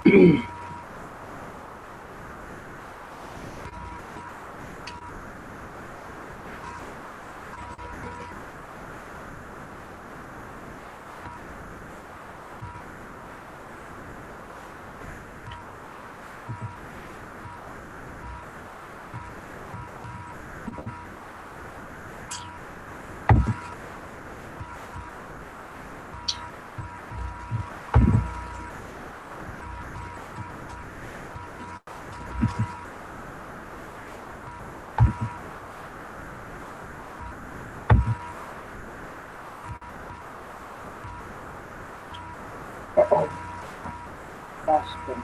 Uh-oh. That's good.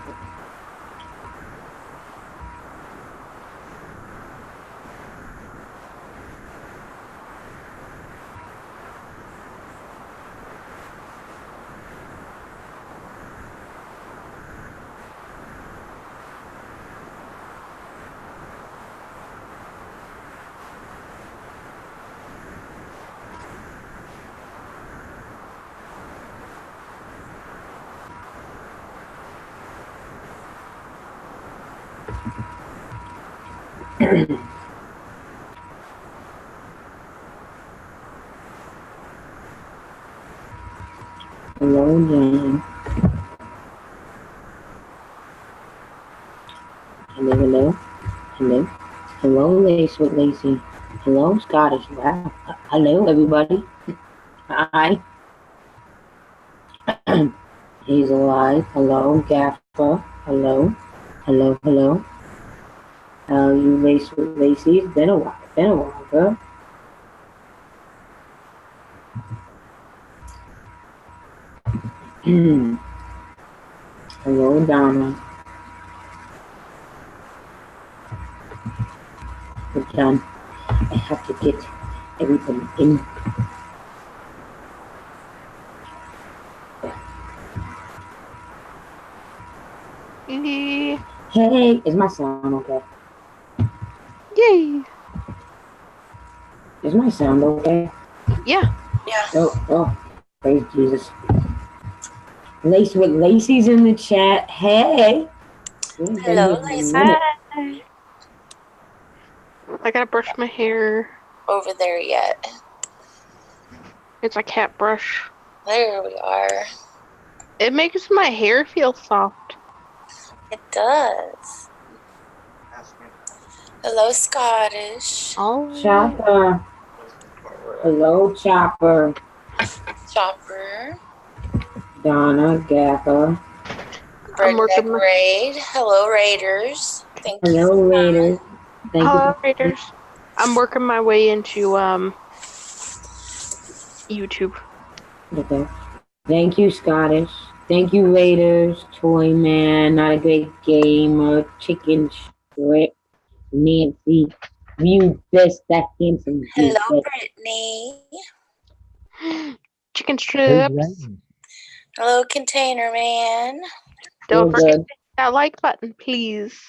Hello, John. Hello, hello, hello. Hello, Lace with Lacey. Hello, Scottish. Wow. Hello, everybody. Hi. He's alive. Hello, Gaffer. Hello. Hello, hello. You Lace with Lacey. It's been a while. Been a while, girl. Hello, Donna. But John, I have to get everybody in. Hey, is my sound okay? Yay! Is my sound okay? Yeah. Oh, praise Jesus. Lace with Lacey's in the chat. Hey. Hello, Lacey. I gotta brush my hair. Over there yet? It's a cat brush. There we are. It makes my hair feel soft. It does. Hello, Scottish. Oh. Chopper. Hello, Chopper. Chopper. Donna, Gaffer. Birdneck Raid. Hello, Raiders. Thank you. Hello, Raiders. Hello, Raiders. I'm working my way into YouTube. Okay. Thank you, Scottish. Thank you, Raiders. Toy Man, Not a Great Gamer, Chicken Strip, Nancy, View Best, That Handsome. Hello, Brittany. Chicken strips. Hello, Container Man. Don't forget to hit that like button, please.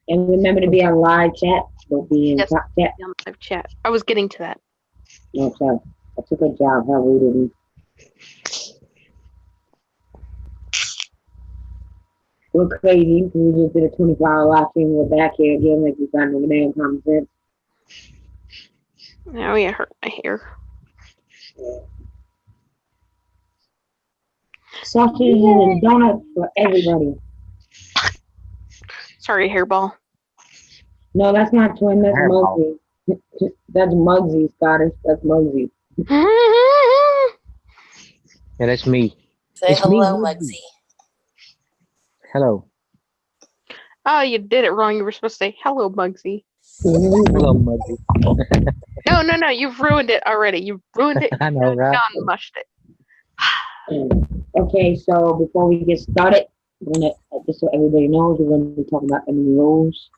And remember to be on live chat. Don't be in top chat. On live chat. I was getting to that. No, sorry. That's a good job. How rude of me. We're crazy because we just did a 24-hour live stream. We're back here again like we got no damn common sense. Now it hurt my hair. Sausages and donuts for everybody. Sorry, hairball. No, that's not twin. That's Muggsy. That's Muggsy, Scottish. That's Muggsy. Yeah, that's me. Say it's hello, me, Muggsy. Hello. Oh, you did it wrong. You were supposed to say hello, Muggsy. Hello, Muggsy. No. You've ruined it already. You've ruined it. I know, right? John mushed it. Okay, so before we get started, we're gonna, just so everybody knows, we're going to be talking about Emily Rose.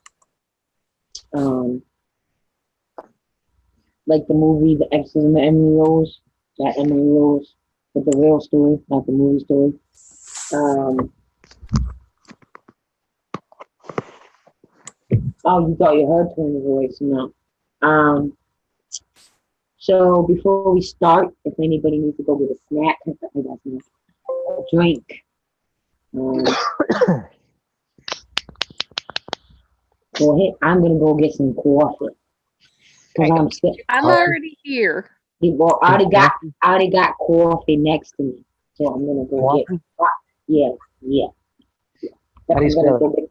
Like the movie The Exorcism of Emily Rose. That Emily Rose, but the real story, not the movie story. Oh, you thought you heard twin voice? No. So before we start, if anybody needs to go get a snack, a drink, Go ahead. I'm gonna go get some coffee because I'm sick. I'm already here. Well, I already got coffee next to me, so I'm gonna go get. Yeah. How do you I'm gonna spell go get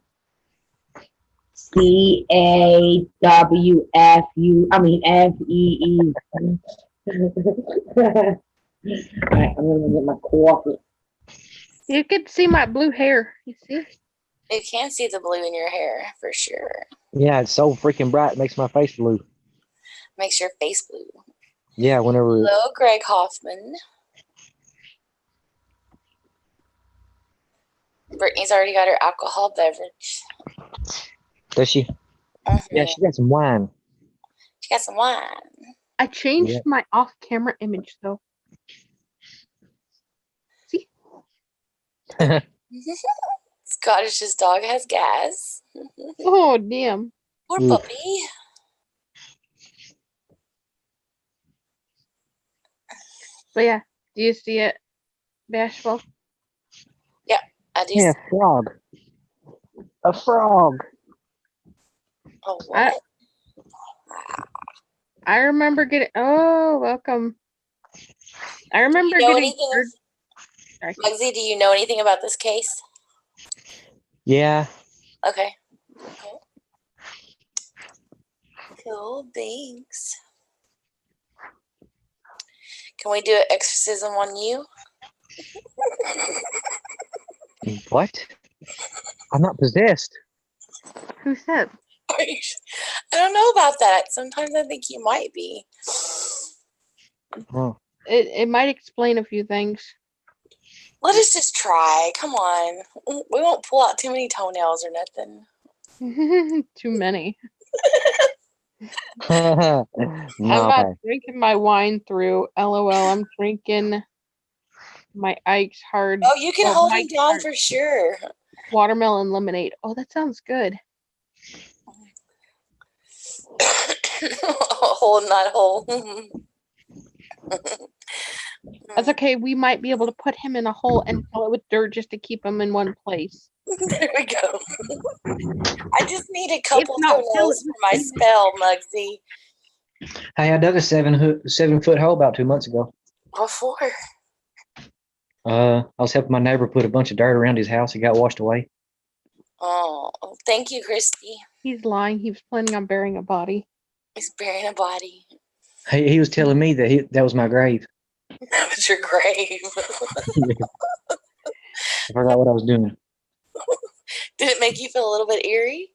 CAWFU. I mean FEE. All right, I'm gonna get my coffee. You can see my blue hair. You see? You can see the blue in your hair for sure. Yeah, it's so freaking bright. It makes my face blue. Makes your face blue. Yeah, whenever. Hello, Greg Hoffman. Brittany's already got her alcohol beverage. Does she? Yeah, she got some wine. She got some wine. I changed my off-camera image though. See? Scottish's dog has gas. Oh damn! Poor puppy. But yeah, do you see it, Bashful? Yeah, I do. Yeah, frog. A frog. Oh, what? I remember getting. Oh, welcome. I remember getting. Muggsy, do you know anything about this case? Yeah. Okay. Cool beans. Can we do an exorcism on you? What? I'm not possessed. Who said? I don't know about that. Sometimes I think you might be. Oh. It might explain a few things. Let us just try. Come on. We won't pull out too many toenails or nothing. Too many. No, I'm not drinking my wine through. LOL. I'm drinking my Ike's hard. Oh, you can hold him down for sure. Watermelon lemonade. Oh, that sounds good. Hole, not whole. That's okay. We might be able to put him in a hole and fill it with dirt just to keep him in one place. There we go. I just need a couple toenails for my spell, Muggsy. Hey, I dug a 7-foot hole about 2 months ago. What for? I was helping my neighbor put a bunch of dirt around his house. It got washed away. Oh, thank you, Christy. He's lying. He was planning on burying a body. He's burying a body. He was telling me that that was my grave. That was your grave. I forgot what I was doing. Did it make you feel a little bit eerie?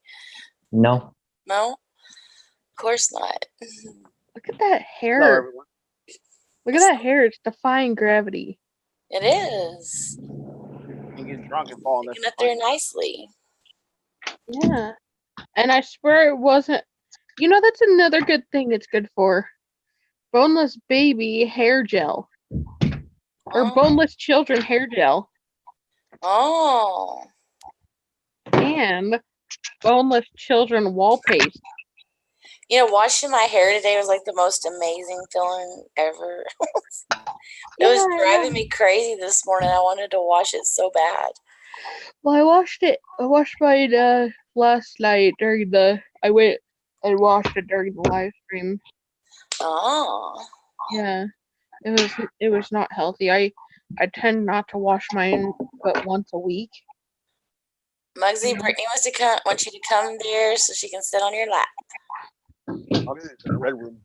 No. No? Of course not. Look at that hair. Hello, everyone. Look at that hair. It's defying gravity. It is. You get drunk and fall in Getting up there nicely. Yeah. And I swear it wasn't. You know, that's another good thing it's good for. Boneless baby hair gel. Or boneless children hair gel. Oh. And boneless children wall paste. You know, washing my hair today was like the most amazing feeling ever. It was driving me crazy this morning. I wanted to wash it so bad. Well, I washed mine last night I went and washed it during the live stream. Oh. Yeah. It was not healthy. I tend not to wash mine but once a week. Muggsy, Brittany wants you to come there so she can sit on your lap. Muggsy in the red room.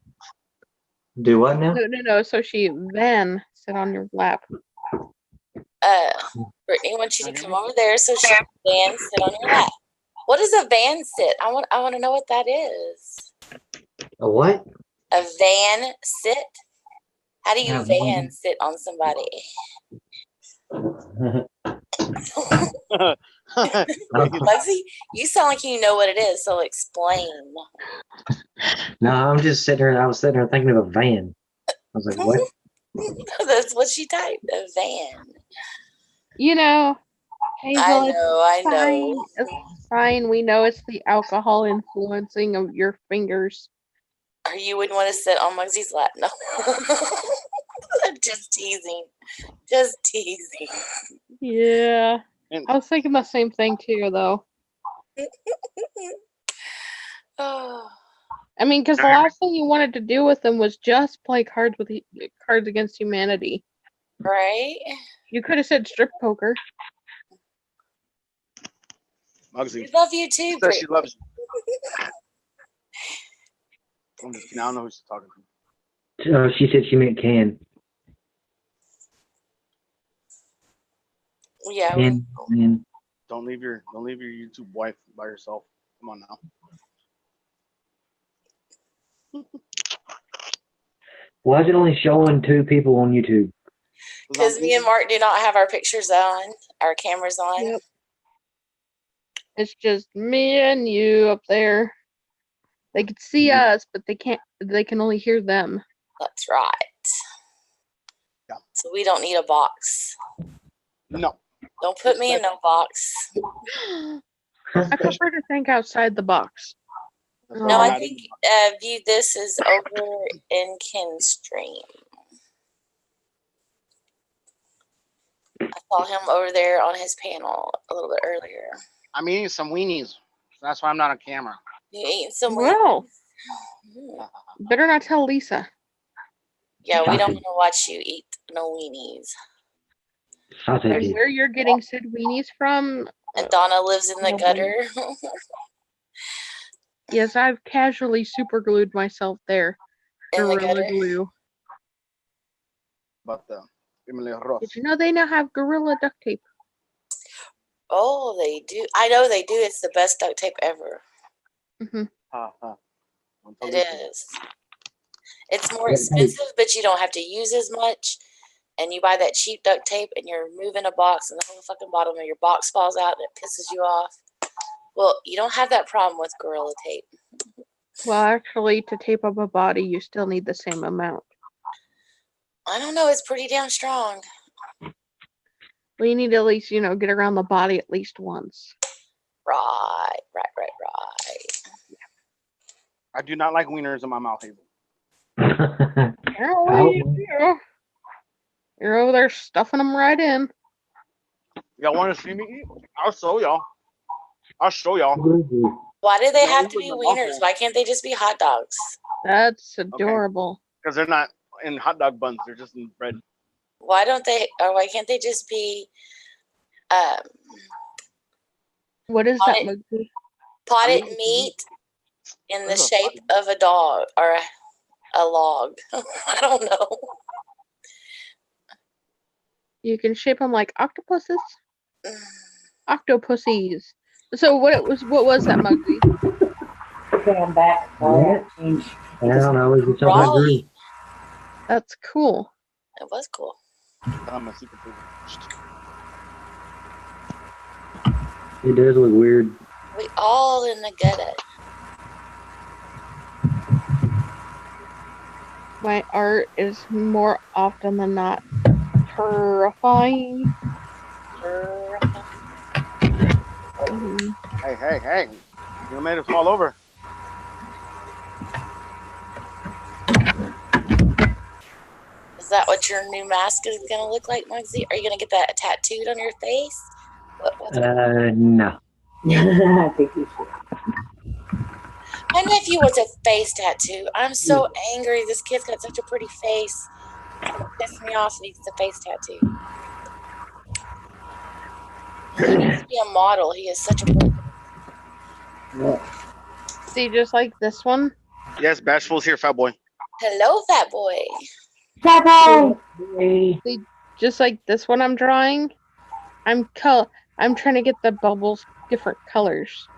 Do what now? No. So she then sit on your lap. Brittany wants you to come over there so she can van sit on your lap. What is a van sit? I want to know what that is. A what? A van sit? How do you van sit on somebody? Muggsy, you sound like you know what it is, so explain. No, I'm just sitting there. I was sitting there thinking of a van. I was like, what? That's what she typed, a van. You know, Hazel, I know. It's fine. We know it's the alcohol influencing of your fingers. Or you wouldn't want to sit on Muggsy's lap. No. Just teasing. Just teasing. Yeah. I was thinking the same thing too, though. Oh, I mean, because the last thing you wanted to do with them was just play Cards Against Humanity. right? You could have said strip poker. Muggsy. We love you too, She says Brittany. she loves you. I'm just kidding. I don't know who she's talking to. She said she meant can. Yeah. Can. Don't leave your YouTube wife by herself. Come on now. Why is it only showing 2 people on YouTube? Because me and Mark do not have our pictures on, our cameras on. Yep. It's just me and you up there. They could see us, but they can't. They can only hear them. That's right. Yeah. So we don't need a box. No. Don't put me in no box. I prefer to think outside the box. No, I think view this is over in Ken's stream. I saw him over there on his panel a little bit earlier. I'm eating some weenies. So that's why I'm not on camera. You eating some Well, weenies? better not tell Lisa. Yeah, we don't want to watch you eat no weenies. And where you're getting said weenies from? And Donna lives in the gutter. Yes, I've casually super glued myself there. In the Gorilla gutter. glue. But Emily Ross. Did you know they now have Gorilla duct tape? Oh, they do. I know they do. It's the best duct tape ever. Mm-hmm. It is. It's more expensive, but you don't have to use as much. And you buy that cheap duct tape and you're moving a box and the whole fucking bottom of your box falls out and it pisses you off. Well, you don't have that problem with Gorilla Tape. Well, actually, to tape up a body, you still need the same amount. I don't know. It's pretty damn strong. Well, you need to at least, get around the body at least once. Right. I do not like wieners in my mouth, Hazel. Apparently you do. You're over there stuffing them right in. Y'all want to see me eat? I'll show y'all. Why do they have to be wieners? Why can't they just be hot dogs? That's adorable. Because they're not in hot dog buns. They're just in bread. Why can't they just be what is that movie? Potted meat in the shape of a dog or a log? I don't know. You can shape them like octopuses. Octopussies. So what was that, Muggsy? Okay, I'm back. I don't know. Is it something I agree? That's cool. It was cool. I'm a secret food. It does look weird. We all in the gutter. My art is more often than not terrifying. Hey. You made it fall over. Is that what your new mask is going to look like, Muggsy? Are you going to get that tattooed on your face? No. I think you should. My nephew wants a face tattoo. I'm so angry. This kid's got such a pretty face. It's going to piss me off if he gets a face tattoo. He needs to be a model. He is such a pretty. See, just like this one. Yes, Bashful's here, fat boy. Hello, fat boy. Fat boy. See, just like this one I'm drawing. I'm trying to get the bubbles different colors.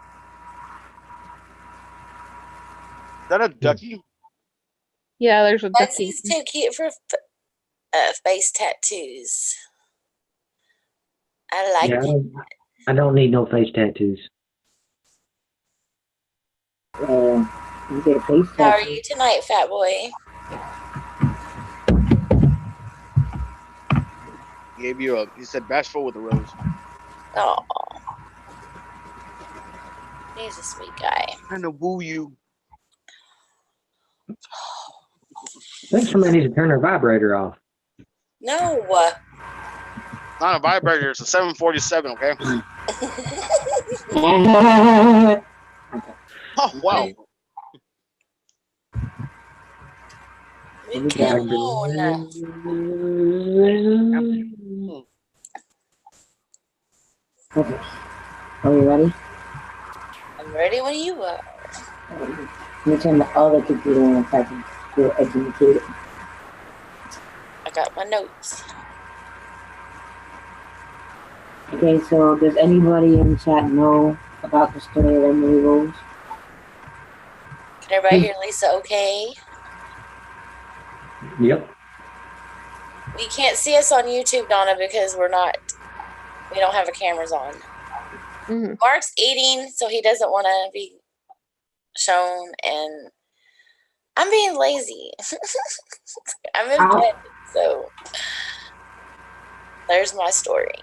Is that a ducky? Yeah, there's a ducky. He's too cute for face tattoos. I like it. I don't need no face tattoos. You get a face tattoo. How are you tonight, fat boy? He said Bashful with a rose. Oh. He's a sweet guy. Trying to woo you. I think somebody needs to turn their vibrator off. No. Not a vibrator. It's a 747. Okay. Oh wow. Leave Ken alone. Okay. Are we ready? I'm ready when you are. Let me turn the other computer on so I can feel educated. I got my notes. Okay, so does anybody in the chat know about the story of Emily Rose? Can everybody hear Lisa okay? Yep. You can't see us on YouTube, Donna, because we don't have the cameras on. Mm-hmm. Mark's eating, so he doesn't want to be shown, and I'm being lazy. I'm in bed, so there's my story.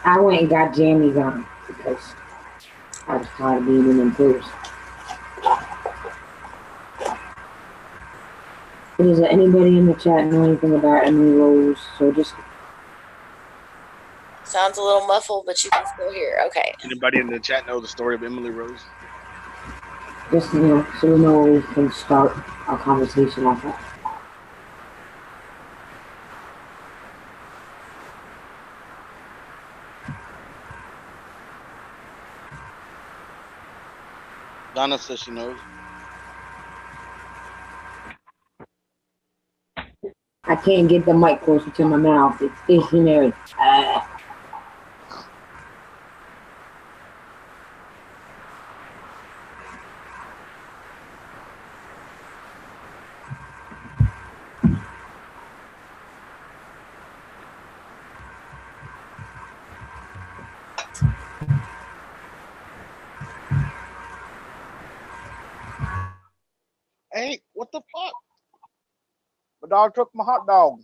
I went and got jammies on because I was tired of being in tears. But does anybody in the chat know anything about Emily Rose? So just Sounds a little muffled, but you can still hear. Okay. Anybody in the chat know the story of Emily Rose? so we know where we can start our conversation off at. Donna says she knows. I can't get the mic closer to my mouth. It's stationary. Hey, what the fuck? My dog took my hot dog.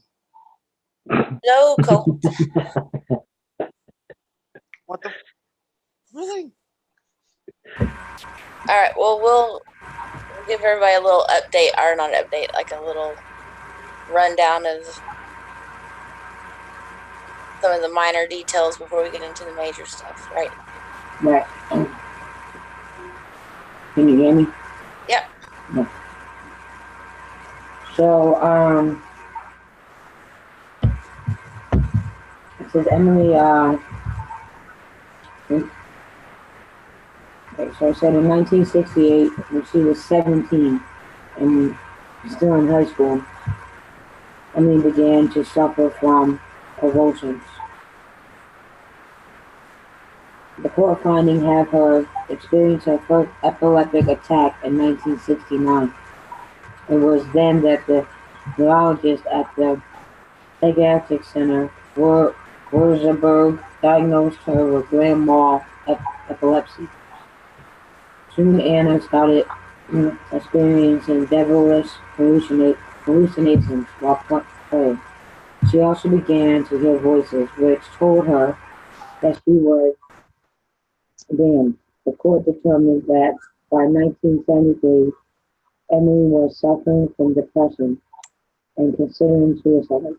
No, Colt. What the? Really? All right. Well, we'll give everybody a little update, or not an update, like a little rundown of some of the minor details before we get into the major stuff, right? Right. Can you hear me? Yep. Yeah. So, it says Emily, so it said in 1968, when she was 17 and still in high school, Emily began to suffer from convulsions. The court finding had her experience her first epileptic attack in 1969. It was then that the neurologist at the Psychiatric Center, Rosenberg, diagnosed her with grand mal epilepsy. Soon Anna started experiencing devilish hallucinations while playing. She also began to hear voices which told her that she was damned. The court determined that by 1973, Emily was suffering from depression and considering suicide.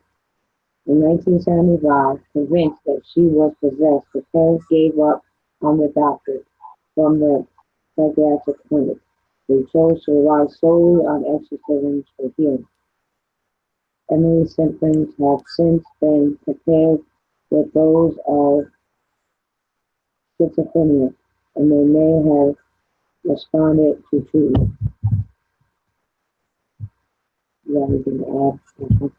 In 1975, convinced that she was possessed, the parents gave up on the doctor from the psychiatric clinic. They chose to rely solely on exorcisms for healing. Emily's symptoms have since been compared with those of schizophrenia, and they may have responded to treatment. You have anything to add?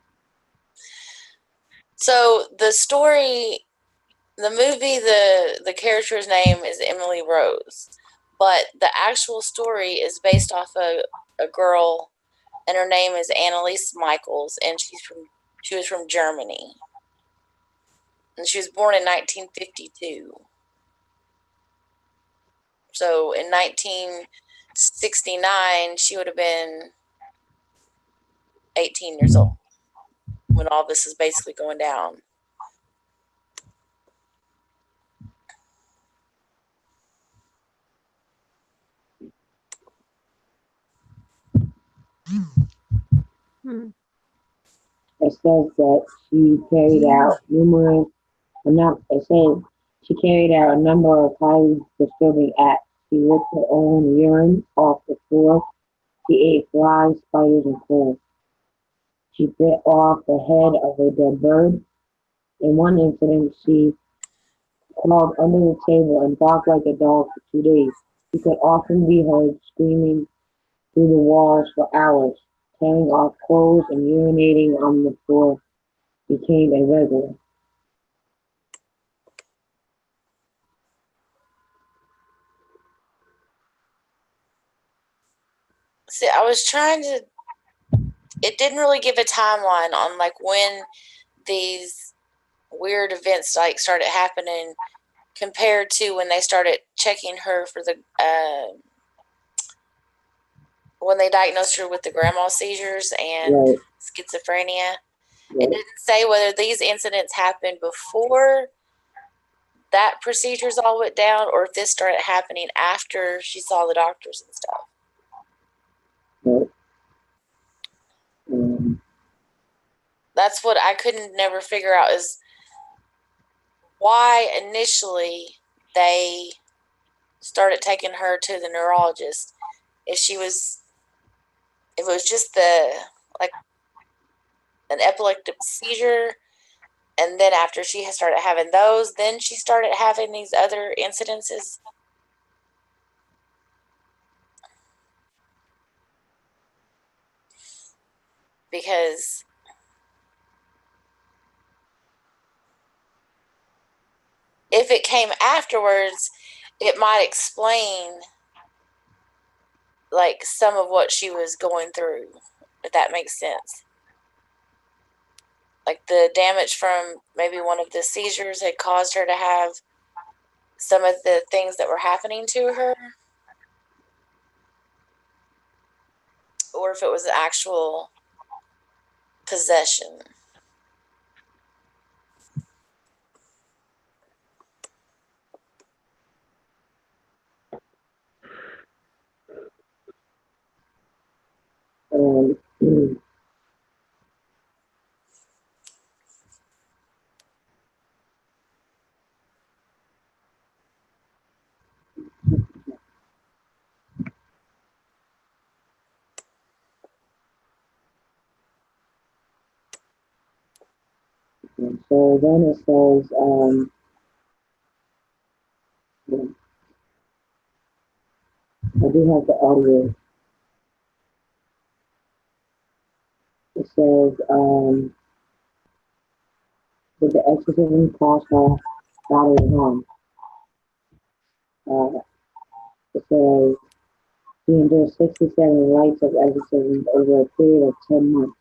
So the story, the movie, the character's name is Emily Rose, but the actual story is based off a girl, and her name is Annalise Michaels, and she was from Germany, and she was born in 1952. So in 1969, she would have been 18 years old when all this is basically going down. It says that she carried out numerous, it says she carried out a number of highly disturbing acts. She licked her own urine off the floor. She ate flies, spiders, and crows. She bit off the head of a dead bird. In one incident, she crawled under the table and barked like a dog for 2 days. She could often be heard screaming through the walls for hours. Tearing off clothes and urinating on the floor became a regular. See, I was trying to. It didn't really give a timeline on like when these weird events like started happening compared to when they started checking her for the when they diagnosed her with the grandma seizures and Right, schizophrenia. It right. didn't say whether these incidents happened before that procedures all went down or if this started happening after she saw the doctors and stuff. Right. Um, That's what I couldn't never figure out is why initially they started taking her to the neurologist. If it was just like an epileptic seizure, and then after she had started having those, then she started having these other incidences. Because if it came afterwards, it might explain like some of what she was going through, if that makes sense. Like the damage from maybe one of the seizures had caused her to have some of the things that were happening to her, or if it was an actual possession. um, and so then it says, I do have the audio. It says, did the exorcism cause her bodily harm? Uh, it says, she endured 67 nights of exorcisms over a period of 10 months.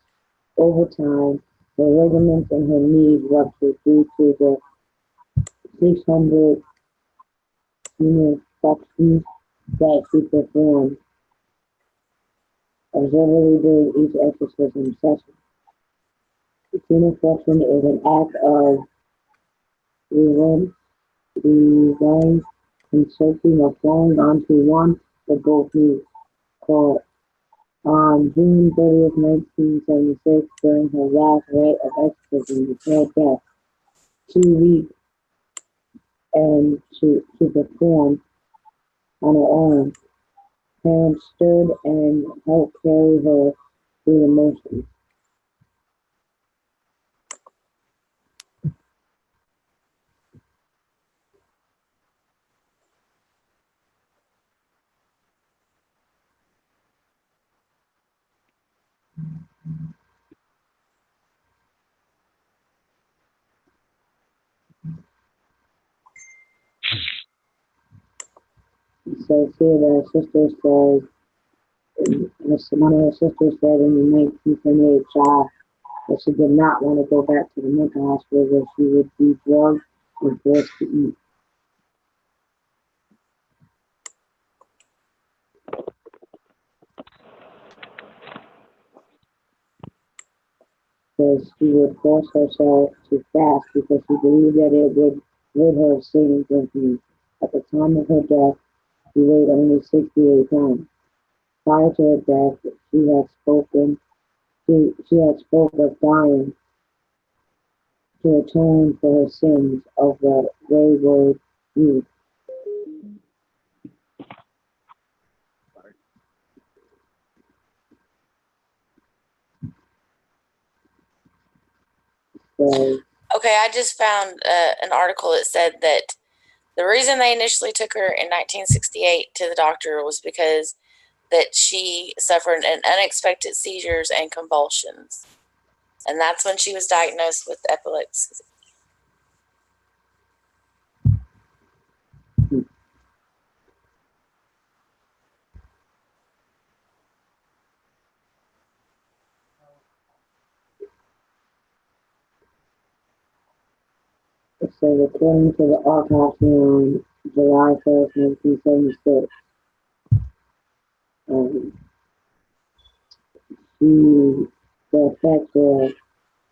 Over time, the ligaments in her knees ruptured due to the 600 functions that she performed observably during each exorcism session. The function is an act of revenge, consulting or falling onto one or both knees. Called on June 30th, 1976, during her last rite of exorcism before death, 2 weeks and to perform on her own. Parents stood and helped carry her through the motions. It says here that her sister says, one of her sisters said in the 1978 trial that she did not want to go back to the mental hospital where she would be drugged and forced to eat. Says she would force herself to fast because she believed that it would rid her of Satan's influence. At the time of her death, she weighed only 68 pounds. Prior to her death, she had spoken She had spoke of dying to atone for her sins of the wayward youth. Sorry. So, Okay, I just found an article that said that the reason they initially took her in 1968 to the doctor was because that she suffered an unexpected seizures and convulsions. And that's when she was diagnosed with epilepsy. according to the autopsy on July 1st, 1976, um, she, the effects were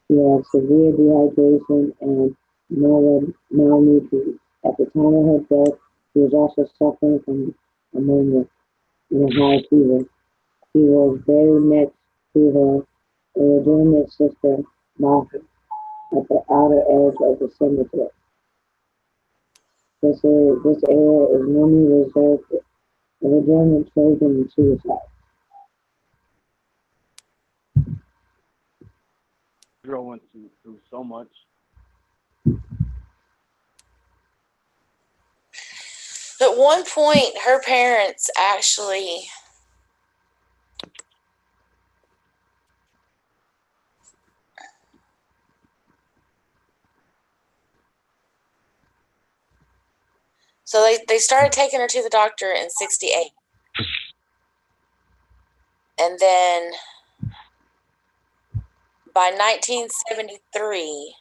she had severe dehydration and malnutrition. At the time of her death, she was also suffering from pneumonia and a high fever. She was buried next to her illegitimate sister, Martha, at the outer edge of the cemetery. This area is normally reserved for illegitimate children and suicide. Girl went through so much. At one point, her parents actually they started taking her to the doctor in 68. And then by 1973,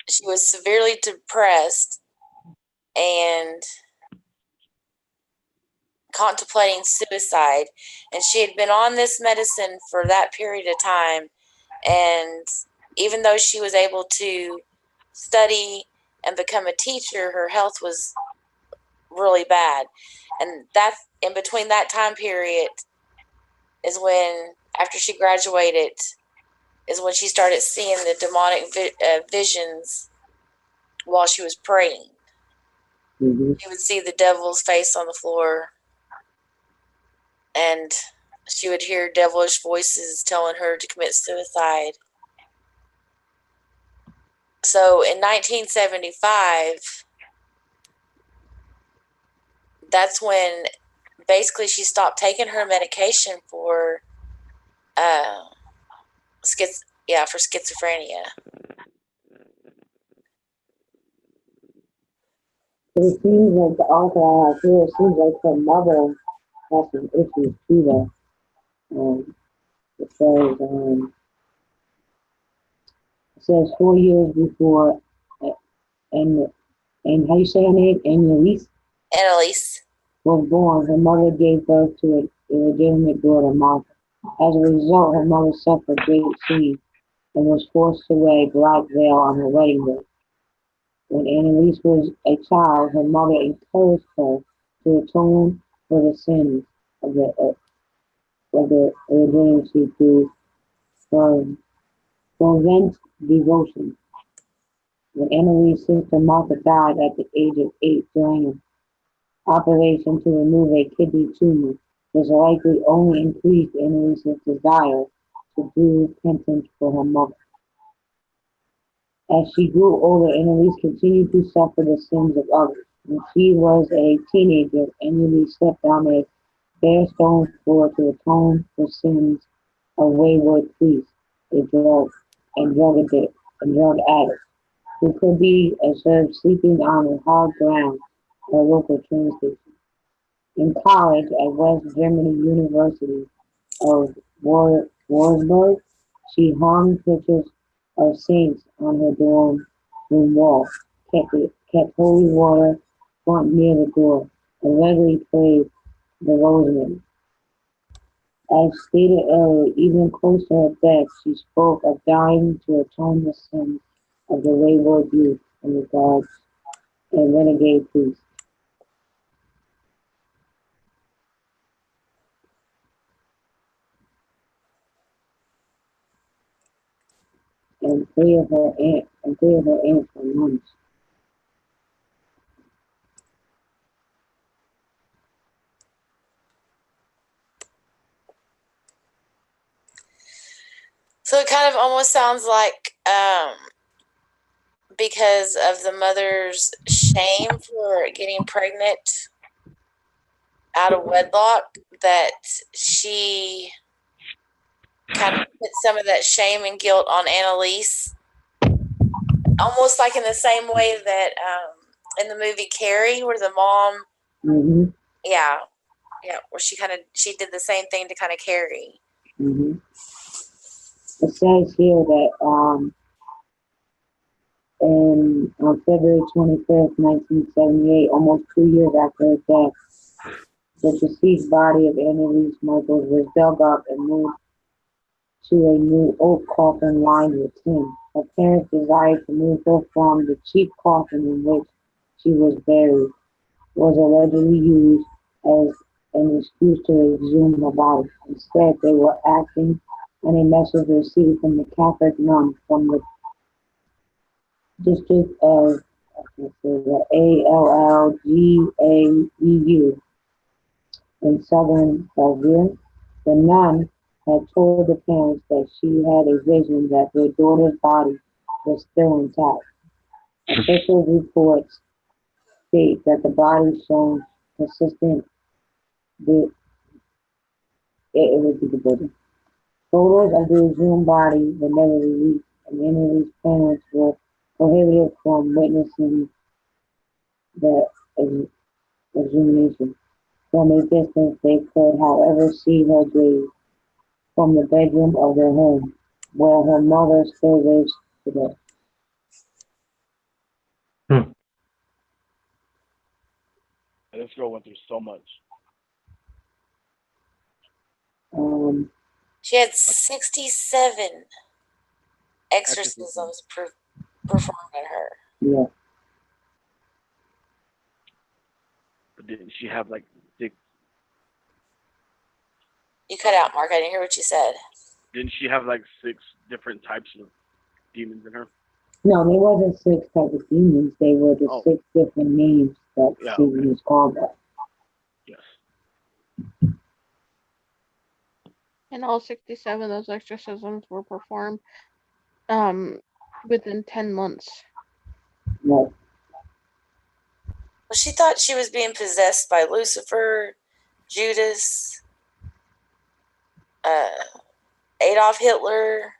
she was severely depressed and contemplating suicide. And she had been on this medicine for that period of time. And even though she was able to study and become a teacher, her health was really bad. And that's in between that time period is when, after she graduated, is when she started seeing the demonic visions while she was praying. Mm-hmm. She would see the devil's face on the floor, and she would hear devilish voices telling her to commit suicide. So in 1975, that's when basically she stopped taking her medication for schizophrenia. But it seems like the author I have here, it seems like her mother has some issues too, though. It says, it says 4 years before, and and how you say her name? Annalise Annalise. was born. Her mother gave birth to an illegitimate daughter, Martha. As a result, her mother suffered great shame and was forced to wear a black veil on her wedding day. When Annalise was a child, her mother encouraged her to atone for the sins of the illegitimacy through fervent devotion. When Annalise's sister Martha died at the age of 8 during an operation to remove a kidney tumor, this likely only increased Annalise's desire to do penance for her mother. As she grew older, Annalise continued to suffer the sins of others. When she was a teenager, Annalise slept on a bare stone floor to atone for sins of wayward priests, a drug addict, who could be observed sleeping on the hard ground at a local train station. In college at West Germany University of Wurzburg, she hung pictures of saints on her dorm room wall, kept holy water font near the door, and regularly prayed the rosary. As stated earlier, even close to her death, she spoke of dying to atone the sins of the wayward youth and the gods and renegade priests. and three of her aunts were nuns. So it kind of almost sounds like because of the mother's shame for getting pregnant out of wedlock, that she kind of put some of that shame and guilt on Annalise, almost like in the same way that in the movie Carrie, where the mom, Mm-hmm. yeah, where she did the same thing to kind of Carrie. Mm-hmm. It says here that on February 25th, 1978, almost 2 years after her death, the deceased body of Annalise Michaels was dug up and moved to a new oak coffin lined with tin. Her parents desired to move her from the cheap coffin in which she was buried, was allegedly used as an excuse to exhume her body. Instead, they were acting on a message received from the Catholic nun from the district of Allgaeu in southern Belgium. The nun had told the parents that she had a vision that their daughter's body was still intact. Official reports state that the body shown consistent with it was the building. Photos of the exhumed body were never released, and Emily's parents were prohibited from witnessing the exhumation. From a distance, they could, however, see her grave from the bedroom of their home, where her mother still lives today. This girl went through so much. She had 67 exorcisms performed on her. Yeah. But didn't she have like 6? You cut out, Mark. I didn't hear what you said. Didn't she have like 6 different types of demons in her? No, there wasn't 6 types of demons. They were the 6 different names that she was called by. Yes. And all 67 of those exorcisms were performed within 10 months. Right. Well, she thought she was being possessed by Lucifer, Judas, Adolf Hitler.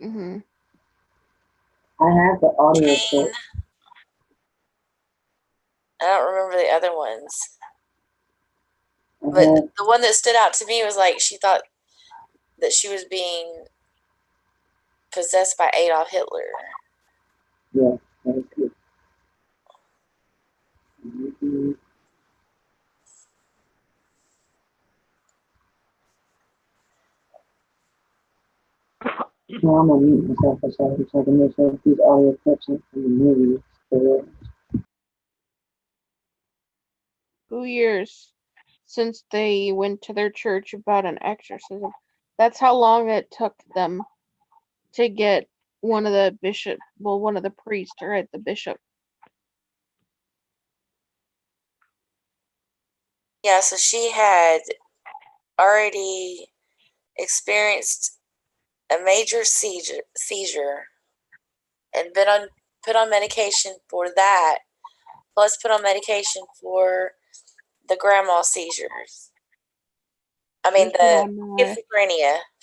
Mm-hmm. I have the audio clip. I don't remember the other ones. But the one that stood out to me was like she thought that she was being possessed by Adolf Hitler. Yeah, that is good. Mm-hmm. Now I'm gonna mute myself for a second so I can make sure that these audio clips from the movie are 2 years since they went to their church about an exorcism. That's how long it took them to get one of the priests, or the bishop. Yeah, so she had already experienced a major seizure and been put on medication for that, plus put on medication for the grandma seizures. I mean, the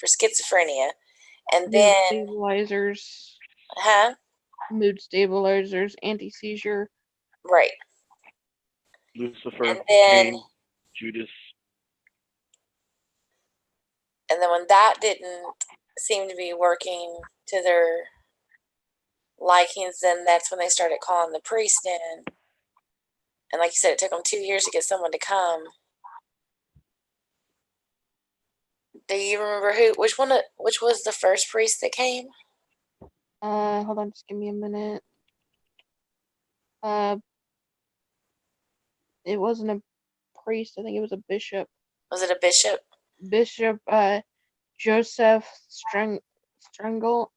schizophrenia. And then stabilizers. Huh? Mood stabilizers, anti-seizure. Right. Lucifer, and then, Cain, Judas. And then when that didn't seem to be working to their likings, then that's when they started calling the priest in. And like you said, it took them 2 years to get someone to come. Do you remember which was the first priest that came? Hold on, just give me a minute. It wasn't a priest. I think it was a bishop. Was it a bishop? Bishop Joseph Strangle.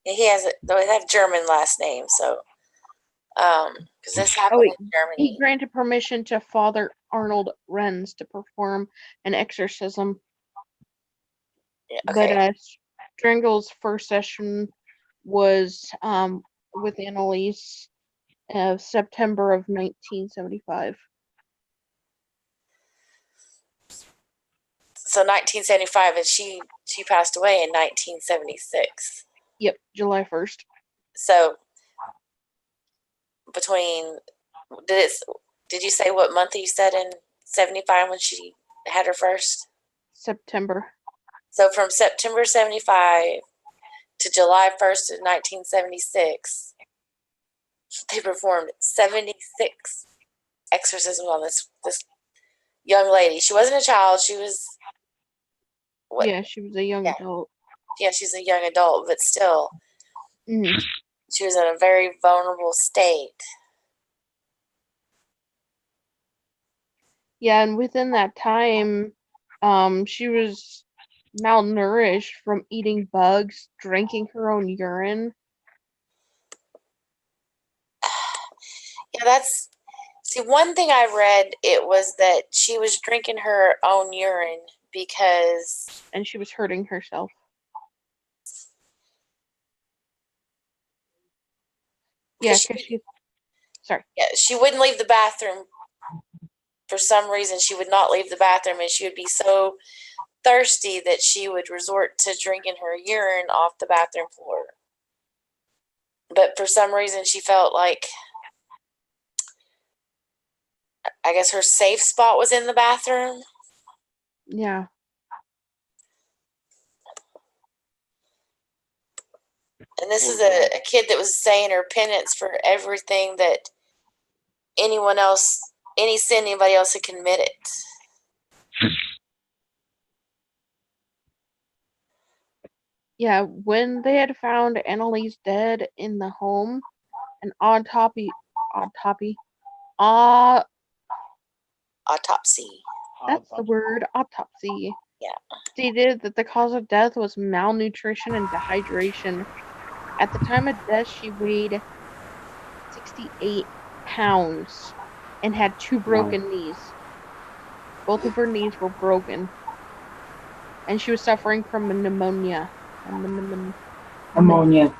They have German last name, so because this happened in He Germany. granted permission to Father Arnold Renz to perform an exorcism. Yeah, okay. But Strangle's first session was with Annalise of September of 1975. So 1975, and she passed away in 1976. Yep, July 1st. So between did you say what month you said in 75 when she had her first? September. So from September 75 to July 1st of 1976, they performed 76 exorcisms on this young lady. She wasn't a child. She was what? Yeah, she was a young adult. Yeah, she's a young adult, but still, Mhm. she was in a very vulnerable state. Yeah, and within that time, she was malnourished from eating bugs, drinking her own urine. Yeah, that's see one thing I read. It was that she was drinking her own urine because And she was hurting herself. Yeah, because sorry. Yeah, she wouldn't leave the bathroom. For some reason, she would not leave the bathroom, and she would be so thirsty that she would resort to drinking her urine off the bathroom floor. But for some reason, she felt like, I guess her safe spot was in the bathroom. Yeah. And this is a kid that was saying her penance for everything that anyone else, any sin anybody else had committed. Yeah, when they had found Annalise dead in the home, an autopsy. That's the word, autopsy. Yeah. Stated that the cause of death was malnutrition and dehydration. At the time of death, she weighed 68 pounds and had 2 broken knees. Both of her knees were broken. And she was suffering from a pneumonia. Ammonia.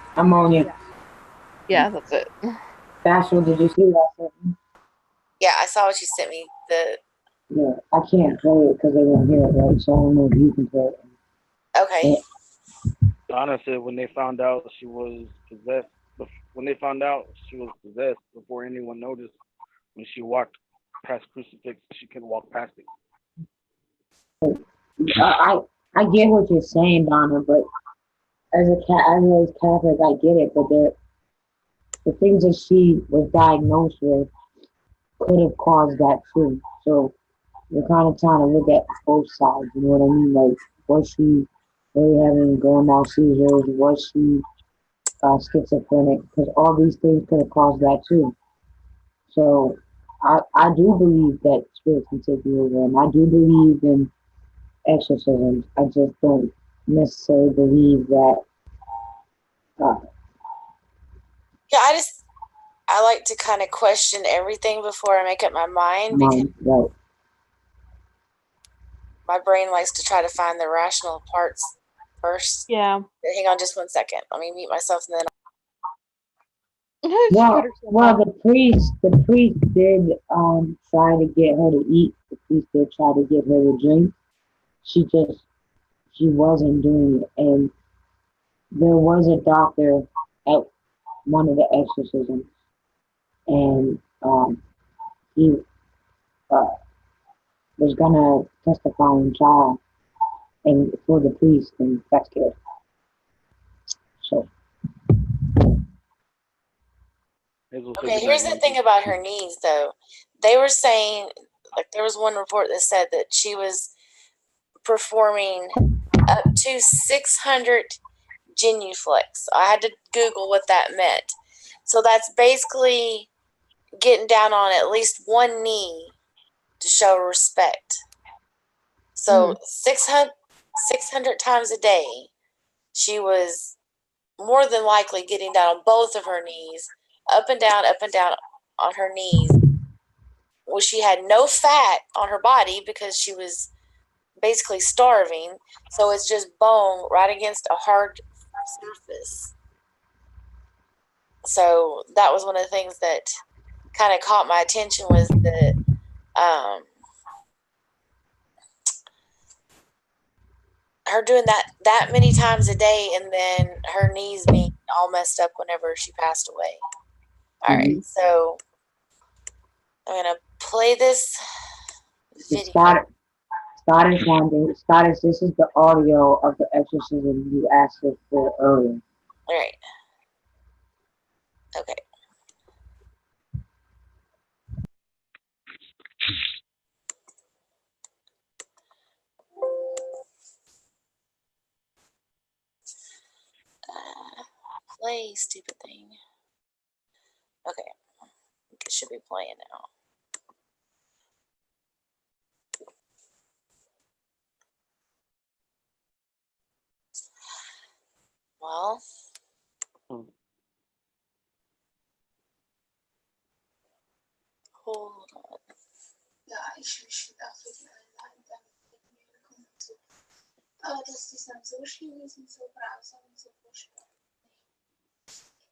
Yeah, that's it. Bashel, did you see what I sent? Yeah, I saw what you sent me. Yeah, I can't play it because they won't hear it, right? So I don't know if you can play it. Okay. Donna said when they found out she was possessed, before anyone noticed, when she walked past crucifix, she couldn't walk past it. I get what you're saying, Donna, but as a Catholic, I get it. But the things that she was diagnosed with could have caused that too. So you're kind of trying to look at both sides. You know what I mean? Like, was she really having grandma seizures? Was she schizophrenic? Because all these things could have caused that too. So I do believe that spirits can take you over, and I do believe in exorcisms. I just don't necessarily believe that. Uh, Yeah, I like to kind of question everything before I make up my mind because right. my brain likes to try to find the rational parts first. Yeah. Hang on just 1 second. Let me mute myself and then. Well, the priest did try to get her to eat. The priest did try to get her to drink. She wasn't doing it, and there was a doctor at one of the exorcisms, and he was gonna testify in trial and for the priest, and that's good. So. Okay, here's the thing about her knees, though. They were saying, like, there was one report that said that she was performing up to 600 genuflex. I had to Google what that meant. So that's basically getting down on at least one knee to show respect. So 600 600 times a day, she was more than likely getting down on both of her knees, up and down on her knees. Well, she had no fat on her body because she was basically starving, so it's just bone right against a hard surface. So that was one of the things that kind of caught my attention, was that her doing that many times a day, and then her knees being all messed up whenever she passed away. All right, so I'm gonna play this video. Scottish wonder. Scottish, this is the audio of the exorcism you asked us for earlier. All right. Okay. Play, stupid thing. Okay. It should be playing now. Well. Hold on. Ja, ich dachte, aber dass die dann so schlimm ist und so grausam und so furchtbar.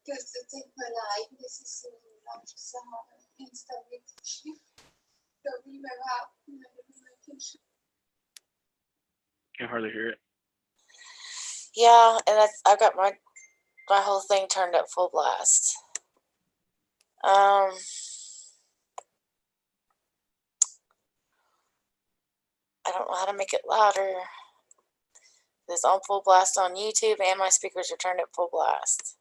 Das tut mir leid, das ist so laut zu sagen, wenn es da wirklich schlimm da will man überhaupt nicht mehr. Can't hardly hear it. Yeah, and I've got my whole thing turned up full blast. I don't know how to make it louder. It's on full blast on YouTube, and my speakers are turned up full blast.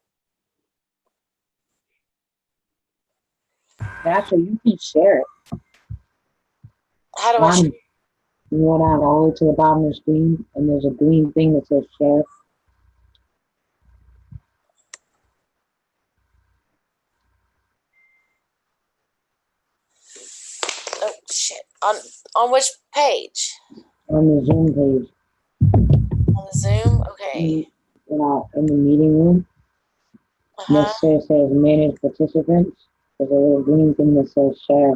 Actually, you can share it. How do I share? You go down all the way to the bottom of the screen, and there's a green thing that says share. Oh shit! On which page? On the Zoom page. On the Zoom? Okay. In the meeting room. Next to it says manage participants. There's a little green thing that says share.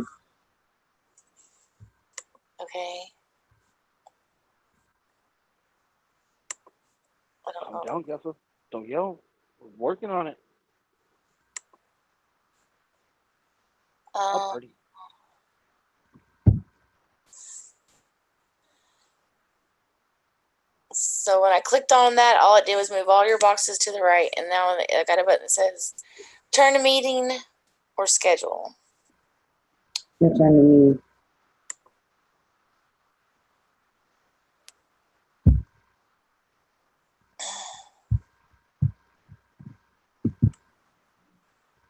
Okay. I don't know. Calm down, Gessa. Don't yell. We're working on it. How pretty. So when I clicked on that, all it did was move all your boxes to the right, and now I got a button that says turn to meeting or schedule. Return to meeting.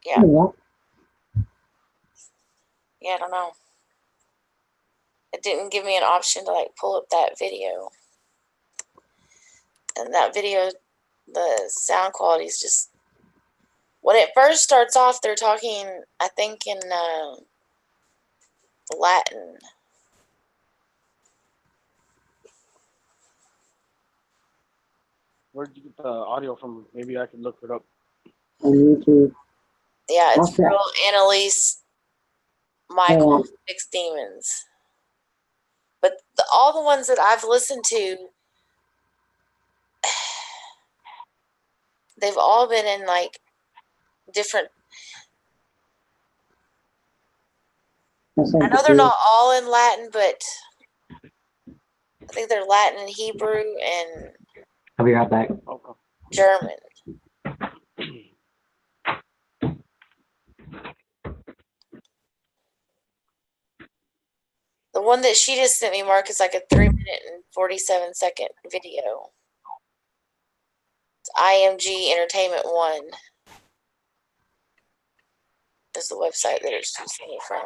Yeah. Yeah, I don't know. It didn't give me an option to like pull up that video. And that video, the sound quality is just, when it first starts off, they're talking, I think, in Latin. Where'd you get the audio from? Maybe I can look it up. On YouTube. Yeah, it's real Annalise Michael Fix Demons. But all the ones that I've listened to, they've all been in like different. I know they're not all in Latin, but I think they're Latin and Hebrew and I'll be right back. German. The one that she just sent me, Mark, is like a 3-minute and 47-second video. It's IMG Entertainment 1 is the website that it's sent it from.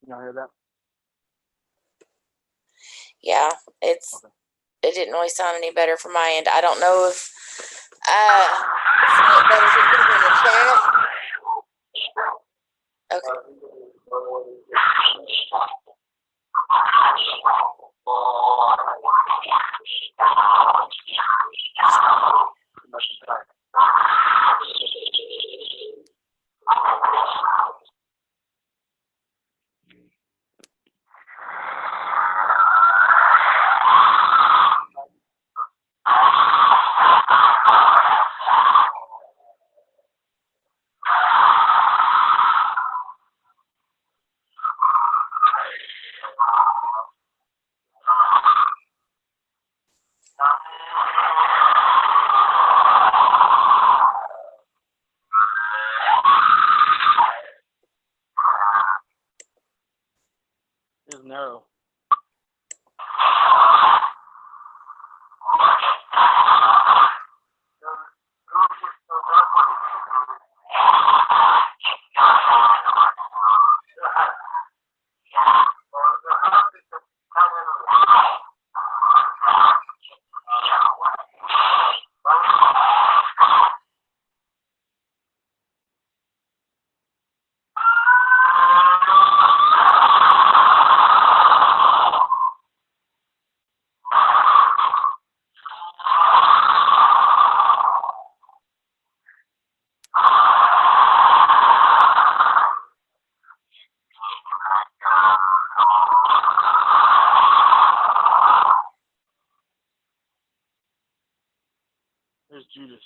You hear that? Yeah, it didn't really sound any better from my end. I don't know if better if you put it in the chat. Okay. It's narrow. There's Judas.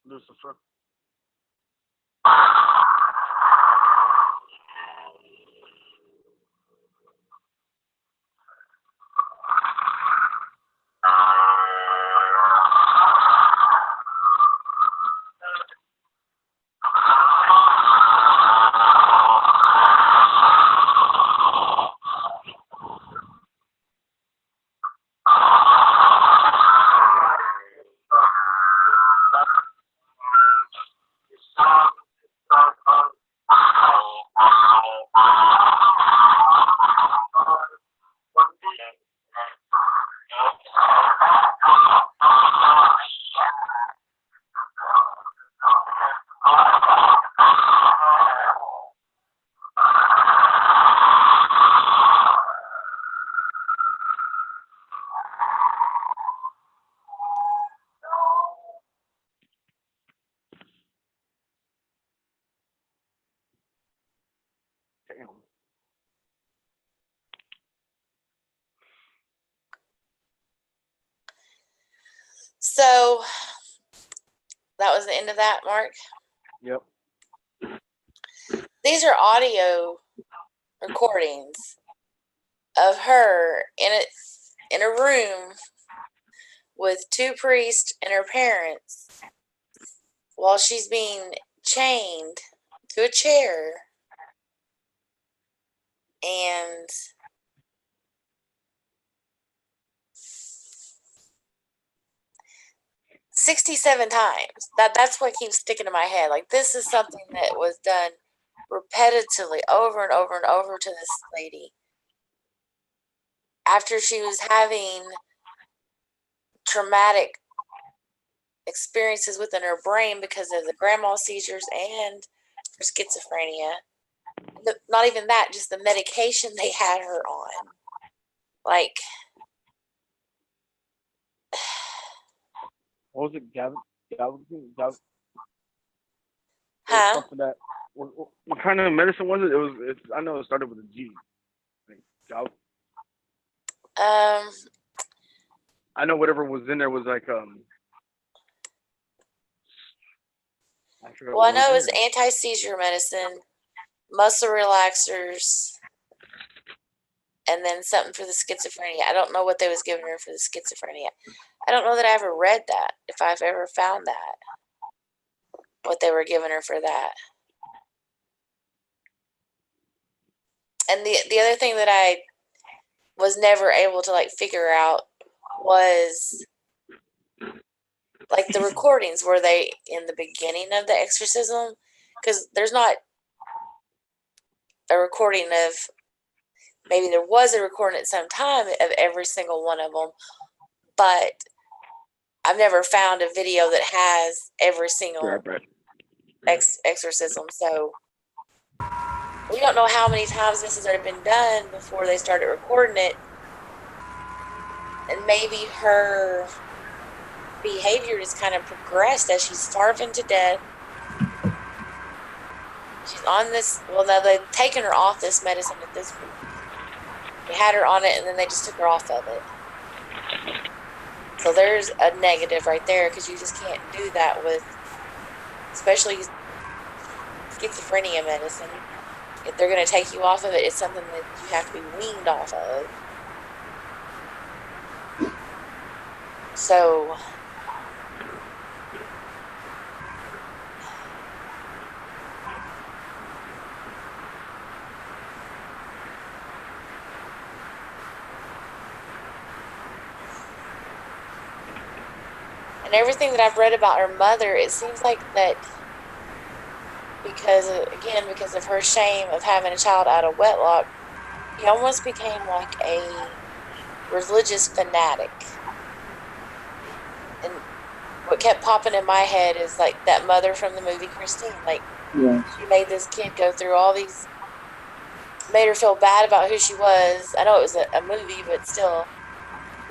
Lucifer. Damn. So that was the end of that, Mark. Yep. These are audio recordings of her in a room with two priests and her parents while she's being chained to a chair and $67 times. That's what keeps sticking in my head. Like, this is something that was done repetitively over and over and over to this lady after she was having traumatic experiences within her brain because of the grandma seizures and her schizophrenia. Not even that, just the medication they had her on. Like, What was it? huh? Something that. What kind of medicine was it? I know it started with a G. Like, I know whatever was in there was like I forgot. Well, I know it was anti-seizure medicine, muscle relaxers, and then something for the schizophrenia. I don't know what they was giving her for the schizophrenia. I don't know that I ever read that, if I've ever found that. what they were giving her for that. And the other thing that I was never able to like figure out was like the recordings. Were they in the beginning of the exorcism? Because there's not a recording of, maybe there was a recording at some time of every single one of them, but I've never found a video that has every single exorcism. So we don't know how many times this has already been done before they started recording it. And maybe her behavior has kind of progressed as she's starving to death. She's on this, well, now they've taken her off this medicine at this point. They had her on it and then they just took her off of it. So there's a negative right there, because you just can't do that with, especially schizophrenia medicine. If they're going to take you off of it, it's something that you have to be weaned off of. So and everything that I've read about her mother, it seems like that because of her shame of having a child out of wedlock, he almost became like a religious fanatic. And what kept popping in my head is like that mother from the movie Christine. Like, Yes. she made this kid go through all these, made her feel bad about who she was. I know it was a movie, but still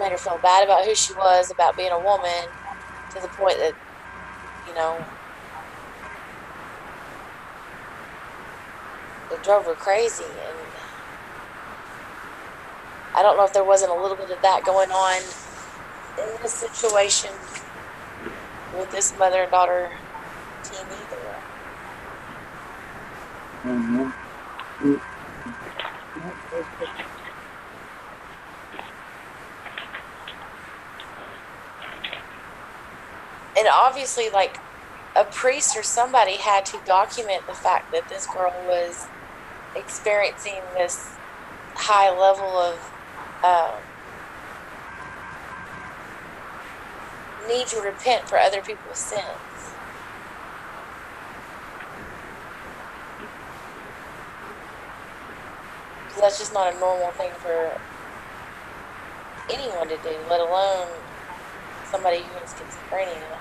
made her feel bad about who she was, about being a woman, to the point that, you know, it drove her crazy. And I don't know if there wasn't a little bit of that going on in this situation with this mother and daughter team either. Mm-hmm. And obviously, like, a priest or somebody had to document the fact that this girl was experiencing this high level of need to repent for other people's sins. Because that's just not a normal thing for anyone to do, let alone somebody who has schizophrenia.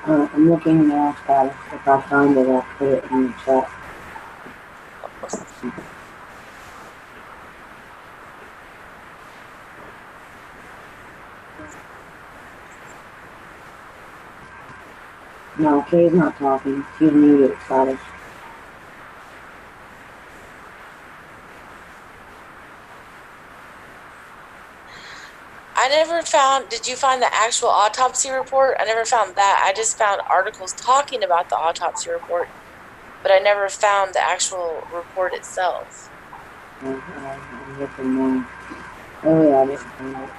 I'm looking now, Scott. If I find it, I'll put it in the chat. No, Kay's not talking. She's muted, Scottish. I never found, did you find the actual autopsy report? I never found that. I just found articles talking about the autopsy report, but I never found the actual report itself. I'm looking now. Oh, yeah, I didn't find it.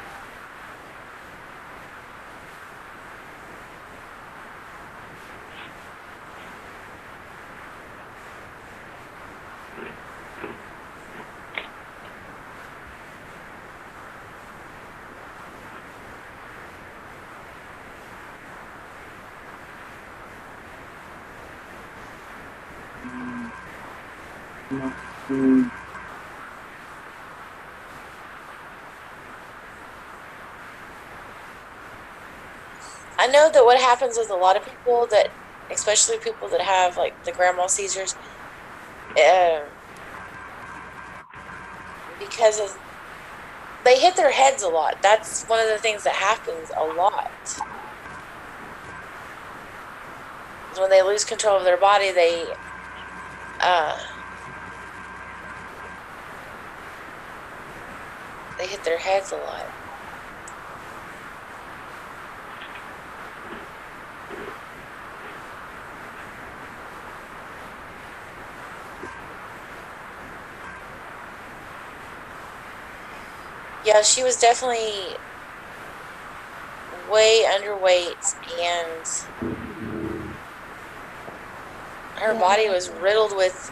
I know that what happens with a lot of people, that especially people that have like the grand mal seizures, because they hit their heads a lot. That's one of the things that happens a lot. When they lose control of their body, they hit their heads a lot. Yeah, she was definitely way underweight, and her body was riddled with.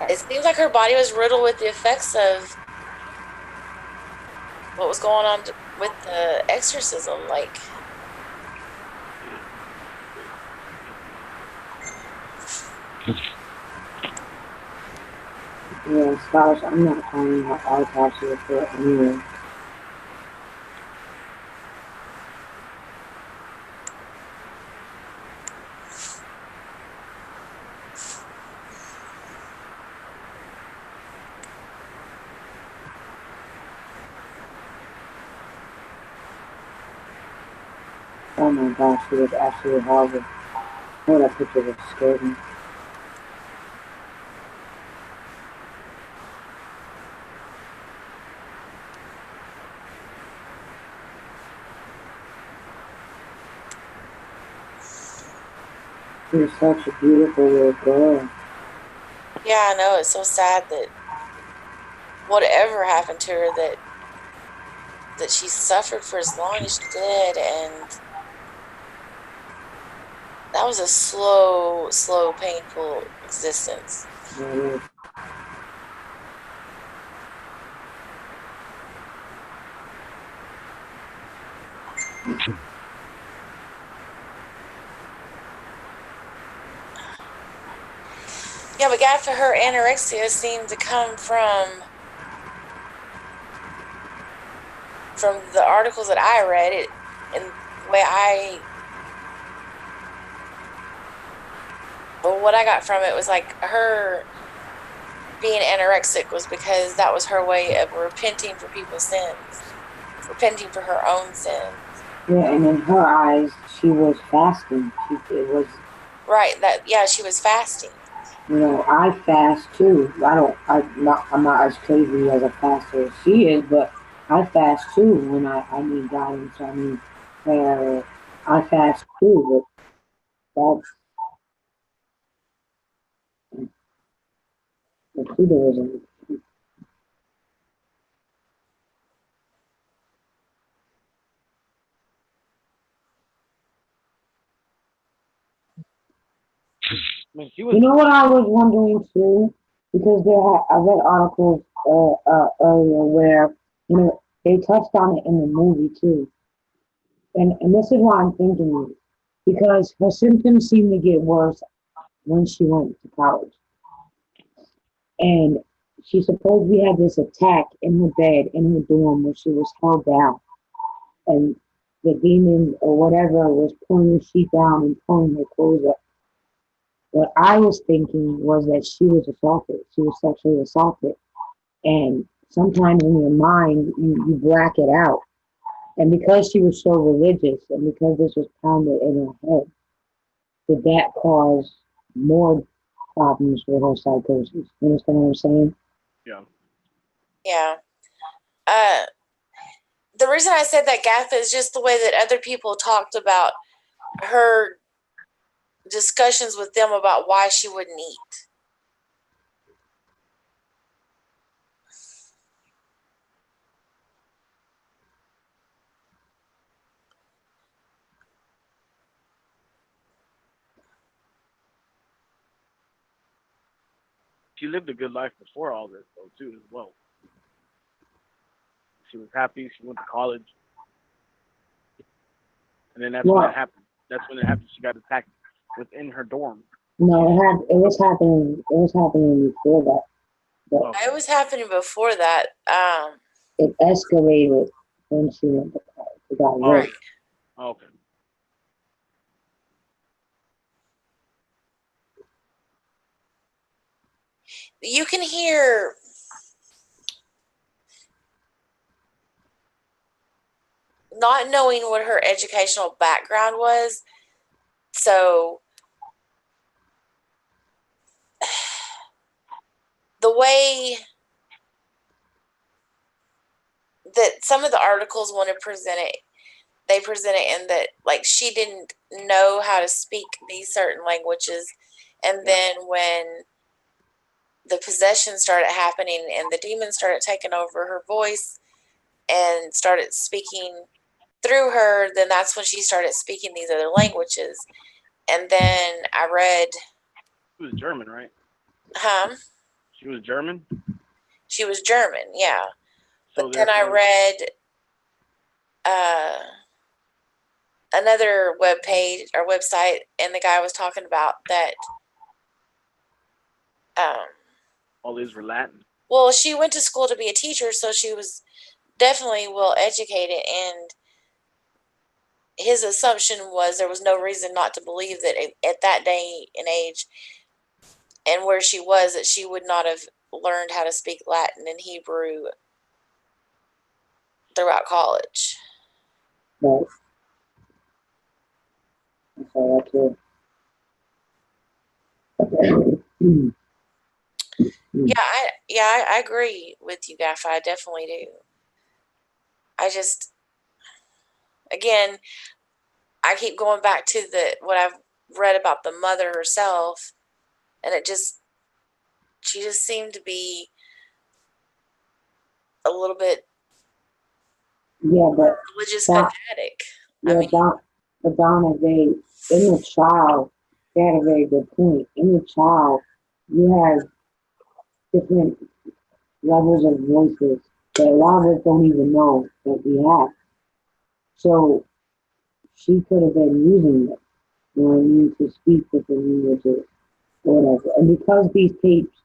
It seems like her body was riddled with the effects of what was going on with the exorcism. Like, Yeah, Scottish, I'm not finding her autopsy report anyway. Oh my gosh, she was absolutely horrible. Oh, that picture just scared me. She was such a beautiful little girl. yeah, I know, it's so sad that whatever happened to her, that she suffered for as long as she did, and that was a slow, painful existence. Yeah, Yeah, but God, for her anorexia seemed to come from the articles that I read. It and the way what I got from it was like her being anorexic was because that was her way of repenting for people's sins, repenting for her own sins. yeah, and in her eyes, she was fasting. It was, Right. She was fasting. you know, I fast too. I'm not as crazy as a faster as she is, but I fast too when I need guidance. I fast too, but that's the Judaism. I mean, she You was. know what I was wondering too, because I read articles earlier where you know they touched on it in the movie too, and this is why I'm thinking it, because her symptoms seemed to get worse when she went to college, and she supposedly had this attack in her bed in her dorm where she was held down, and the demon or whatever was pulling the sheet down and pulling her clothes up. What I was thinking was that she was assaulted. She was sexually assaulted. And sometimes in your mind, you black it out. And because she was so religious and because this was pounded in her head, did that cause more problems with her psychosis? You understand what I'm saying? Yeah. Yeah. Uh, the reason I said that, Gath, is just the way that other people talked about her discussions with them about why she wouldn't eat. She lived a good life before all this, though, too, as well. She was happy. She went to college, and then that's when it Well, happened. That's when it happened. She got attacked within her dorm. no, it was happening. It was happening before that, but Okay. It was happening before that. it escalated when she went to college. It got Oh. worse. Right. Okay. You can hear not knowing what her educational background was. So the way that some of the articles want to present it, they present it in that like she didn't know how to speak these certain languages, and Yeah. then when the possession started happening and the demon started taking over her voice and started speaking through her, then that's when she started speaking these other languages. And then I read. She was German, right? She was German? She was German, yeah. So but then I read another web page or website, and the guy was talking about that. All these were Latin. Well, she went to school to be a teacher, so she was definitely well educated, and his assumption was there was no reason not to believe that at that day and age and where she was, that she would not have learned how to speak Latin and Hebrew throughout college. Right. So that's it. I agree with you, Gaffa. I definitely do. I just, again, I keep going back to what I've read about the mother herself, and she just seemed to be a little bit religious fanatic. But Donna, in the child, they had a very good point. In the child, you have different levels of voices that a lot of us don't even know that we have. So she could have been using it, you know what I mean, to speak different languages or whatever. And because these tapes,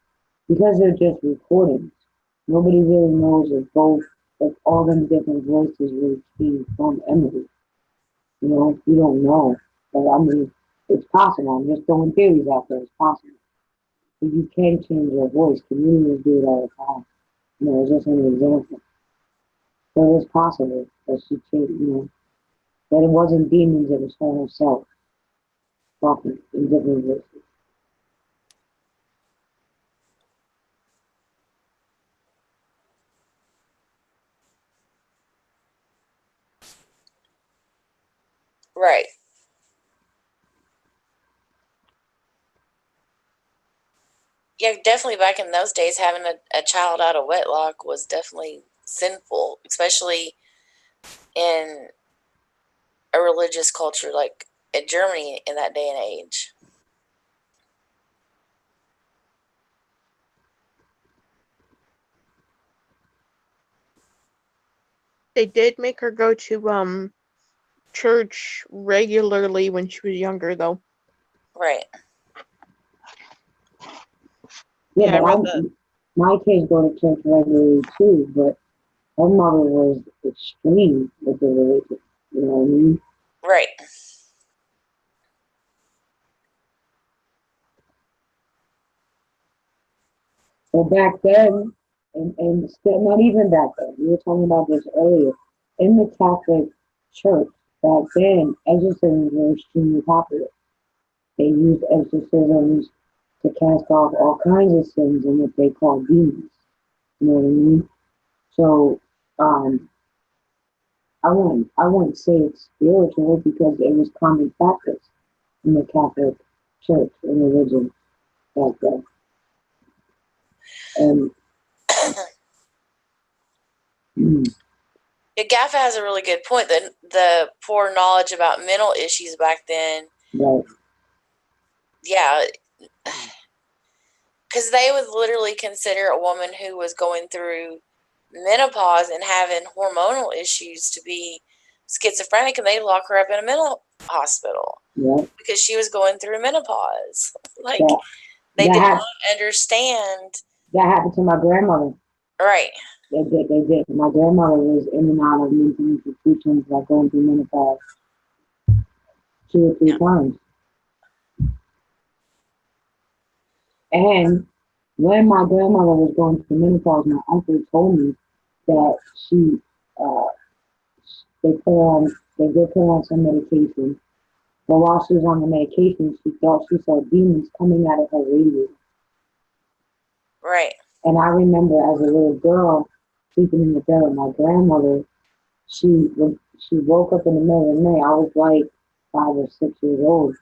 because they're just recordings, nobody really knows if all them different voices really came from Emily. You know, you don't know. But I mean, it's possible. I'm just throwing theories out there. It's possible. But you can change your voice. Comedians do it all the time. You know, it's just an example. So it's possible that she changed, you know, that it wasn't demons, it was her herself talking in different voices. Right. Yeah, definitely back in those days, having a child out of wedlock was definitely sinful, especially in a religious culture like in Germany in that day and age. They did make her go to church regularly when she was younger, though. Right. Yeah, but my kids go to church regularly too, but her mother was extreme with the religion. You know what I mean? Right. So back then, and still not even back then, we were talking about this earlier, in the Catholic Church back then, exorcisms were extremely popular. They used exorcisms to cast off all kinds of sins and what they call demons. You know what I mean? So I wouldn't say it's spiritual because it was common practice in the Catholic Church and religion back then. And Gaffa has a really good point. The poor knowledge about mental issues back then. right. Yeah, because they would literally consider a woman who was going through menopause and having hormonal issues to be schizophrenic, and they lock her up in a mental hospital because she was going through menopause. Like, they did not understand. That happened to my grandmother. Right. They did. My grandmother was in and out of mental institutions, like going through menopause 2 or 3 times. And when my grandmother was going through menopause, my uncle told me that they did put her on some medication, but while she was on the medication, she thought she saw demons coming out of her radiator. Right. And I remember as a little girl sleeping in the bed with my grandmother, when she woke up in the middle of the night, I was like 5 or 6 years old.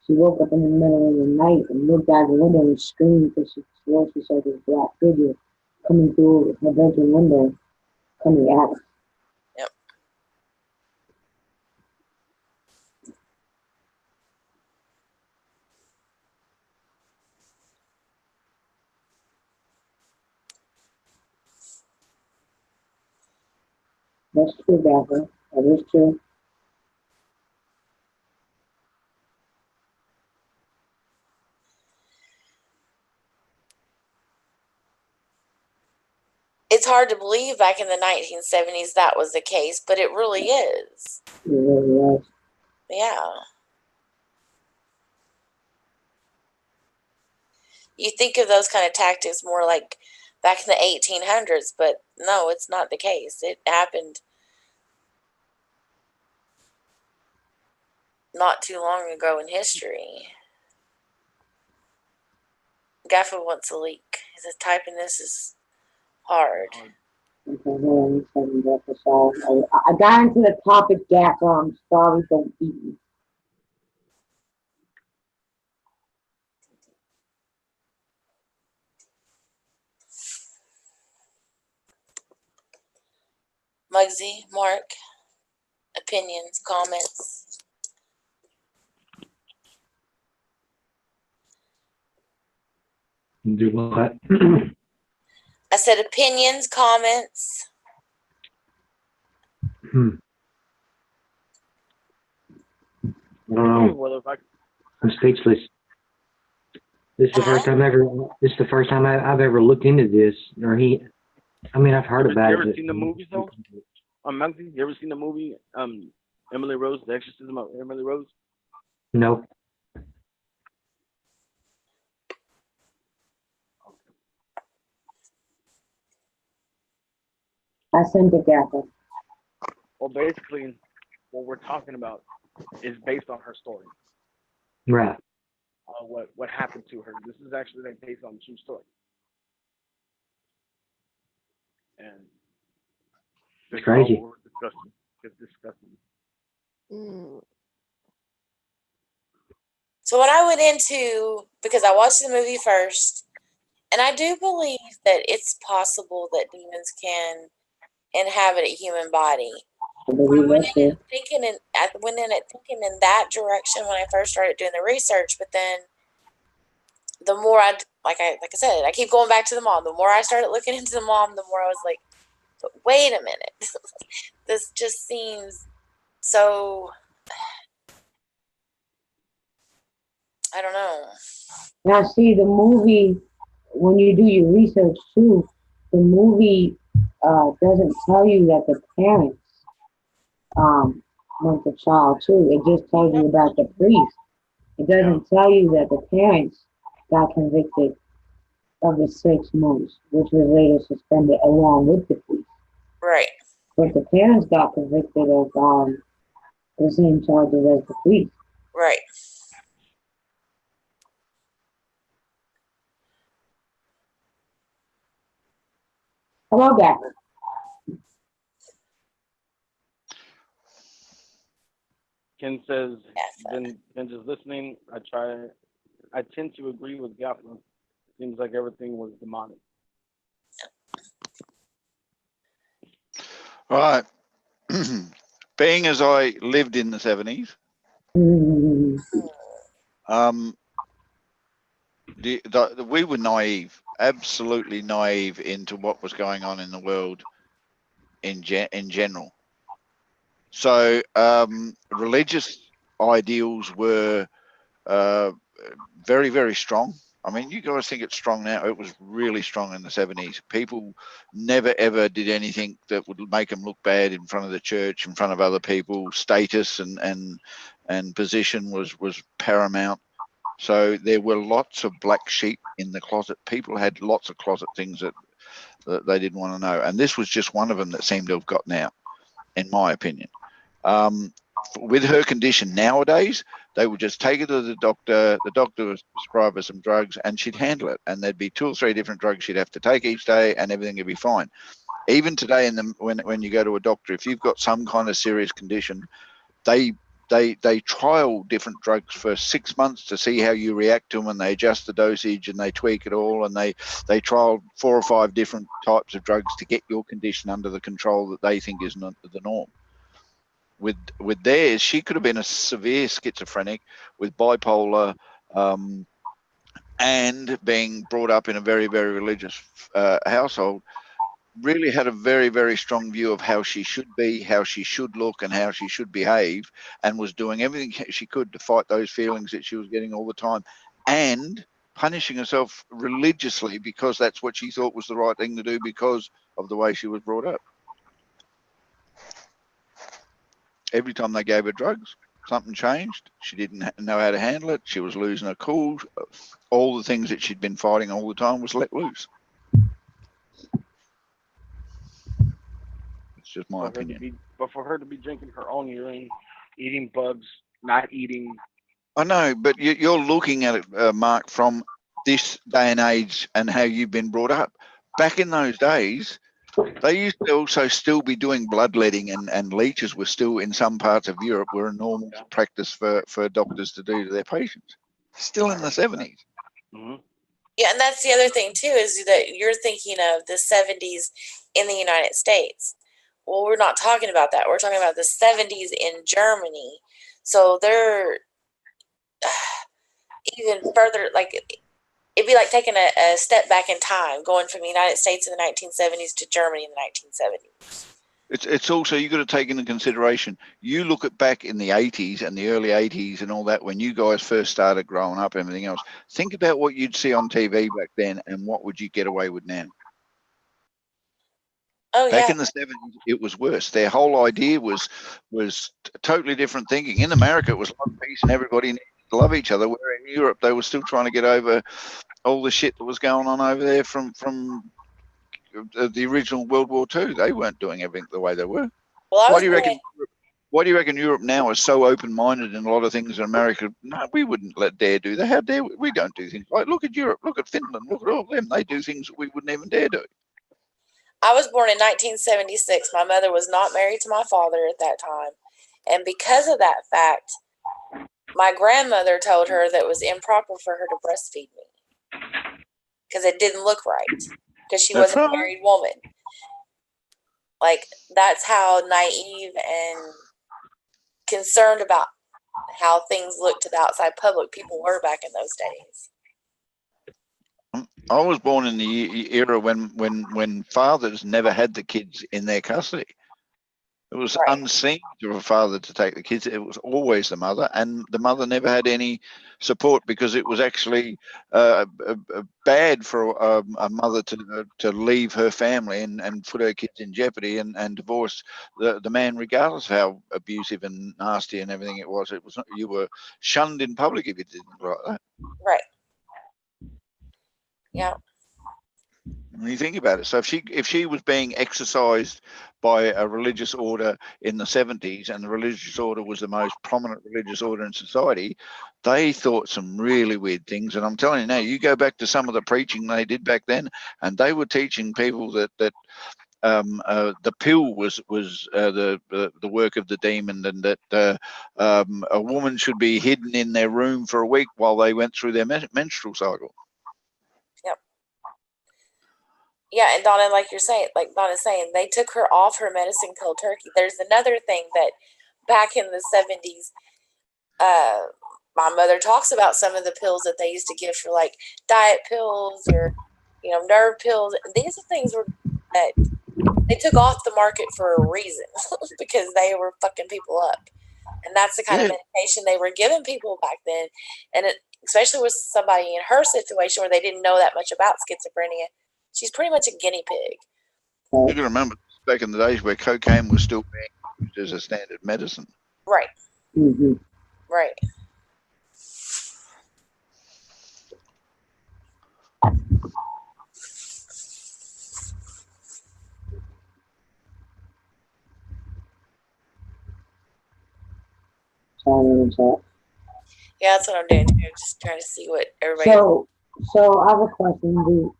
She woke up in the middle of the night and looked out the window and screamed because she swore she saw this black figure coming through her bedroom window, coming at her. Yep. That's true, Gaffer. That is true. It's hard to believe back in the 1970s that was the case, but it really is. It really was. Yeah. You think of those kind of tactics more like back in the 1800s, but no, it's not the case. It happened not too long ago in history. Gaffer wants a leak. He says typing this is hard. Okay, hold on a second, Gaffer. Sorry. I got into the topic, Gaffer. I'm sorry, don't beat me. Muggsy, Mark, opinions, comments. Do what? I said opinions, comments. I don't know. Well, if I I'm speechless. This is the first time ever. This is the first time I've ever looked into this. I mean, I've heard about it. You ever seen the movies though? Muggsy, you ever seen the movie Emily Rose, The Exorcism of Emily Rose? No. I sent it, Gaffer. Well, basically, what we're talking about is based on her story. Right. What happened to her? This is actually like based on a true story. And It's crazy. What we're discussing. It's disgusting. So when I went into, because I watched the movie first, and I do believe that it's possible that demons can inhabit a human body. I believe that's it. I went in thinking in that direction when I first started doing the research, but then the more like I said, I keep going back to the mom. The more I started looking into the mom, the more I was like, but wait a minute. This just seems so, I don't know. Now, see, the movie, when you do your research too, the movie doesn't tell you that the parents want the child too. It just tells you about the priest. It doesn't tell you that the parents got convicted of the 6 months, which was later suspended along with the priest. Right. But the parents got convicted of the same charges as the priest. Right. Hello, Gaffer. Ken says, Vince is listening. I tend to agree with Gaffer. Seems like everything was demonic. Right. Being as I lived in the 70s, we were naive, absolutely naive into what was going on in the world in general. So religious ideals were very, very strong. I mean, you guys think it's strong now. It was really strong in the 70s. People never, ever did anything that would make them look bad in front of the church, in front of other people. Status and position was paramount. So there were lots of black sheep in the closet. People had lots of closet things that they didn't want to know. And this was just one of them that seemed to have gotten out, in my opinion. With her condition nowadays, they would just take her to the doctor would prescribe her some drugs and she'd handle it. And there'd be 2 or 3 different drugs she'd have to take each day and everything would be fine. Even today, when you go to a doctor, if you've got some kind of serious condition, they they trial different drugs for 6 months to see how you react to them, and they adjust the dosage and they tweak it all, and they trial 4 or 5 different types of drugs to get your condition under the control that they think is not the norm. With theirs, she could have been a severe schizophrenic with bipolar, and being brought up in a very, very religious household. Really had a very, very strong view of how she should be, how she should look, and how she should behave, and was doing everything she could to fight those feelings that she was getting all the time, and punishing herself religiously because that's what she thought was the right thing to do because of the way she was brought up. Every time they gave her drugs, something changed. She didn't know how to handle it. She was losing her cool. All the things that she'd been fighting all the time was let loose. It's just my opinion. But for her to be drinking her own urine, eating bugs, not eating. I know, but you're looking at it, Mark, from this day and age and how you've been brought up. Back in those days, they used to also still be doing bloodletting, and leeches were still in some parts of Europe were a normal practice for doctors to do to their patients. Still in the 70s. Mm-hmm. Yeah, and that's the other thing too, is that you're thinking of the 70s in the United States. Well, we're not talking about that. We're talking about the 70s in Germany. So they're even further, like, it'd be like taking a step back in time, going from the United States in the 1970s to Germany in the 1970s. It's also, you've got to take into consideration, you look at back in the 80s and the early 80s and all that, when you guys first started growing up and everything else, think about what you'd see on TV back then and what would you get away with now. Oh, back yeah. in the 70s, it was worse. Their whole idea was totally different thinking. In America, it was love, peace, and everybody needed to love each other, where in Europe, they were still trying to get over all the shit that was going on over there from the original World War II. They weren't doing everything the way they were. Well, Why do you reckon Europe now is so open-minded in a lot of things in America? No, we wouldn't dare do that. How dare we? We don't do things like, look at Europe, look at Finland, look at all of them. They do things that we wouldn't even dare do. I was born in 1976. My mother was not married to my father at that time. And because of that fact, my grandmother told her that it was improper for her to breastfeed me because it didn't look right, because she was a married woman. Like, that's how naive and concerned about how things looked to the outside public people were back in those days. I was born in the era when fathers never had the kids in their custody. It was unseen for a father to take the kids. It was always the mother, and the mother never had any support because it was actually bad for a mother to leave her family and put her kids in jeopardy and divorce the man, regardless of how abusive and nasty and everything it was. It was not, you were shunned in public if you didn't like that. Right. Yeah. When you think about it, so if she was being exercised by a religious order in the 70s, and the religious order was the most prominent religious order in society, they thought some really weird things. And I'm telling you now, you go back to some of the preaching they did back then, and they were teaching people that the pill was the work of the demon, and that a woman should be hidden in their room for a week while they went through their menstrual cycle. Yep. Yeah, and Donna, like Donna's saying, they took her off her medicine cold turkey. There's another thing that back in the 70s, my mother talks about some of the pills that they used to give for, like, diet pills or, nerve pills. These are things that they took off the market for a reason because they were fucking people up. And that's the kind of medication they were giving people back then. And especially with somebody in her situation where they didn't know that much about schizophrenia, she's pretty much a guinea pig. You can remember back in the days where cocaine was still being used as a standard medicine. Right. Mm-hmm. Right. Yeah, that's what I'm doing too. I'm just trying to see what everybody. So I have a question.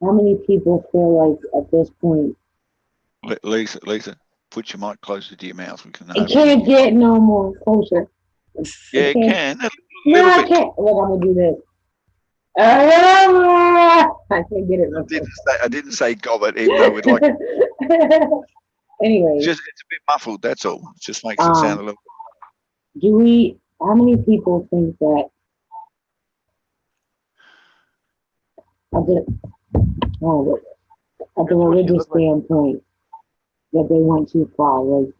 How many people feel like at this point? Lisa. put your mic closer to your mouth. We can. It can't get no more closer. Yeah, it can. A No, little I bit. can't. Look, I'm gonna do this. I can't get it. I didn't say gob it, even though we'd like. Anyway, It's a bit muffled. That's all. It just makes it sound a little. How many people think that at the religious standpoint that they went too far? Like,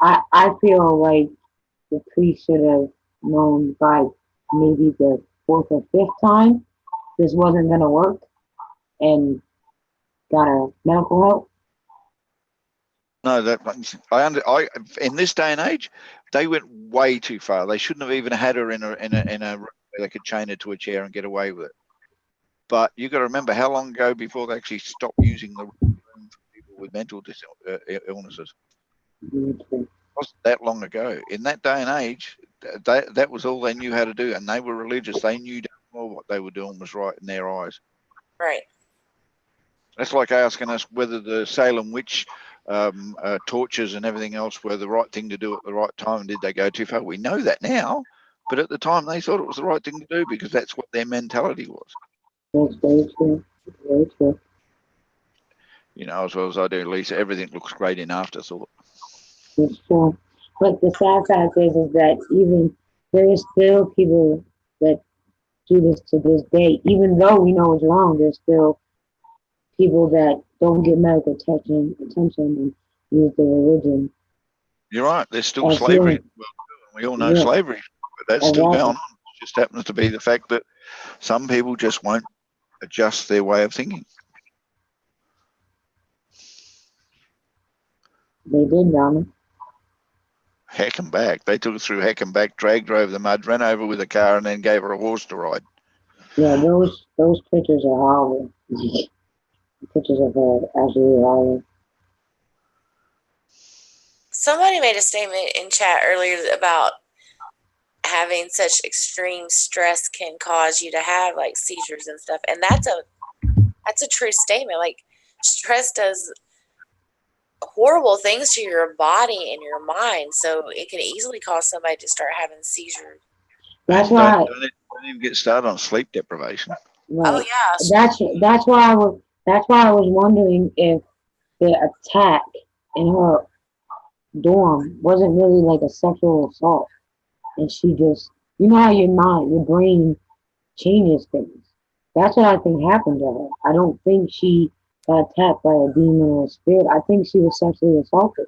I feel like the priest should have known by maybe the fourth or fifth time this wasn't gonna work and got a medical help. No, in this day and age, they went way too far. They shouldn't have even had her in a room where they could chain her to a chair and get away with it. But you got to remember how long ago before they actually stopped using the room for people with mental illnesses. It wasn't that long ago. In that day and age, that was all they knew how to do, and they were religious. They knew what they were doing was right in their eyes. Right. That's like asking us whether the Salem witch tortures and everything else were the right thing to do at the right time. Did they go too far? We know that now, but at the time they thought it was the right thing to do because that's what their mentality was. That's very true. Very true. You know, as well as I do, Lisa, everything looks great in afterthought. It's true. But the sad fact is that even there is still people that do this to this day. Even though we know it's wrong, there's still people that don't get medical attention and use the religion. You're right. There's still slavery. Well, we all know slavery, but that's still going on. It just happens to be the fact that some people just won't adjust their way of thinking. They did, Donna. Heck and back. They took her through heck and back, dragged her over the mud, ran over with a car, and then gave her a horse to ride. Yeah, those pictures are horrible. The pictures of her absolutely horrible. Somebody made a statement in chat earlier about having such extreme stress can cause you to have like seizures and stuff, and that's a true statement. Like, stress does horrible things to your body and your mind, so it can easily cause somebody to start having seizures. That's why. Don't even get started on sleep deprivation. Right. Oh yeah. That's why I was wondering if the attack in her dorm wasn't really like a sexual assault, and she just, you know how your brain changes things. That's what I think happened to her. I don't think she got attacked by a demon or a spirit. I think she was sexually assaulted.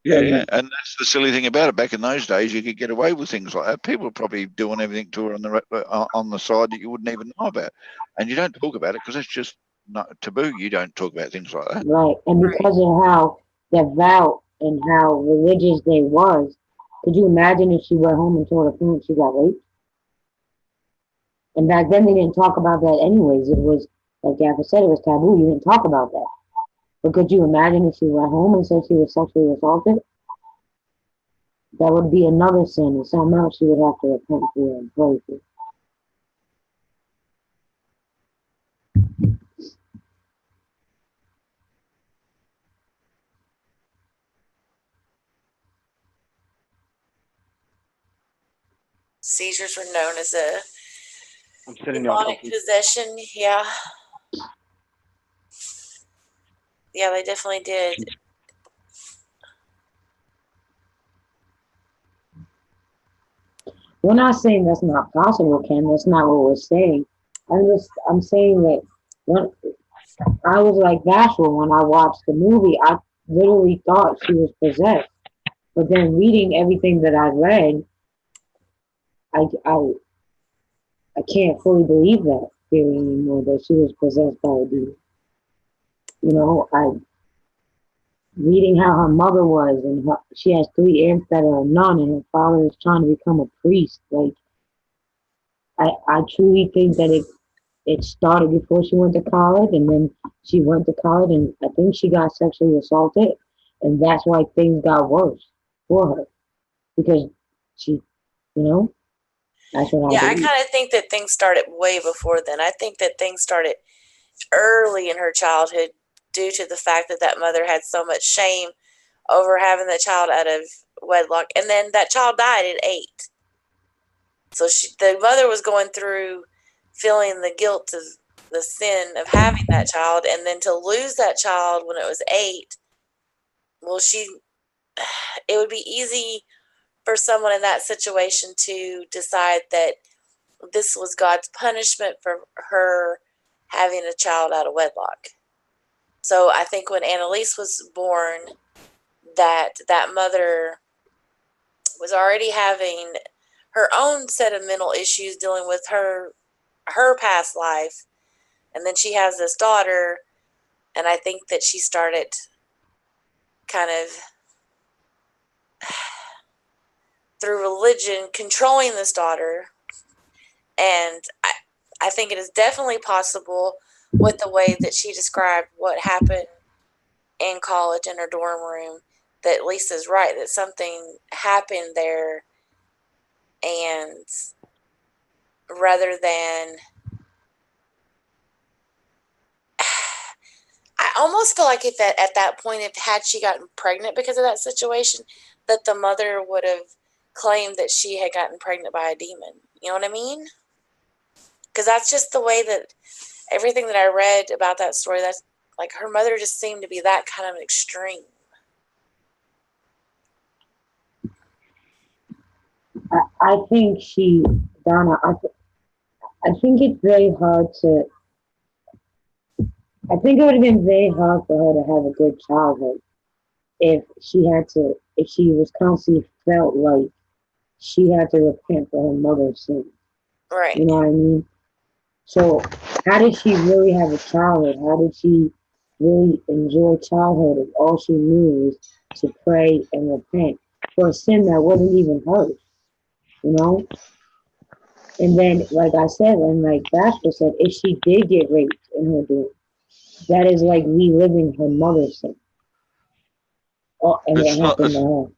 Yeah, and that's the silly thing about it. Back in those days, you could get away with things like that. People were probably doing everything to her on the side that you wouldn't even know about, and you don't talk about it because it's just not taboo. You don't talk about things like that. Right, and because of how devout and how religious they was, could you imagine if she went home and told her parents she got raped? And back then they didn't talk about that anyways. It was, like Gaffer said, it was taboo. You didn't talk about that. But could you imagine if she went home and said she was sexually assaulted? That would be another sin and something else she would have to repent for and pray for. Seizures were known as a demonic possession. Yeah. Yeah, they definitely did. We're not saying that's not possible, Ken. That's not what we're saying. I'm saying that when I was like bashful when I watched the movie, I literally thought she was possessed. But then reading everything that I read, I can't fully believe that theory anymore, that she was possessed by a demon. You know, reading how her mother was, and she has 3 aunts that are a nun, and her father is trying to become a priest. Like, I truly think that it started before she went to college, and then she went to college, and I think she got sexually assaulted, and that's why things got worse for her, because she, you know, that's what Yeah, I I believe. kind of think that things started way before then. I think that things started early in her childhood due to the fact that mother had so much shame over having that child out of wedlock. And then that child died at 8. So the mother was going through feeling the guilt of the sin of having that child, and then to lose that child when it was 8. Well, it would be easy for someone in that situation to decide that this was God's punishment for her having a child out of wedlock. So I think when Annalise was born, that mother was already having her own set of mental issues dealing with her past life, and then she has this daughter, and I think that she started kind of through religion controlling this daughter. And I think it is definitely possible with the way that she described what happened in college in her dorm room, that Lisa's right, that something happened there, and rather than, I almost feel like if at that point, if had she gotten pregnant because of that situation, that the mother would have claimed that she had gotten pregnant by a demon. You know what I mean? Because that's just the way that everything that I read about that story, that's like her mother just seemed to be that kind of extreme. I think Donna, I think it's very hard to, I think it would have been very hard for her to have a good childhood if she was constantly felt like she had to repent for her mother's sin. Right. You know what I mean? So how did she really have a childhood? How did she really enjoy childhood if all she knew was to pray and repent for a sin that wasn't even hers? You know? And then, like I said, and like Basper said, if she did get raped in her dream, that is like reliving her mother's sin. Oh, and it happened to her.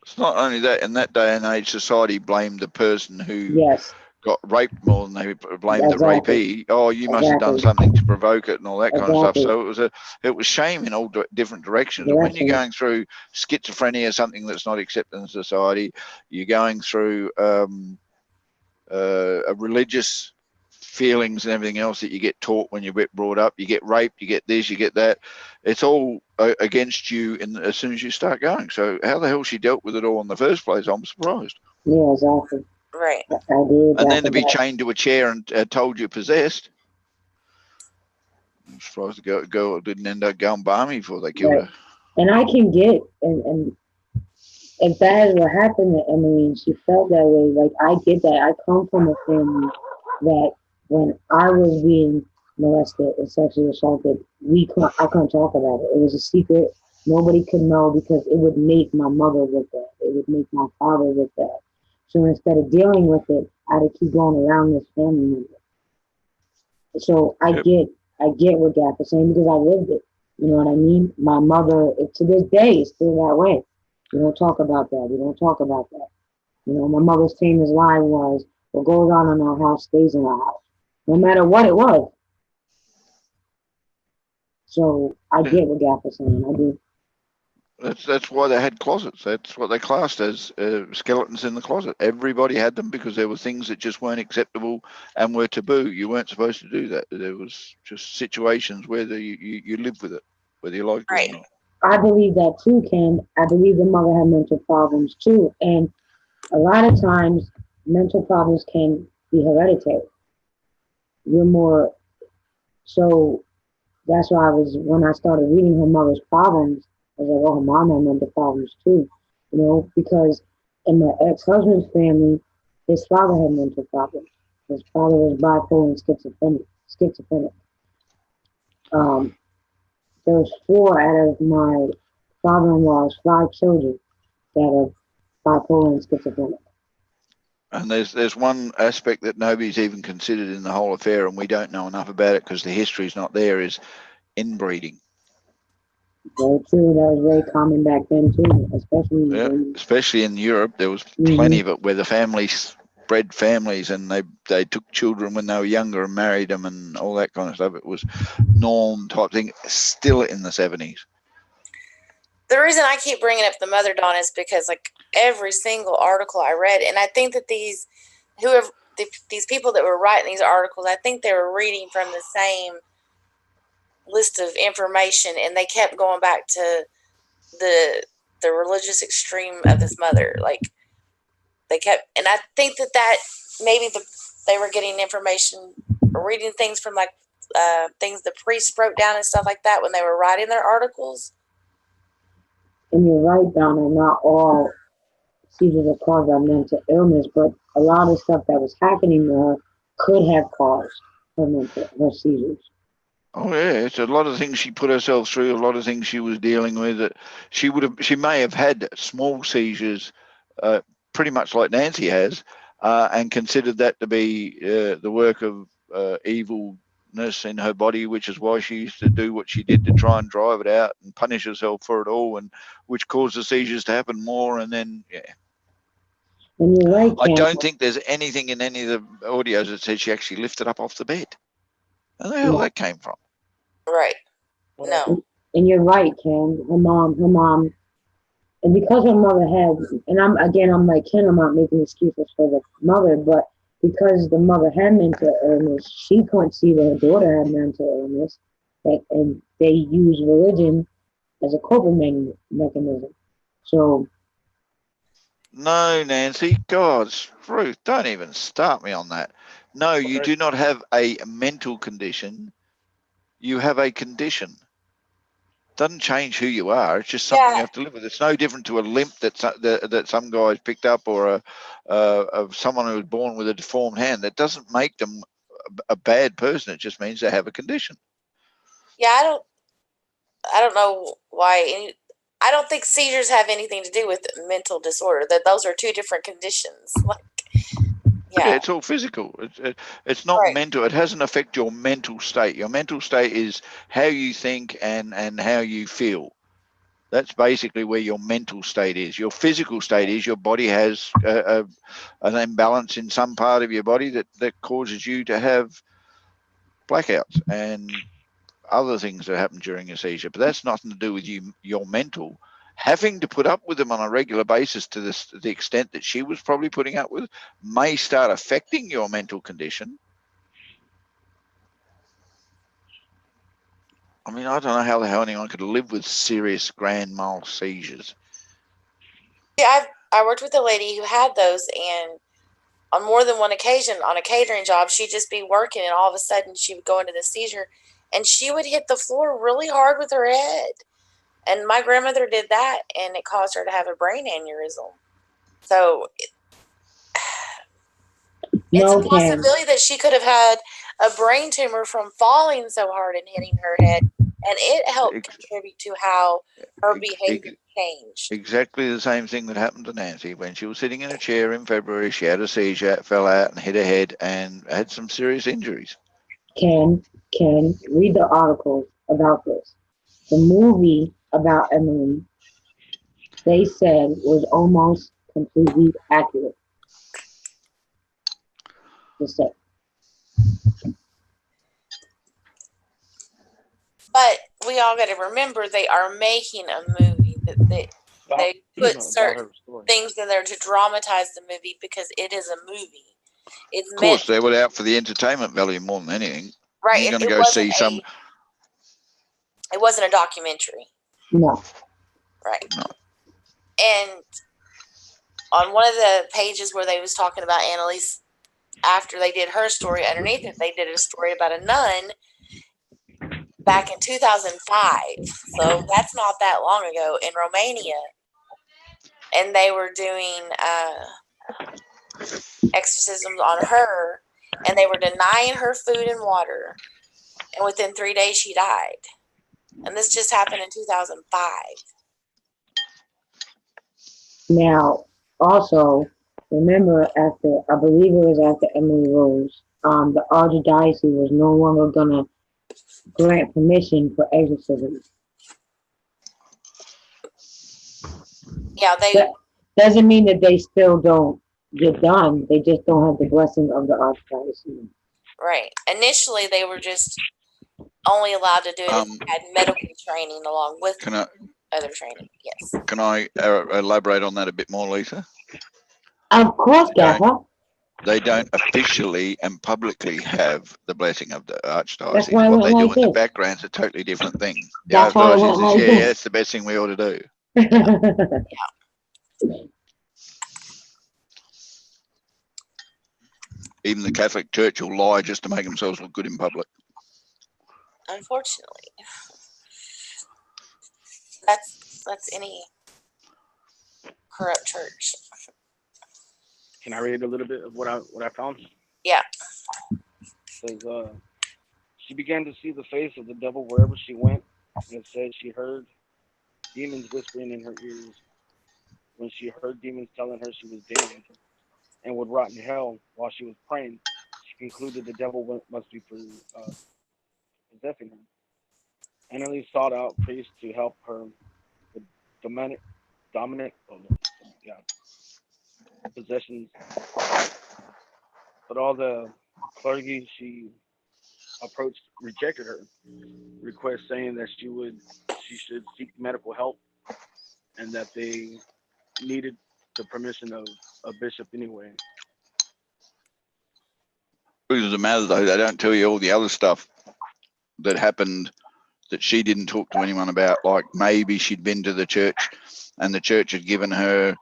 It's not only that. In that day and age, society blamed the person who Yes. got raped more than they blamed the rapee. Oh, you must have done Exactly. something to provoke it and all that kind of stuff. Exactly. So it was shame in all different directions. And when you're going through schizophrenia, something that's not accepted in society, you're going through a religious feelings and everything else that you get taught when you're brought up. You get raped, you get this, you get that. It's all against you as soon as you start going. So how the hell she dealt with it all in the first place, I'm surprised. Yeah, exactly. Right. I did. And then to be chained to a chair and told you're possessed. I'm surprised the girl didn't end up going balmy before they killed her. And I can get, and if that is what happened to Emily and she felt that way, like I get that. I come from a family that when I was being molested and sexually assaulted, I couldn't talk about it. It was a secret. Nobody could know because it would make my mother look bad. It would make my father look bad. So instead of dealing with it, I had to keep going around this family member. So I get what Gap is saying because I lived it. You know what I mean? My mother, to this day, is still that way. We don't talk about that. We don't talk about that. You know, my mother's famous line was, what goes on in our house stays in our house, no matter what it was. So I get what Gap is saying. I do. That's why they had closets. That's what they classed as skeletons in the closet. Everybody had them because there were things that just weren't acceptable and were taboo. You weren't supposed to do that. There was just situations where you lived with it, whether you liked it or not. I believe that too, Ken. I believe the mother had mental problems too. And a lot of times, mental problems can be hereditary. So that's why when I started reading her mother's problems, I was like, oh, her mom had mental problems too. You know, because in my ex-husband's family, his father had mental problems. His father was bipolar and schizophrenic. There was 4 out of my father-in-law's 5 children that are bipolar and schizophrenic. And there's one aspect that nobody's even considered in the whole affair, and we don't know enough about it because the history's not there, is inbreeding. Very true. That was very common back then too, especially in Europe. There was plenty of it where the families bred families and they took children when they were younger and married them and all that kind of stuff. It was norm type thing, still in the 70s. the reason I keep bringing up the mother Dawn is because like every single article I read, and I think that these people that were writing these articles, I think they were reading from the same list of information, and they kept going back to the religious extreme of this mother. Like they kept, and I think that maybe they were getting information or reading things from like things the priests wrote down and stuff like that when they were writing their articles. And you're right, Donna, not all seizures are caused by mental illness, but a lot of stuff that was happening to her could have caused her seizures. Oh yeah, it's a lot of things she put herself through, a lot of things she was dealing with. That she may have had small seizures, pretty much like Nancy has, and considered that to be the work of evilness in her body, which is why she used to do what she did to try and drive it out and punish herself for it all, and which caused the seizures to happen more. And then And you're right, I don't think there's anything in any of the audios that says she actually lifted up off the bed. Where the hell that came from? Right. No. And you're right, Ken. Her mom, and because her mother had, and I'm like Ken, I'm not making excuses for the mother, but because the mother had mental illness, she couldn't see that her daughter had mental illness, and they use religion as a coping mechanism. So. No, Nancy, God's truth, don't even start me on that. No, you do not have a mental condition. You have a condition. Doesn't change who you are. It's just something you have to live with. It's no different to a limp that some guys picked up, or of someone who was born with a deformed hand. That doesn't make them a bad person. It just means they have a condition. Yeah, I don't know why. I don't think seizures have anything to do with mental disorder. That those are two different conditions. Like, yeah, it's all physical. It's not mental. It doesn't affect your mental state. Your mental state is how you think and how you feel. That's basically where your mental state is. Your physical state is your body has an imbalance in some part of your body that causes you to have blackouts and other things that happen during a seizure. But that's nothing to do with your mental. Having to put up with them on a regular basis to the extent that she was probably putting up with may start affecting your mental condition. I mean, I don't know how the hell anyone could live with serious grand mal seizures. Yeah, I worked with a lady who had those, and on more than one occasion, on a catering job, she'd just be working, and all of a sudden she would go into the seizure, and she would hit the floor really hard with her head. And my grandmother did that, and it caused her to have a brain aneurysm. So it's a possibility that she could have had a brain tumor from falling so hard and hitting her head, and it helped contribute to how her behavior changed. Exactly the same thing that happened to Nancy. When she was sitting in a chair in February, she had a seizure, fell out and hit her head and had some serious injuries. Ken, read the articles about this. The movie about Emily, they said, was almost completely accurate. Just say. But we all got to remember they are making a movie that they put certain things in there to dramatize the movie because it is a movie. It's of course, they were out for the entertainment value more than anything. Right. You're going to go see some. It wasn't a documentary. No. Right. No. And on one of the pages where they was talking about Annalise, after they did her story, underneath it, they did a story about a nun back in 2005. So that's not that long ago in Romania. And they were doing exorcisms on her, and they were denying her food and water. And within 3 days, she died. And this just happened in 2005. Now, also, remember after, I believe it was after Emily Rose, the Archdiocese was no longer going to grant permission for exorcism. Yeah, that doesn't mean that they still don't get done. They just don't have the blessing of the Archdiocese. Right. Initially, they were just only allowed to do it if you had medical training along with it. other training. Yes. Can I elaborate on that a bit more, Lisa? Of course, Gaffer. They don't officially and publicly have the blessing of the archdiocese. That's why I What went they do like in the this. background is a totally different thing. The That's why I went archdiocese is, like yeah, this. it's the best thing we ought to do. Even the Catholic Church will lie just to make themselves look good in public. Unfortunately, that's any corrupt church. Can I read a little bit of what I found? Yeah. It says, she began to see the face of the devil wherever she went, and it said she heard demons whispering in her ears. When she heard demons telling her she was damned and would rot in hell while she was praying, she concluded the devil must be possessing her. Annalie sought out priests to help her with dominant possessions, but all the clergy she approached rejected her request, saying that she should seek medical help and that they needed the permission of a bishop anyway. Truth of the matter, though, they don't tell you all the other stuff that happened that she didn't talk to anyone about. Like maybe she'd been to the church and the church had given her,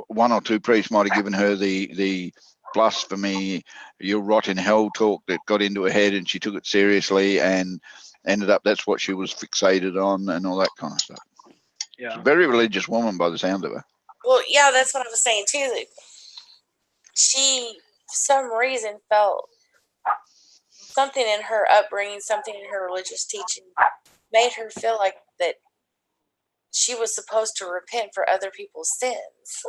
one or two priests might have given her the blasphemy, you'll rot in hell talk that got into her head, and she took it seriously and ended up that's what she was fixated on and all that kind of stuff. Yeah. She's a very religious woman by the sound of her. Well, yeah, that's what I was saying too. That she, for some reason, felt something in her upbringing, something in her religious teaching, made her feel like that she was supposed to repent for other people's sins,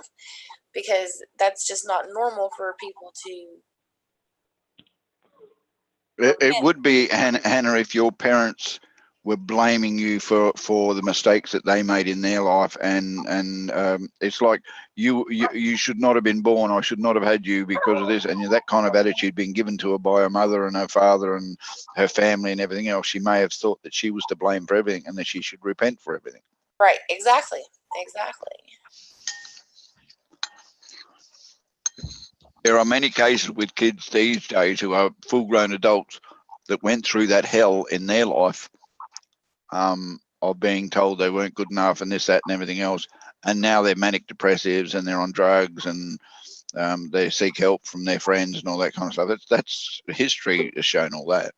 because that's just not normal for people to. It would be, Hannah, if your parents were blaming you for the mistakes that they made in their life, and it's like you should not have been born. I should not have had you because of this, and that kind of attitude being given to her by her mother and her father and her family and everything else. She may have thought that she was to blame for everything and that she should repent for everything. Right. Exactly. There are many cases with kids these days who are full-grown adults that went through that hell in their life, of being told they weren't good enough and this, that, and everything else, and now they're manic depressives and they're on drugs and they seek help from their friends and all that kind of stuff. That's history has shown all that.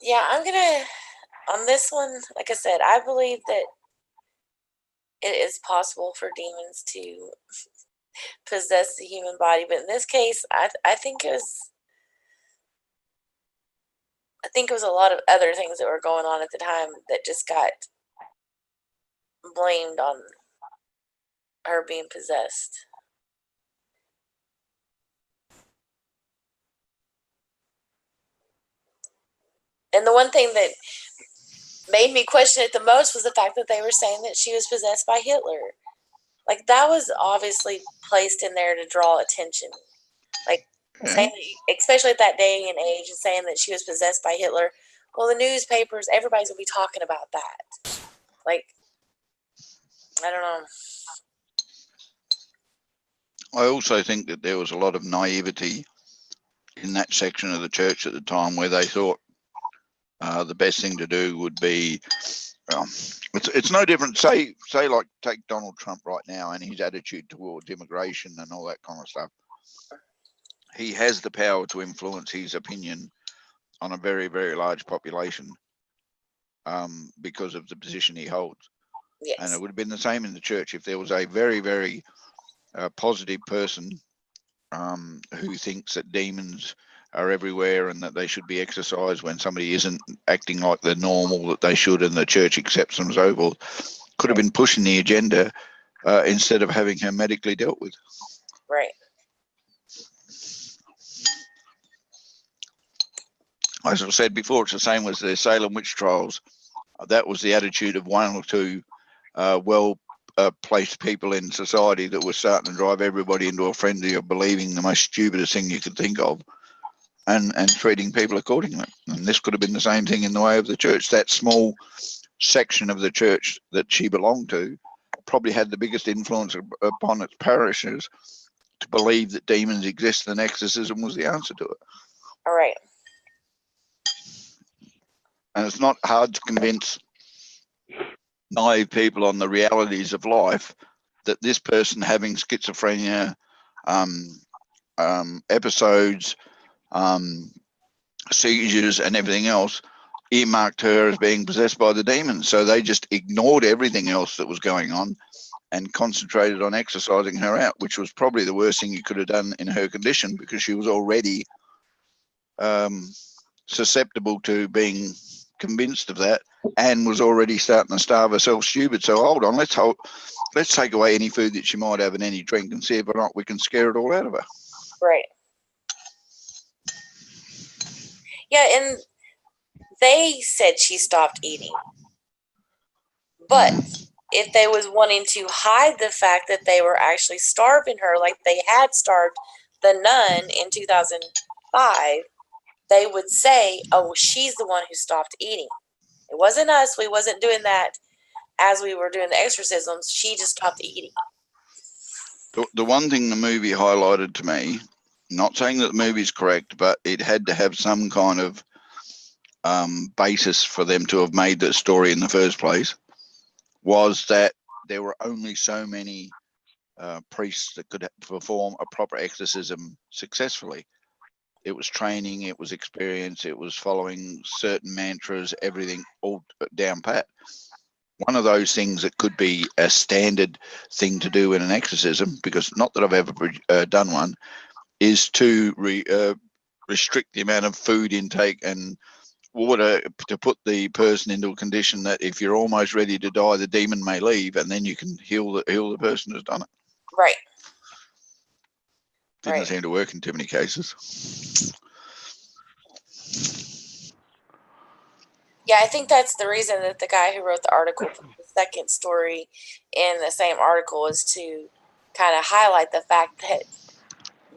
Yeah, I'm gonna, on this one, like I said, I believe that it is possible for demons to possess the human body, but in this case, I think it was a lot of other things that were going on at the time that just got blamed on her being possessed. And the one thing that made me question it the most was the fact that they were saying that she was possessed by Hitler. Like, that was obviously placed in there to draw attention. Like, saying that, especially at that day and age, and saying that she was possessed by Hitler. Well, the newspapers, everybody's going to be talking about that. Like, I don't know. I also think that there was a lot of naivety in that section of the church at the time where they thought the best thing to do would be, it's no different. Say like take Donald Trump right now and his attitude towards immigration and all that kind of stuff. He has the power to influence his opinion on a very, very large population because of the position he holds. Yes. And it would have been the same in the church if there was a very, very positive person who thinks that demons are everywhere and that they should be exorcised when somebody isn't acting like the normal that they should and the church accepts them as over, could have been pushing the agenda instead of having her medically dealt with. Right. as I said before, it's the same as the Salem witch trials. That was the attitude of one or two placed people in society that were starting to drive everybody into a frenzy of believing the most stupidest thing you could think of, and treating people accordingly. And this could have been the same thing in the way of the church. That small section of the church that she belonged to probably had the biggest influence upon its parishes to believe that demons exist and exorcism was the answer to it. All right. And it's not hard to convince naive people on the realities of life that this person having schizophrenia episodes, seizures and everything else earmarked her as being possessed by the demons. So they just ignored everything else that was going on and concentrated on exorcising her out, which was probably the worst thing you could have done in her condition, because she was already susceptible to being convinced of that and was already starting to starve herself stupid. So hold on, let's take away any food that she might have and any drink and see if or not we can scare it all out of her. Right. Yeah, and they said she stopped eating. But if they was wanting to hide the fact that they were actually starving her, like they had starved the nun in 2005, they would say, oh, she's the one who stopped eating. It wasn't us. We wasn't doing that as we were doing the exorcisms. She just stopped eating. The one thing the movie highlighted to me, not saying that the movie's correct, but it had to have some kind of basis for them to have made the story in the first place, was that there were only so many priests that could perform a proper exorcism successfully. It was training, it was experience, it was following certain mantras, everything all down pat. One of those things that could be a standard thing to do in an exorcism, because not that I've ever done one, is to restrict the amount of food intake and water to put the person into a condition that if you're almost ready to die, the demon may leave, and then you can heal the person who's done it. Right. Didn't seem to work in too many cases. Yeah, I think that's the reason that the guy who wrote the article put the second story in the same article, is to kind of highlight the fact that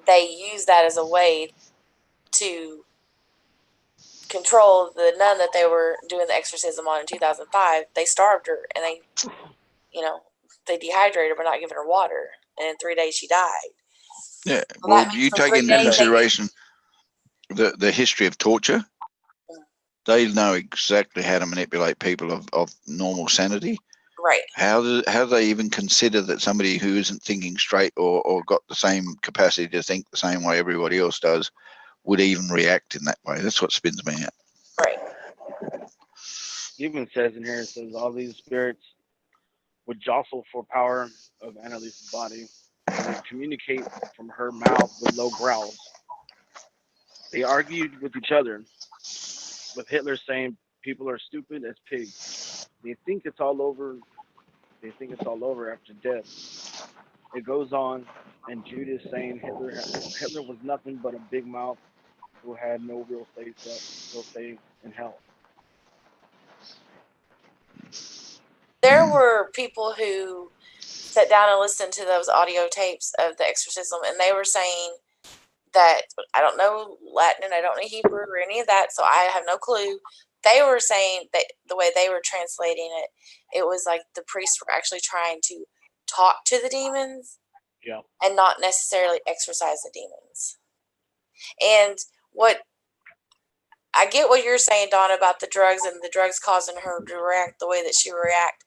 they use that as a way to control the nun that they were doing the exorcism on in 2005. They starved her and they dehydrated her by not giving her water. And in 3 days she died. Yeah, well, you take into consideration the history of torture. They know exactly how to manipulate people of normal sanity. Right. How do they even consider that somebody who isn't thinking straight or got the same capacity to think the same way everybody else does would even react in that way? That's what spins me out. Right. Even says in here, it says all these spirits would jostle for power of Annalise's body and would communicate from her mouth with low growls. They argued with each other, with Hitler saying people are stupid as pigs. They think it's all over. They think it's all over after death. It goes on, and Judas saying Hitler was nothing but a big mouth who had no real say in hell. There were people who sat down and listened to those audio tapes of the exorcism, and they were saying that, I don't know Latin and I don't know Hebrew or any of that, so I have no clue. They were saying that the way they were translating it, it was like the priests were actually trying to talk to the demons, yeah, and not necessarily exorcise the demons. And I get what you're saying, Dawn, about the drugs and the drugs causing her to react the way that she react.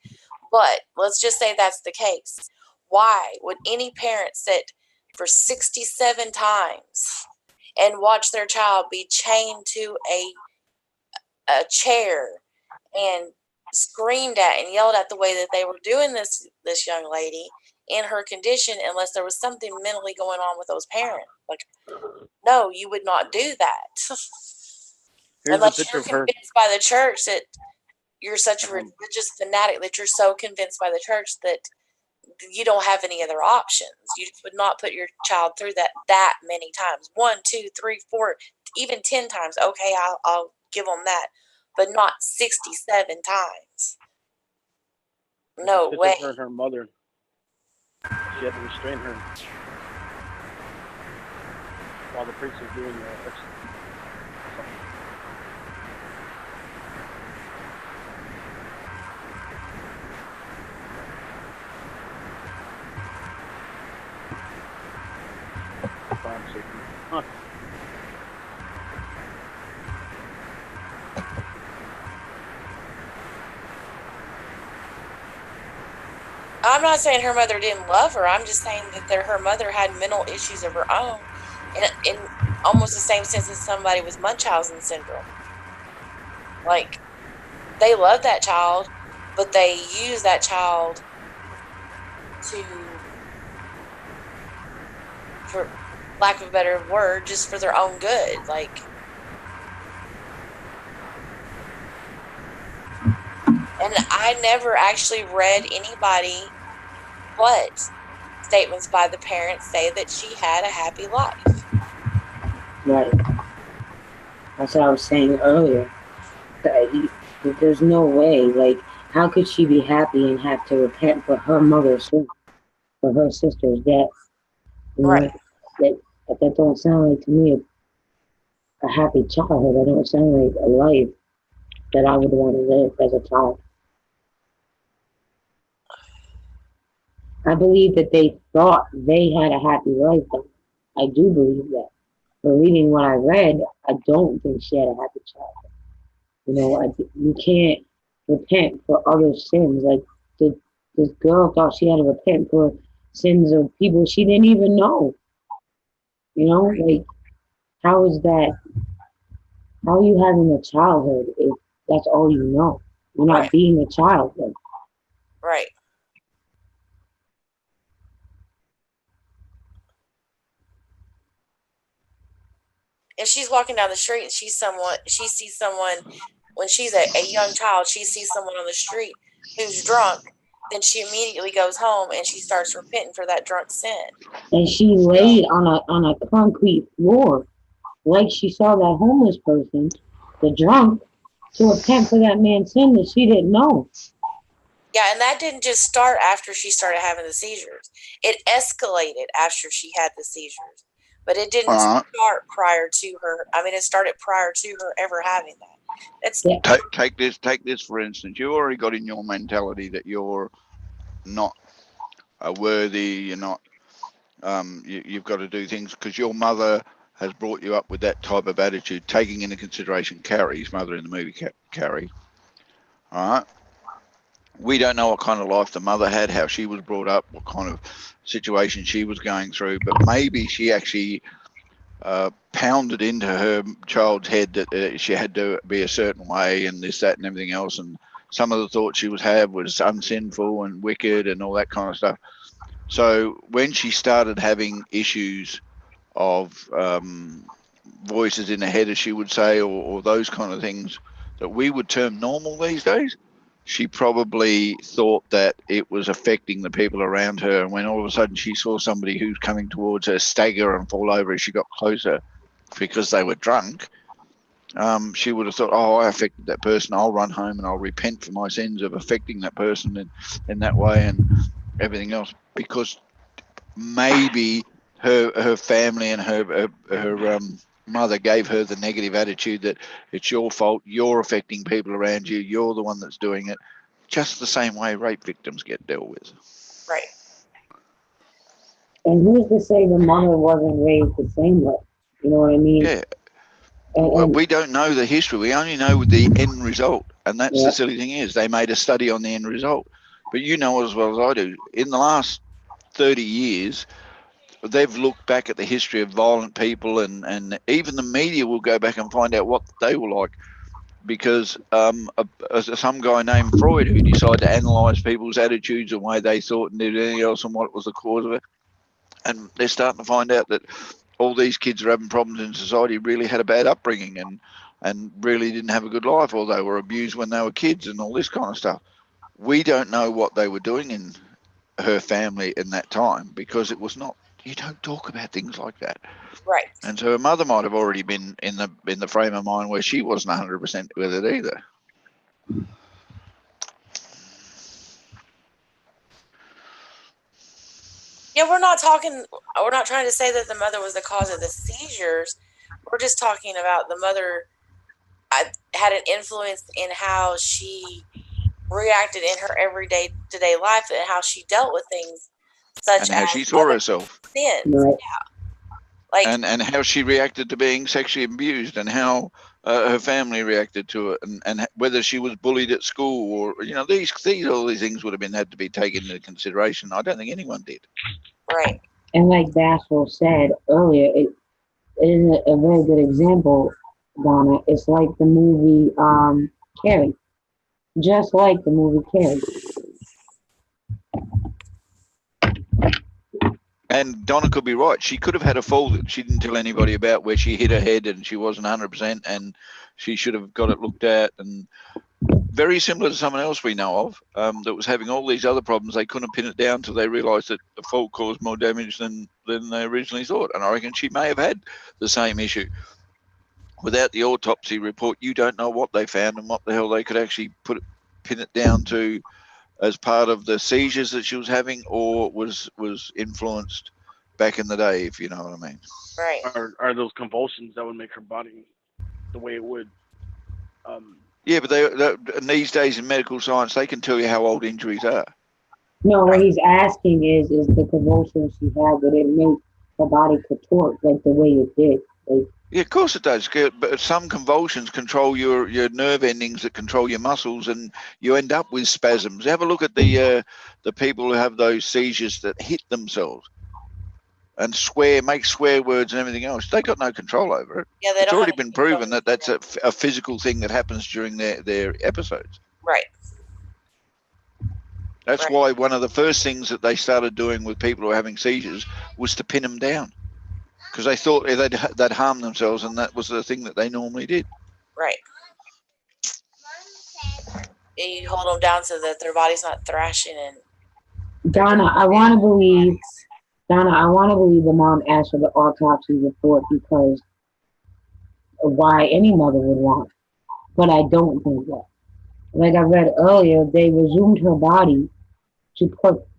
But let's just say that's the case. Why would any parent sit for 67 times and watch their child be chained to a chair and screamed at and yelled at the way that they were doing this young lady in her condition, unless there was something mentally going on with those parents? Like, no, you would not do that. Unless you're convinced by the church that you're such a religious fanatic that you're so convinced by the church that you don't have any other options. You would not put your child through that many times. 1, 2, 3, 4, even 10 times. Okay, I'll give them that, but not 67 times. No way. Her and her mother. She had to restrain her while the priest was doing the exorcism. Huh. I'm not saying her mother didn't love her. I'm just saying that her mother had mental issues of her own, in almost the same sense as somebody with Munchausen syndrome. Like, they love that child, but they use that child to, for lack of a better word, just for their own good. Like, and I never actually read anybody but statements by the parents say that she had a happy life. Right. That's what I was saying earlier. There's no way. Like, how could she be happy and have to repent for her mother's sin, for her sister's death? You know, Right. That don't sound like to me a happy childhood. That don't sound like a life that I would want to live as a child. I believe that they thought they had a happy life. I do believe that. But reading what I read, I don't think she had a happy childhood. You know, you can't repent for other sins. Like, this girl thought she had to repent for sins of people she didn't even know. You know, like, how is that? How are you having a childhood if that's all you know? You're not Right. being a child then. Right. If she's walking down the street and she sees someone, when she's a young child, she sees someone on the street who's drunk, then she immediately goes home and she starts repenting for that drunk sin. And she laid on a concrete floor, like she saw that homeless person, the drunk, to repent for that man's sin that she didn't know. Yeah, and that didn't just start after she started having the seizures. It escalated after she had the seizures. But it didn't start prior to her. I mean, it started prior to her ever having that. Take this for instance. You already got in your mentality that you're not worthy. You're not. You've got to do things because your mother has brought you up with that type of attitude. Taking into consideration Carrie's mother in the movie, Carrie. All right. We don't know what kind of life the mother had, how she was brought up, what kind of situation she was going through, but maybe she actually pounded into her child's head that she had to be a certain way and this, that, and everything else. And some of the thoughts she would have was unsinful and wicked and all that kind of stuff. So when she started having issues of voices in her head, as she would say, or those kind of things that we would term normal these days, she probably thought that it was affecting the people around her. And when all of a sudden she saw somebody who's coming towards her stagger and fall over as she got closer because they were drunk, she would have thought, oh, I affected that person. I'll run home and I'll repent for my sins of affecting that person in that way and everything else. Because maybe her family and her mother gave her the negative attitude that it's your fault, you're affecting people around you, you're the one that's doing it, just the same way rape victims get dealt with. Right. And who's to say the mother wasn't raised the same way? You know what I mean? Yeah. We don't know the history. We only know the end result. And that's the silly thing is they made a study on the end result. But you know as well as I do, in the last 30 years, they've looked back at the history of violent people and even the media will go back and find out what they were like because some guy named Freud who decided to analyse people's attitudes and way they thought and did anything else and what was the cause of it. And they're starting to find out that all these kids are having problems in society really had a bad upbringing and really didn't have a good life or they were abused when they were kids and all this kind of stuff. We don't know what they were doing in her family in that time because it was not you don't talk about things like that. Right. And so her mother might have already been in the frame of mind where she wasn't 100% with it either. Yeah, we're not trying to say that the mother was the cause of the seizures. We're just talking about the mother had an influence in how she reacted in her everyday to-day life and how she dealt with things such And how as she saw herself. sins. Right. Yeah. Like, and how she reacted to being sexually abused, and how her family reacted to it, and whether she was bullied at school, or all these things would have had to be taken into consideration. I don't think anyone did. right. And like Bashful said earlier, it is a very good example, Donna. It's like the movie Carrie. Just like the movie Carrie. And Donna could be right. She could have had a fall that she didn't tell anybody about, where she hit her head and she wasn't 100%, and she should have got it looked at. And very similar to someone else we know of that was having all these other problems. They couldn't pin it down until they realised that the fault caused more damage than they originally thought. And I reckon she may have had the same issue. Without the autopsy report, you don't know what they found and what the hell they could actually pin it down to as part of the seizures that she was having, or was influenced back in the day, if you know what I mean. Right. Are those convulsions that would make her body the way it would? Yeah, but in these days in medical science, they can tell you how old injuries are. No, what he's asking is the convulsions she had, would it make her body contort like the way it did? Like, Yeah, of course it does. But some convulsions control your nerve endings that control your muscles, and you end up with spasms. Have a look at the people who have those seizures that hit themselves and make swear words and everything else. They got no control over it. Yeah, It's already been proven that that's a physical thing that happens during their episodes. Right. That's why one of the first things that they started doing with people who are having seizures was to pin them down, because they thought they'd harm themselves, and that was the thing that they normally did. Right. You hold them down so that their body's not thrashing. And Donna, I want to believe the mom asked for the autopsy report because of why any mother would want, but I don't think that. Like I read earlier, they resumed her body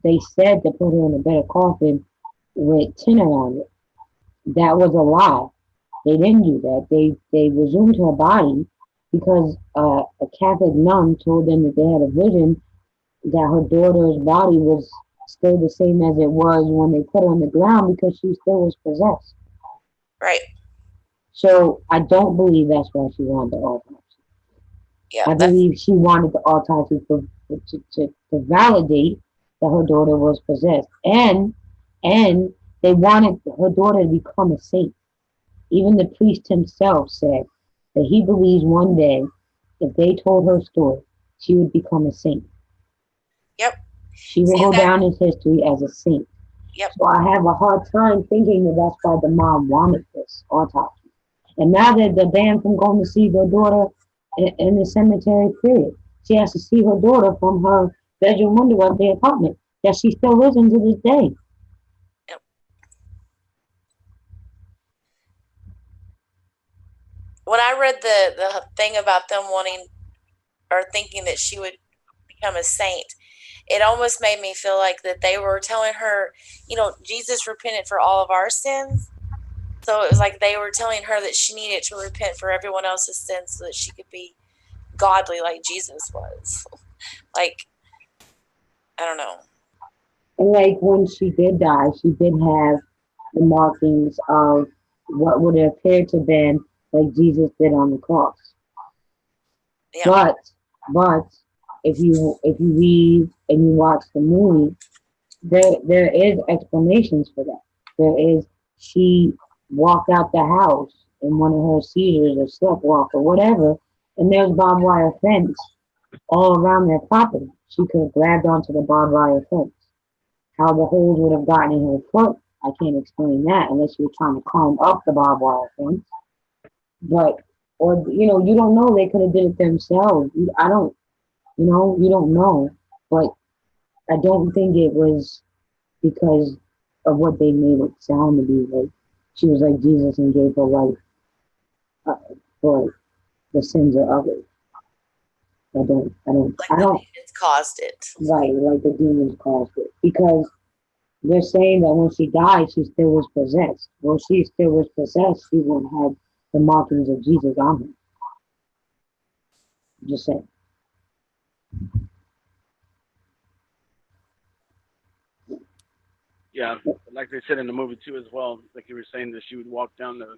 they said to put her in a better coffin with tin around it. That was a lie. They didn't do that. They resumed her body because a Catholic nun told them that they had a vision that her daughter's body was still the same as it was when they put her on the ground, because she still was possessed. Right. So I don't believe that's why she wanted the autopsy. Yeah, I believe she wanted the autopsy to validate that her daughter was possessed, and they wanted her daughter to become a saint. Even the priest himself said that he believes one day, if they told her story, she would become a saint. Yep. She will go down in history as a saint. Yep. So I have a hard time thinking that that's why the mom wanted this autopsy. And now that they're banned from going to see their daughter in the cemetery, period, she has to see her daughter from her bedroom window of the apartment that she still lives in to this day. Yep. When I read the thing about them wanting or thinking that she would become a saint, it almost made me feel like that they were telling her, Jesus repented for all of our sins. So it was like they were telling her that she needed to repent for everyone else's sins so that she could be godly like Jesus was. Like, I don't know. And like when she did die, she did have the markings of what would appear to have been like Jesus did on the cross. Yeah. But if you read and you watch the movie, there is explanations for that. There is, she walked out the house in one of her seizures or sleptwalk or whatever, and there's barbed wire fence all around their property. She could have grabbed onto the barbed wire fence. How the holes would have gotten in her foot, I can't explain that unless you were trying to climb up the barbed wire fence. But, or, you don't know, they could have did it themselves. You don't know. But I don't think it was because of what they made it sound to be. Like she was like Jesus and gave her life for the sins of others. Like I the don't, demons caused it. right, like the demons caused it. Because they're saying that when she died, she still was possessed. Well, she still was possessed, she wouldn't have the markings of Jesus on her. Just saying. Yeah, like they said in the movie too as well. Like you were saying that she would walk down the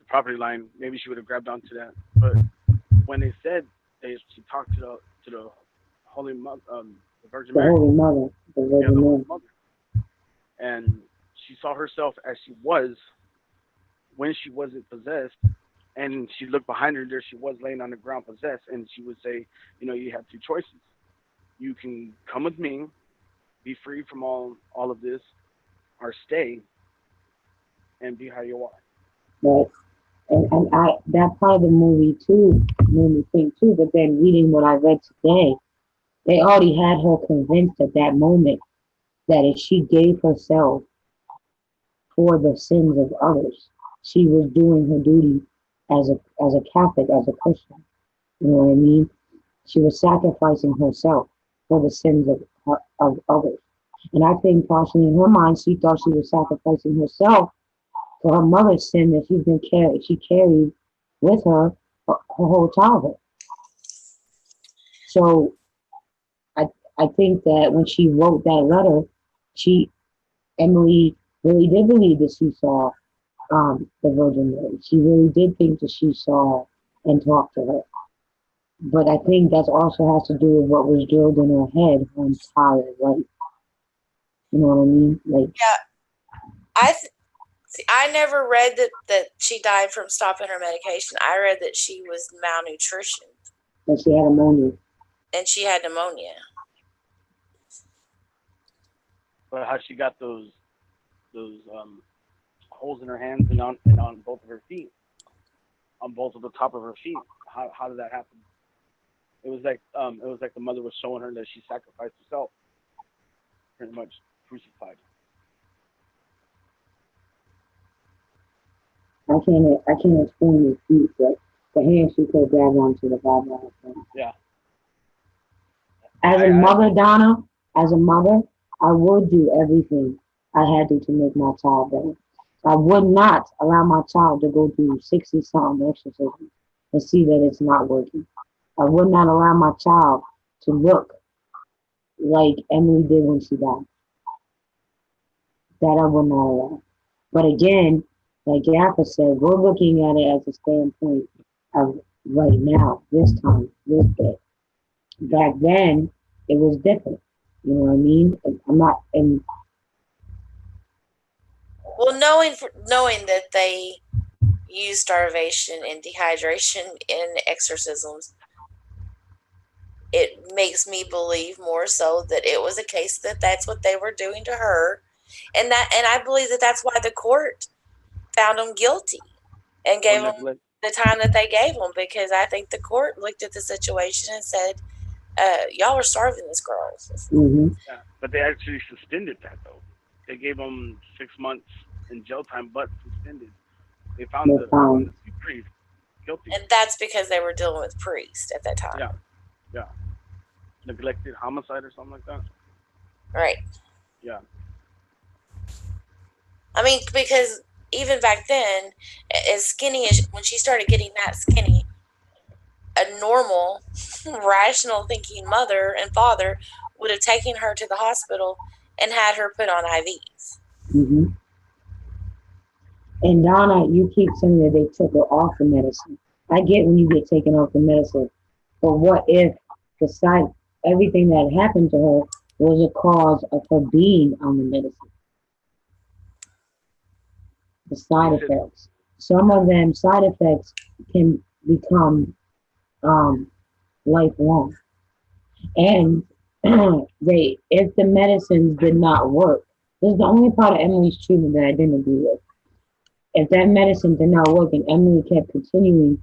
property line. Maybe she would have grabbed onto that. But when they said she talked to the Holy Mother, the Virgin The Mary, Holy Mother, the yeah, Virgin the Mary. Holy Mother, and she saw herself as she was when she wasn't possessed, and she looked behind her. There she was laying on the ground possessed, and she would say, you have two choices. You can come with me, be free from all of this, or stay and be how you are. Right. And I that part of the movie too made me think too, but then reading what I read today, they already had her convinced at that moment that if she gave herself for the sins of others, she was doing her duty as a Catholic, as a Christian. You know what I mean? She was sacrificing herself for the sins of others. And I think partially in her mind, she thought she was sacrificing herself for her mother's sin that she carried with her her whole childhood. So I I think that when she wrote that letter, she Emily really did believe that she saw the Virgin Mary. She really did think that she saw and talked to her. But I think that also has to do with what was drilled in her head her entire life. You know what I mean? Like, Yeah, I never read that she died from stopping her medication. I read that she was malnutrition that she had ammonia. and she had pneumonia. But how she got those holes in her hands and on both of her feet, on both of the top of her feet. How did that happen? It was like the mother was showing her that she sacrificed herself, pretty much crucified. I can't explain the feet, but the hand she could grab onto the Bible on her phone. Yeah. As a I mother, Donna, as a mother, I would do everything I had to make my child better. I would not allow my child to go through 60 something exorcisms and see that it's not working. I would not allow my child to look like Emily did when she died. That I would not allow. But again, like Yaffa said, we're looking at it as a standpoint of right now, this time, this day. Back then, it was different. You know what I mean? I'm not, and Well, knowing that they use starvation and dehydration in exorcisms, it makes me believe more so that it was a case that that's what they were doing to her, and I believe that that's why the court found them guilty and or gave them neglect. the time that they gave them, because I think the court looked at the situation and said, y'all were starving this girl. mhm, Yeah. But they actually suspended that though. They gave them 6 months in jail time, but suspended. They found they found, the priest guilty. And that's because they were dealing with priests at that time. Yeah, yeah. Neglected homicide or something like that. Right. Yeah. I mean, because even back then, as skinny as when she started getting that skinny, a normal, rational thinking mother and father would have taken her to the hospital and had her put on IVs. mhm. And Donna, you keep saying that they took her off the medicine. I get when you get taken off the medicine, but what if the side, everything that happened to her was a cause of her being on the medicine? The side effects. Some of them side effects can become um, lifelong. And if the medicines did not work, this is the only part of Emily's treatment that I didn't agree with. If that medicine did not work and Emily kept continuing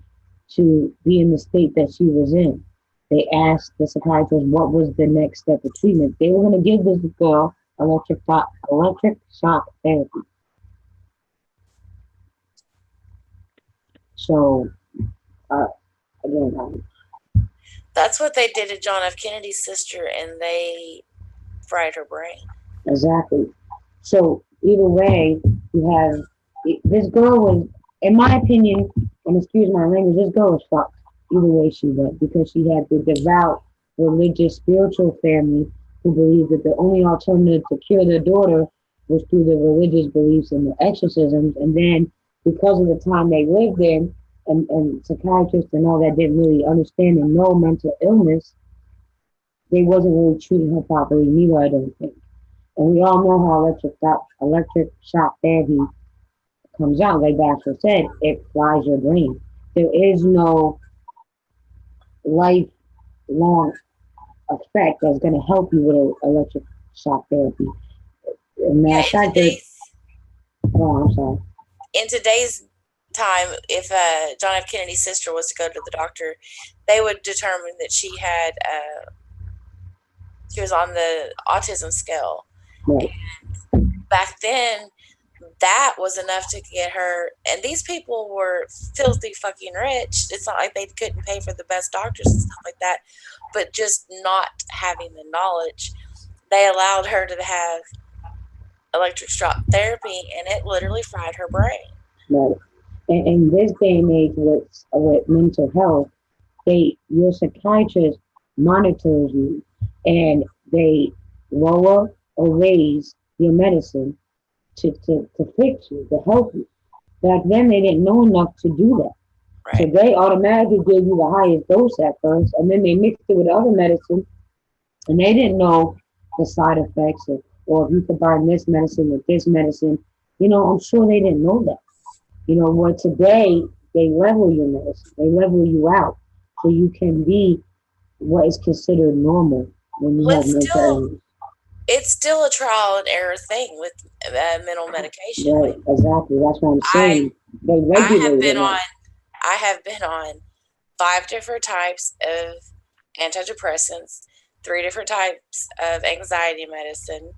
to be in the state that she was in, they asked the psychiatrist what was the next step of treatment. They were going to give this girl electric shock therapy. So, uh, again, That's what they did to John F. Kennedy's sister, and they fried her brain. exactly. So either way, you have this girl was, in my opinion, and excuse my language, this girl was fucked. Either way she went, because she had the devout, religious, spiritual family who believed that the only alternative to cure their daughter was through the religious beliefs and the exorcisms. And then because of the time they lived in, and psychiatrists and all that didn't really understand and know mental illness, they wasn't really treating her properly neither, I don't think. And we all know how electric shock therapy comes out. Like Baxter said, it fries your brain. There is no lifelong effect that's going to help you with electric shock therapy. Matter Yeah, of fact, oh, I'm sorry. in today's time, if John F. Kennedy's sister was to go to the doctor, they would determine that she was on the autism scale. Right. And back then, that was enough to get her. And these people were filthy fucking rich. It's not like they couldn't pay for the best doctors and stuff like that, but just not having the knowledge, they allowed her to have electric shock therapy, and it literally fried her brain. Right. And in this day and age with mental health, your psychiatrist monitors you, and they lower or raise your medicine to fix you, to help you. Back then, they didn't know enough to do that. Right. So they automatically gave you the highest dose at first, and then they mixed it with other medicine, and they didn't know the side effects, or if you combine this medicine with this medicine. I'm sure they didn't know that. What today, they level your medicine, they level you out, so you can be what is considered normal when you Well, have mental illness. it's still a trial and error thing with mental medication. Right, exactly. That's what I'm saying. They regulate it. I have been on 5 different types of antidepressants, 3 different types of anxiety medicine,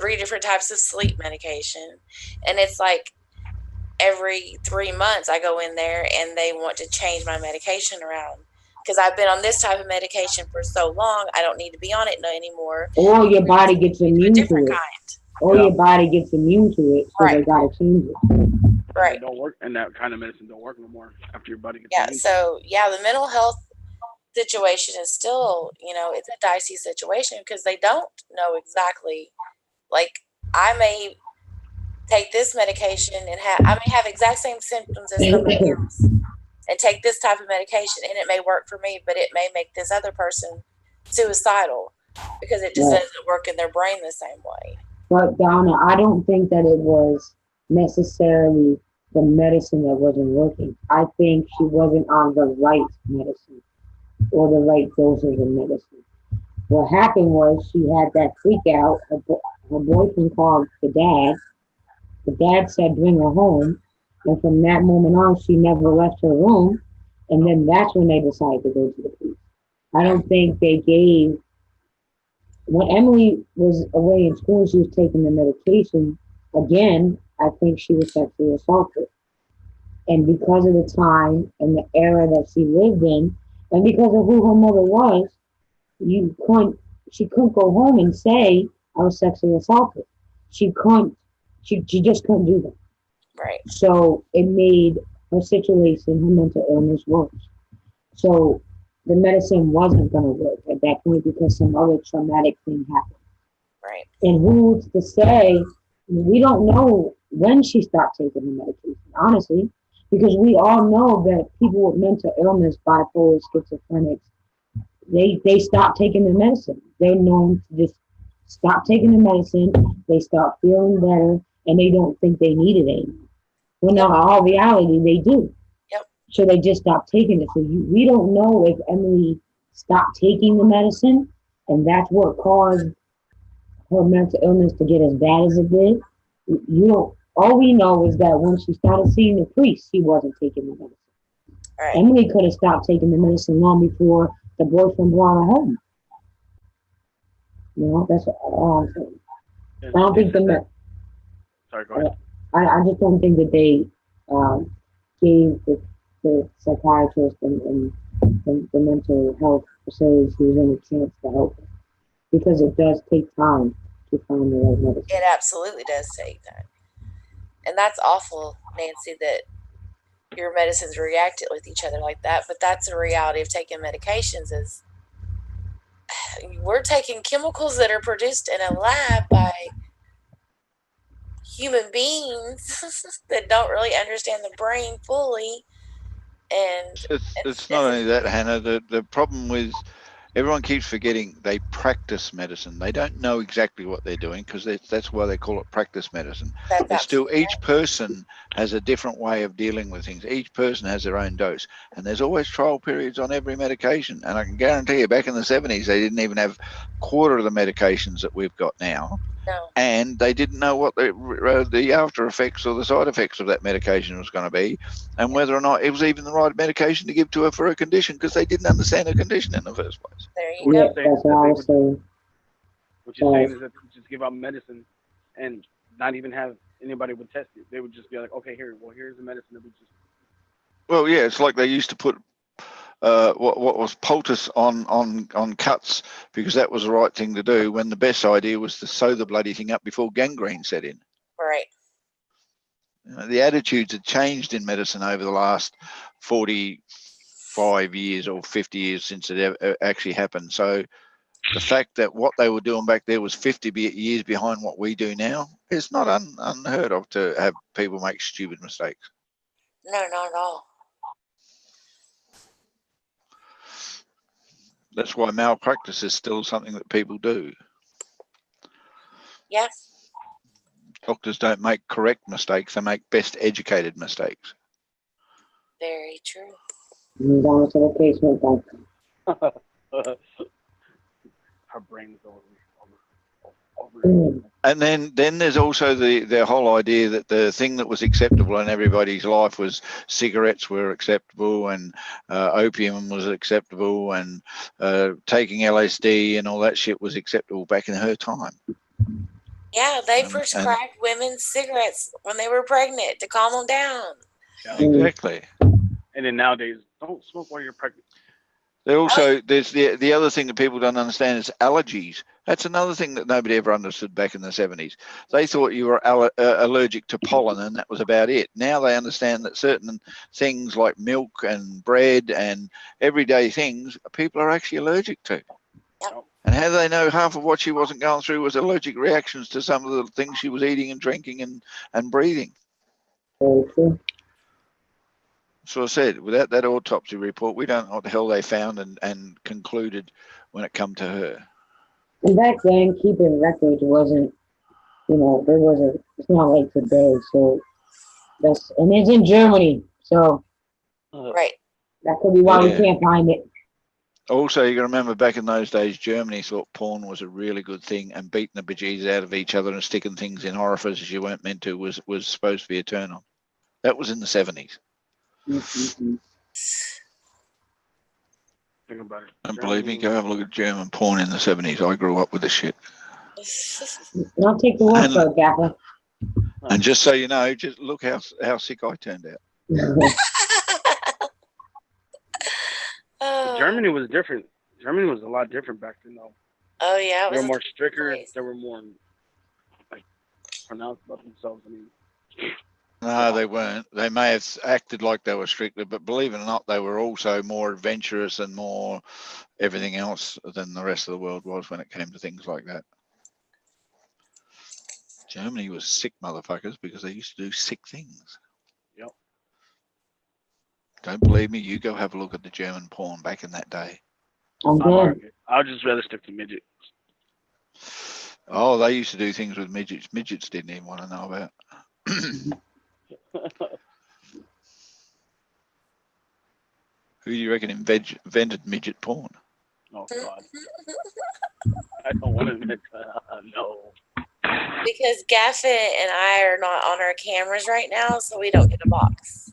3 different types of sleep medication, and it's like every 3 months I go in there and they want to change my medication around. Because I've been on this type of medication for so long, I don't need to be on it anymore. Or your body gets immune to it. Or your body gets immune to it, so they gotta change it. Right. It don't work, and that kind of medicine don't work no more after your body gets immune. So the mental health situation is still, it's a dicey situation because they don't know exactly. Like, I may take this medication and I may have exact same symptoms as somebody else, and take this type of medication, and it may work for me, but it may make this other person suicidal because it just doesn't work in their brain the same way. But Donna, I don't think that it was necessarily the medicine that wasn't working. I think she wasn't on the right medicine or the right dosage of medicine. What happened was she had that freak out. Her boyfriend called the dad. The dad said, bring her home. And from that moment on, she never left her room. And then that's when they decided to go to the police. I don't think they gave, when Emily was away in school, she was taking the medication. Again, I think she was sexually assaulted. And because of the time and the era that she lived in, and because of who her mother was, she couldn't go home and say, I was sexually assaulted. She just couldn't do that. Right. So it made her situation, her mental illness, worse. So the medicine wasn't going to work at that point because some other traumatic thing happened. Right. And who's to say, we don't know when she stopped taking the medication, honestly, because we all know that people with mental illness, bipolar, schizophrenics, they stop taking the medicine. They're known to just stop taking the medicine, they start feeling better, and they don't think they need it anymore. When in all reality, they do. Yep. So they just stop taking it. So we don't know if Emily stopped taking the medicine, and that's what caused her mental illness to get as bad as it did. All we know is that when she started seeing the priest, she wasn't taking the medicine. Right. Emily could have stopped taking the medicine long before the boyfriend brought her home. That's all I'm saying. And I don't they think said that. Sorry, go ahead. I just don't think that they gave the psychiatrist and the mental health facilities any chance to help her, because it does take time to find the right medicine. It absolutely does take time. And that's awful, Nancy, that your medicines react with each other like that. But that's the reality of taking medications is we're taking chemicals that are produced in a lab by human beings that don't really understand the brain fully. And It's not only that, Hannah. The problem with everyone keeps forgetting they practice medicine. They don't know exactly what they're doing because that's why they call it practice medicine. that's It's still absolutely each person has a different way of dealing with things. Each person has their own dose, and there's always trial periods on every medication. And I can guarantee you, back in the 70s, they didn't even have a quarter of the medications that we've got now. no. And they didn't know what the after effects or the side effects of that medication was going to be, and whether or not it was even the right medication to give to her for her condition, because they didn't understand her condition in the first place. There you What Yeah, go. you're saying that's is that what I they was would. saying. What you're So, saying is that they would just give out medicine and not even have anybody would test it. They would just be like, okay, here's the medicine that we just. Well, yeah, it's like they used to put what was poultice on cuts because that was the right thing to do, when the best idea was to sew the bloody thing up before gangrene set in. Right. You know, the attitudes had changed in medicine over the last 45 years or 50 years since it actually happened. So the fact that what they were doing back there was 50 years behind what we do now, it's not unheard of to have people make stupid mistakes. No, not at all. That's why malpractice is still something that people do. Yeah. Doctors don't make correct mistakes, they make best educated mistakes. Very true. I'm down to the basement, doctor. Her brain is over. And then there's also the whole idea that the thing that was acceptable in everybody's life was cigarettes were acceptable, and opium was acceptable, and taking LSD and all that shit was acceptable back in her time. Yeah, they And prescribed women cigarettes when they were pregnant to calm them down. Yeah. exactly. And then nowadays, don't smoke while you're pregnant. There's the other thing that people don't understand is allergies. That's another thing that nobody ever understood back in the 70s. They thought you were allergic to pollen, and that was about it. Now they understand that certain things like milk and bread and everyday things people are actually allergic to. Yep. And how do they know half of what she wasn't going through was allergic reactions to some of the things she was eating and drinking and breathing? Okay. So I said, without that autopsy report, we don't know what the hell they found and concluded when it come to her. And back then, keeping records wasn't, it's not like today. So and it's in Germany. So Right. that could be why we Yeah. can't find it. Also, you got to remember back in those days, Germany thought porn was a really good thing, and beating the bejesus out of each other and sticking things in orifices you weren't meant to was supposed to be a turn on. That was in the 70s. Mm-hmm. Think about it. And believe me, go have a look at German porn in the 70s. I grew up with this shit. Don't take the word And- for it, Gaffer. And just so you know, just look how sick I turned out. Oh. Germany was different. Germany was a lot different back then, though. Oh yeah, it They was were more stricter. place. They were more like pronounced about themselves. I mean, No, they weren't. They may have acted like they were stricter, but believe it or not, they were also more adventurous and more everything else than the rest of the world was when it came to things like that. Germany was sick motherfuckers because they used to do sick things. Yep. Don't believe me? You go have a look at the German porn back in that day. I'll just rather stick to midget. Oh, they used to do things with midgets. Midgets didn't even want to know about. Who do you reckon invented midget porn? Oh God, I don't want to admit no. Because Gaffett and I are not on our cameras right now, so we don't get a box.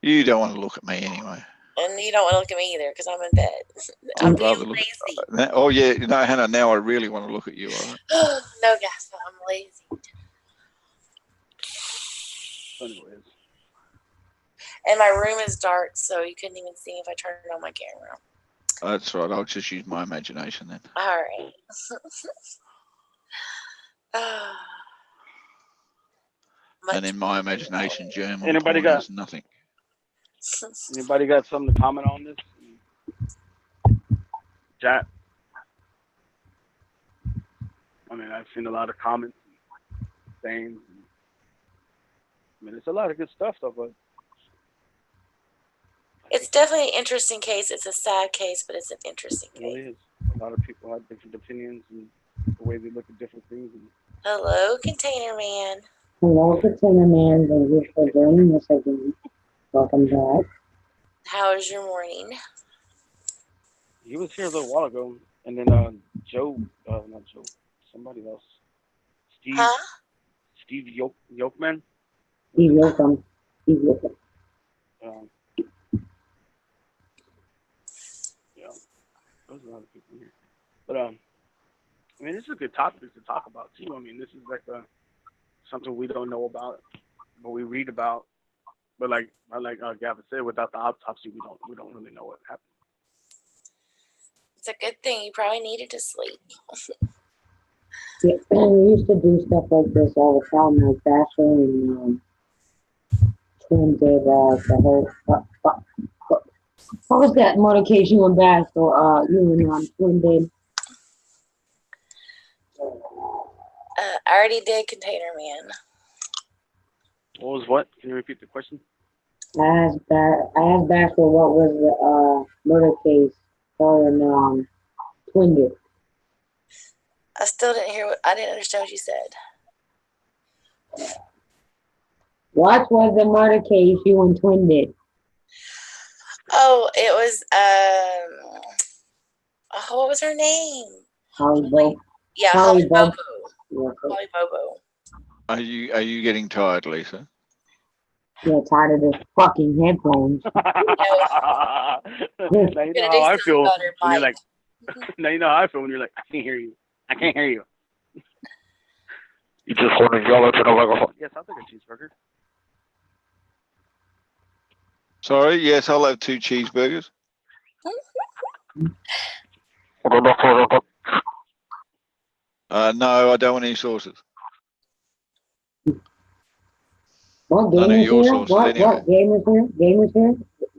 You don't want to look at me anyway. And you don't want to look at me either because I'm in bed. I'm I'd being rather look. lazy. Oh yeah, Hannah. Now I really want to look at you. All right. No, guys, I'm lazy. Anyways, And my room is dark, so you couldn't even see me if I turned on my camera. That's right. I'll just use my imagination then. All right. And in my imagination, German Anybody porn got- is nothing. anybody got something to comment on this? Chat. I mean, I've seen a lot of comments, saying. I mean, it's a lot of good stuff, though. But It's definitely an interesting case. It's a sad case, but it's an interesting it really case. is. A lot of people have different opinions and the way they look at different things. And Hello, Container Man. Hello, Container Man. Thank you for joining us again. Welcome back. How is your morning? he was here a little while ago, and then Joe, not Joe, somebody else, Steve, Huh? Steve Yokeman. Steve Yoakum. Steve Yoakum. Yeah, there's a lot of people here. But I mean, this is a good topic to talk about too. I mean, this is like something we don't know about, but we read about. But like Gavin said, without the autopsy, we don't really know what happened. It's a good thing. You probably needed to sleep. Yeah, we used to do stuff like this all the time, like Basher and Twin did the whole. What was that murder you and Bash or you and Twin did? I already did Container Man. What was what? Can you repeat the question? I asked Basher what was the murder case her and Twin did. I still didn't hear I didn't understand what you said. What was the murder case you and Twin did? Oh, it was what was her name? Holly Bobo. Yeah, Holly Holly Bobo. Yeah, Holly Bobo. Are you getting tired, Lisa? yeah, tired of this fucking headphones. Now you know how I feel when you're like. Now you know how I feel when you're like, I can't hear you. I can't hear you. You just want to yell into the microphone. Yes, I'll take a cheeseburger. Sorry. Yes, I'll have 2 cheeseburgers. No, I don't want any sauces. What None of game is your here? sauces What anyway. game is here? Game is here?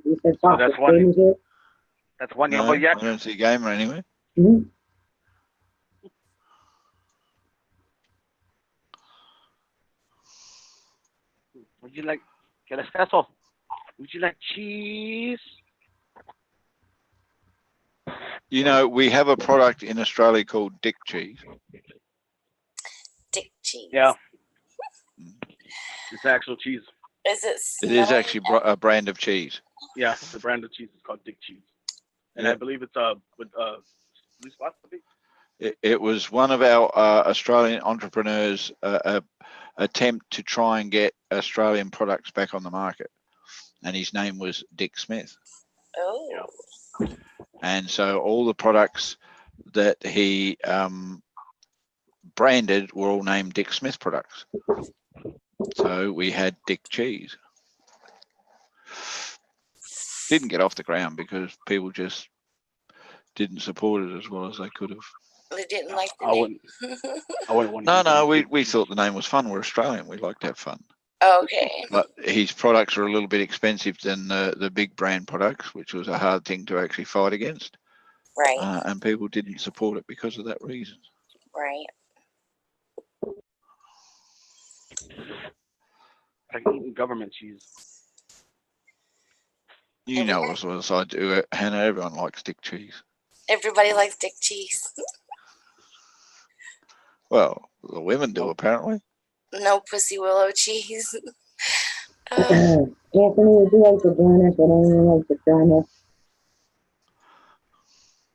You said Oh, sausage. that's one. Game is here? That's one. No, I don't see gamer anyway. Mm-hmm. Would you like get espresso? Would you like cheese? You know, we have a product in Australia called Dick Cheese. Dick cheese. Yeah. It's actual cheese. Is it? It is actually a brand of cheese. Yeah, the brand of cheese is called Dick Cheese, and Yeah. I believe it's with Blue Spot. I think. It was one of our Australian entrepreneurs' attempt to try and get Australian products back on the market, and his name was Dick Smith. Oh. Yeah. And so all the products that he branded were all named Dick Smith products. So we had Dick Cheese. Didn't get off the ground because people just didn't support it as well as they could have. They didn't like the I name. wouldn't want to. No, we thought the name was fun. We're Australian. We like to have fun. Okay. But his products are a little bit expensive than the big brand products, which was a hard thing to actually fight against. Right. And people didn't support it because of that reason. Right. Like eating government cheese. You know as well as I do, Hannah, everyone likes Dick Cheese. Everybody likes Dick cheese. Well, the women do, apparently. No pussy willow cheese. Anthony, would you like to join us? Would anyone like to join us?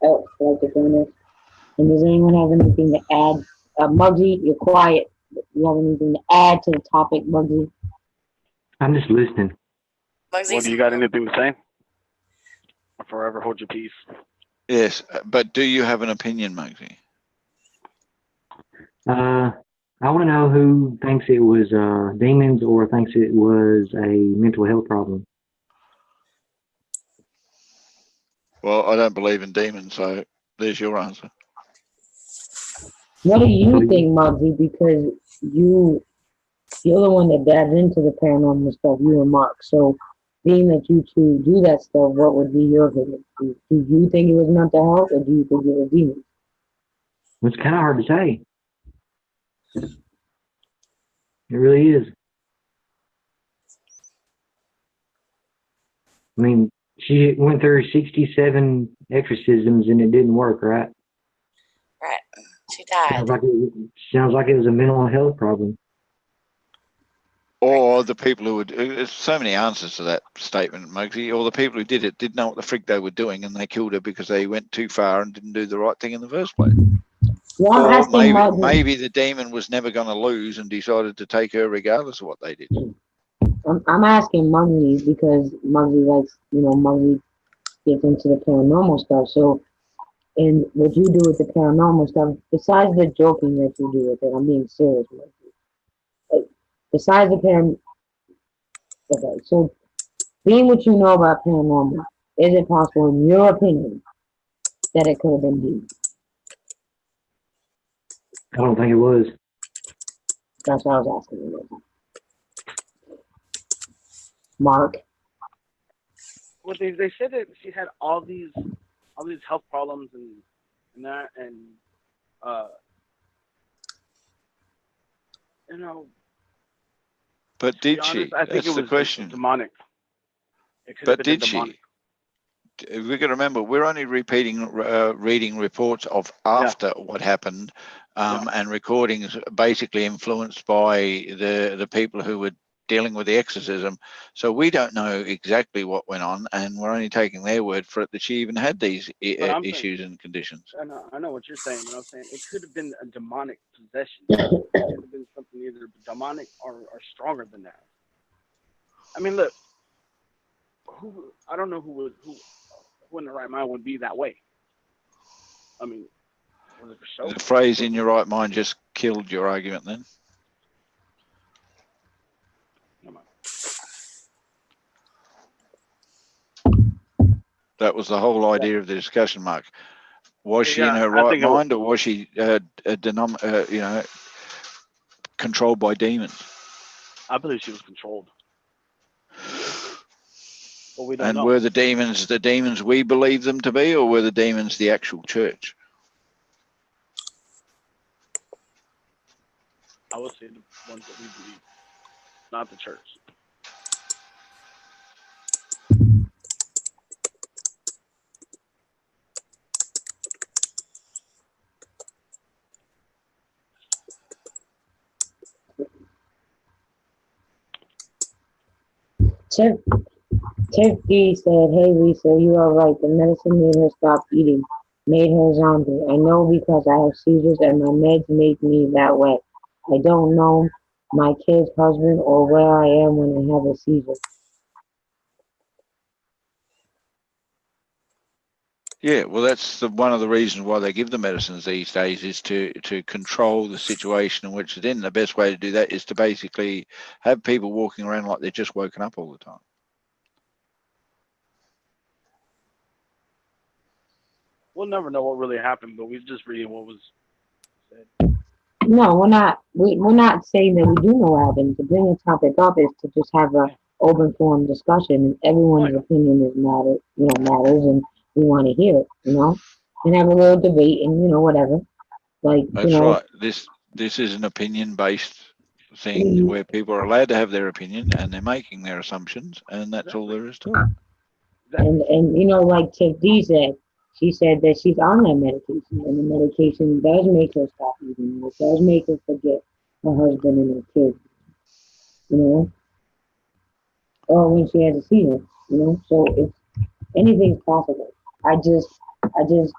Oh, like to join us? And does anyone have anything to add? Muggsy, you're quiet. Do you have anything to add to the topic, Muggsy? I'm just listening. What do you got anything to say? Forever hold your peace. Yes, but do you have an opinion, Muggsy? I want to know who thinks it was demons or thinks it was a mental health problem. Well, I don't believe in demons, so there's your answer. What do you think, Muggsy? Because you're the one that dabs into the paranormal stuff, you and Mark. So, being that you two do that stuff, what would be your opinion? Do you think it was mental health, or do you think it was demons? It's kind of hard to say. It really is. I mean, she went through 67 exorcisms and it didn't work, right? Right. She died. Sounds like it was a mental health problem. Or the people who would, there's so many answers to that statement, Muggsy. Or the people who did it didn't know what the frig they were doing and they killed her because they went too far and didn't do the right thing in the first place. Well, or maybe the demon was never going to lose and decided to take her regardless of what they did. I'm asking Muggsy because Muggsy likes, Muggsy gets into the paranormal stuff. So, and what you do with the paranormal stuff, besides the joking that you do with it, I'm being serious, Muggsy. Like, besides the okay, so being what you know about paranormal, is it possible, in your opinion, that it could have been demons? I don't think it was. That's what I was asking you. Mark? Well, they said that she had all these health problems and that, and you know. But did honest, she? I think That's it was the question. Demonic. But did she? We've got to remember, we're only reading reports of after what happened, and recordings basically influenced by the people who were dealing with the exorcism. So we don't know exactly what went on, and we're only taking their word for it that she even had these issues and conditions. I know what you're saying, but I'm saying it could have been a demonic possession. It could have been something either demonic or stronger than that. I mean, look, I don't know who in the right mind would be that way. I mean, was it for show? The phrase "in your right mind" just killed your argument then. That was the whole idea of the discussion, Mark. Was she in her right mind, or was she, controlled by demons? I believe she was controlled. But we don't know. Were the demons we believe them to be, or were the demons the actual church? I would say the ones that we believe, not the church. Turkey said, "Hey Lisa, you are right. The medicine made her stop eating, made her zombie. I know because I have seizures and my meds make me that way. I don't know my kid's husband or where I am when I have a seizure." Yeah, well, that's one of the reasons why they give the medicines these days is to control the situation in which it's in. The best way to do that is to basically have people walking around like they're just woken up all the time. We'll never know what really happened, but we're just reading what was said. No, we're not. We're not saying that we do know what happened. To bring a topic up is to just have a open forum discussion, and everyone's opinion matters, and we want to hear it, and have a little debate, and whatever. Like that's right. This is an opinion-based thing where people are allowed to have their opinion, and they're making their assumptions, and that's all there is to it. And like Tiff D said, she said that she's on that medication, and the medication does make her stop eating. It does make her forget her husband and her kids, or when she has a seizure, So it's anything's possible. I just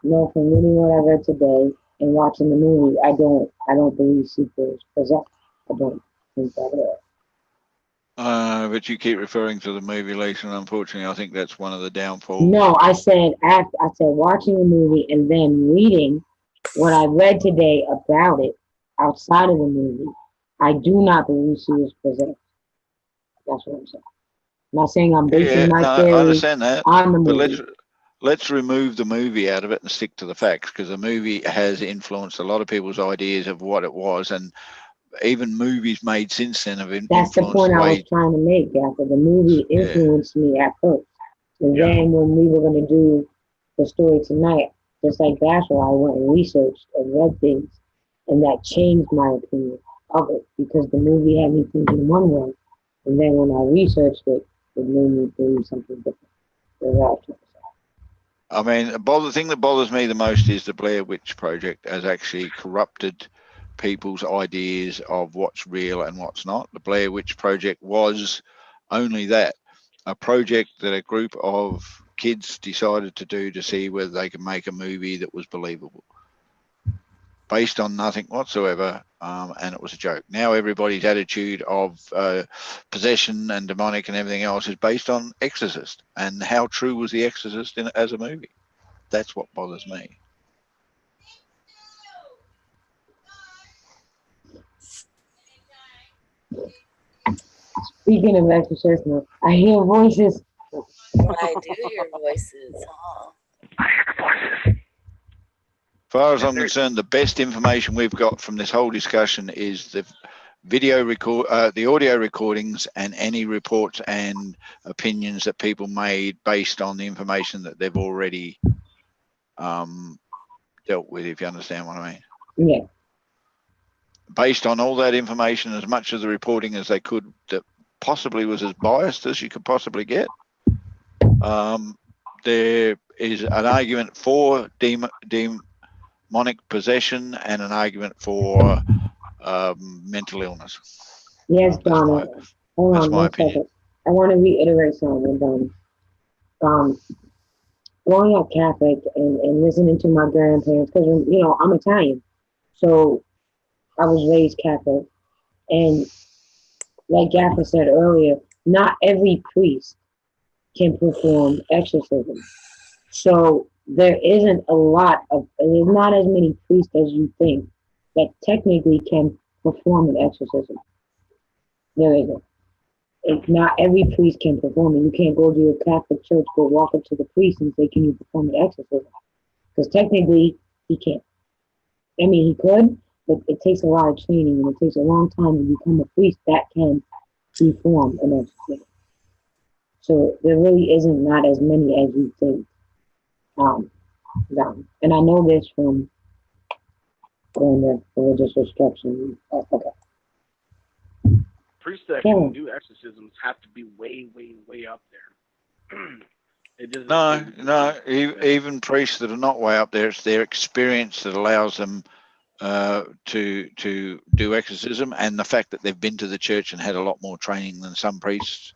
know from reading what I read today and watching the movie, I don't believe she was possessed. I don't think that is. But you keep referring to the movie, Lisa, and unfortunately, I think that's one of the downfalls. No, I said watching the movie and then reading what I read today about it outside of the movie. I do not believe she was possessed. That's what I'm saying. I'm not saying I'm basing Yeah, my no, I theory understand that, on the but movie. let's remove the movie out of it and stick to the facts, because the movie has influenced a lot of people's ideas of what it was, and even movies made since then have That's the influenced point the I was way. trying to make, after the movie Yeah, influenced me at first. And Yeah. then when we were going to do the story tonight, just like Bashar, I went and researched and read things, and that changed my opinion of it because the movie had me thinking one way, and then when I researched it, it made me believe something different. That's what I was trying to say. I mean, the thing that bothers me the most is the Blair Witch Project has actually corrupted people's ideas of what's real and what's not. The Blair Witch Project was only that, a project that a group of kids decided to do to see whether they could make a movie that was believable, based on nothing whatsoever, and it was a joke. Now everybody's attitude of possession and demonic and everything else is based on Exorcist, and how true was the Exorcist as a movie? That's what bothers me. Speaking of exorcism, I hear voices. I do hear voices, huh? As far as I'm concerned, the best information we've got from this whole discussion is the the audio recordings, and any reports and opinions that people made based on the information that they've already dealt with, if you understand what I mean. Yeah. Based on all that information, as much of the reporting as they could that possibly was as biased as you could possibly get, there is an argument for demonic possession and an argument for mental illness. Yes, Donna. Hold That's on my one opinion. second. I want to reiterate something, Donna. Growing up Catholic and listening to my grandparents, because I'm Italian, so I was raised Catholic, and like Gaffer said earlier, not every priest can perform exorcism. So there's not as many priests as you think that technically can perform an exorcism. There isn't. Not every priest can perform it. You can't go to your Catholic church, go walk up to the priest and say, "Can you perform an exorcism?" Because technically he can't. I mean, he could, but it takes a lot of training and it takes a long time to become a priest that can perform an exorcism. So there really isn't not as many as you think. And I know this from going to religious instruction. Okay. Priests that Yeah. can do exorcisms have to be way, way, way up there. It just No, even priests that are not way up there, it's their experience that allows them to do exorcism, and the fact that they've been to the church and had a lot more training than some priests.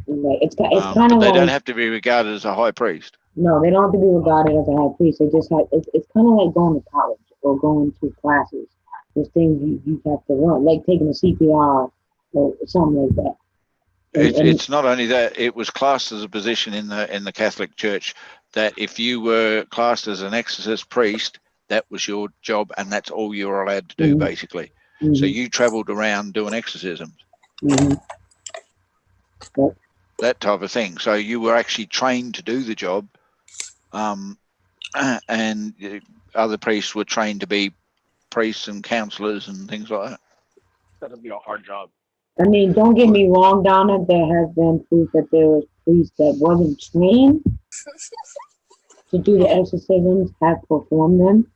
Right. It's kind But of they don't like, have to be regarded as a high priest. no, they don't have to be regarded as a high priest. They just have. It's kind of like going to college or going to classes. There's things you have to learn, like taking a CPR or something like that. It's not only that, it was classed as a position in the Catholic Church that if you were classed as an exorcist priest, that was your job and that's all you were allowed to do, Mhm. basically. Mm-hmm. So you traveled around doing exorcisms. Mm-hmm. Yep. That type of thing. So you were actually trained to do the job, and other priests were trained to be priests and counselors and things like that. That'll be a hard job. I mean, don't get me wrong, Donna. There has been proof that there was priests that wasn't trained to do the exorcisms, have performed them,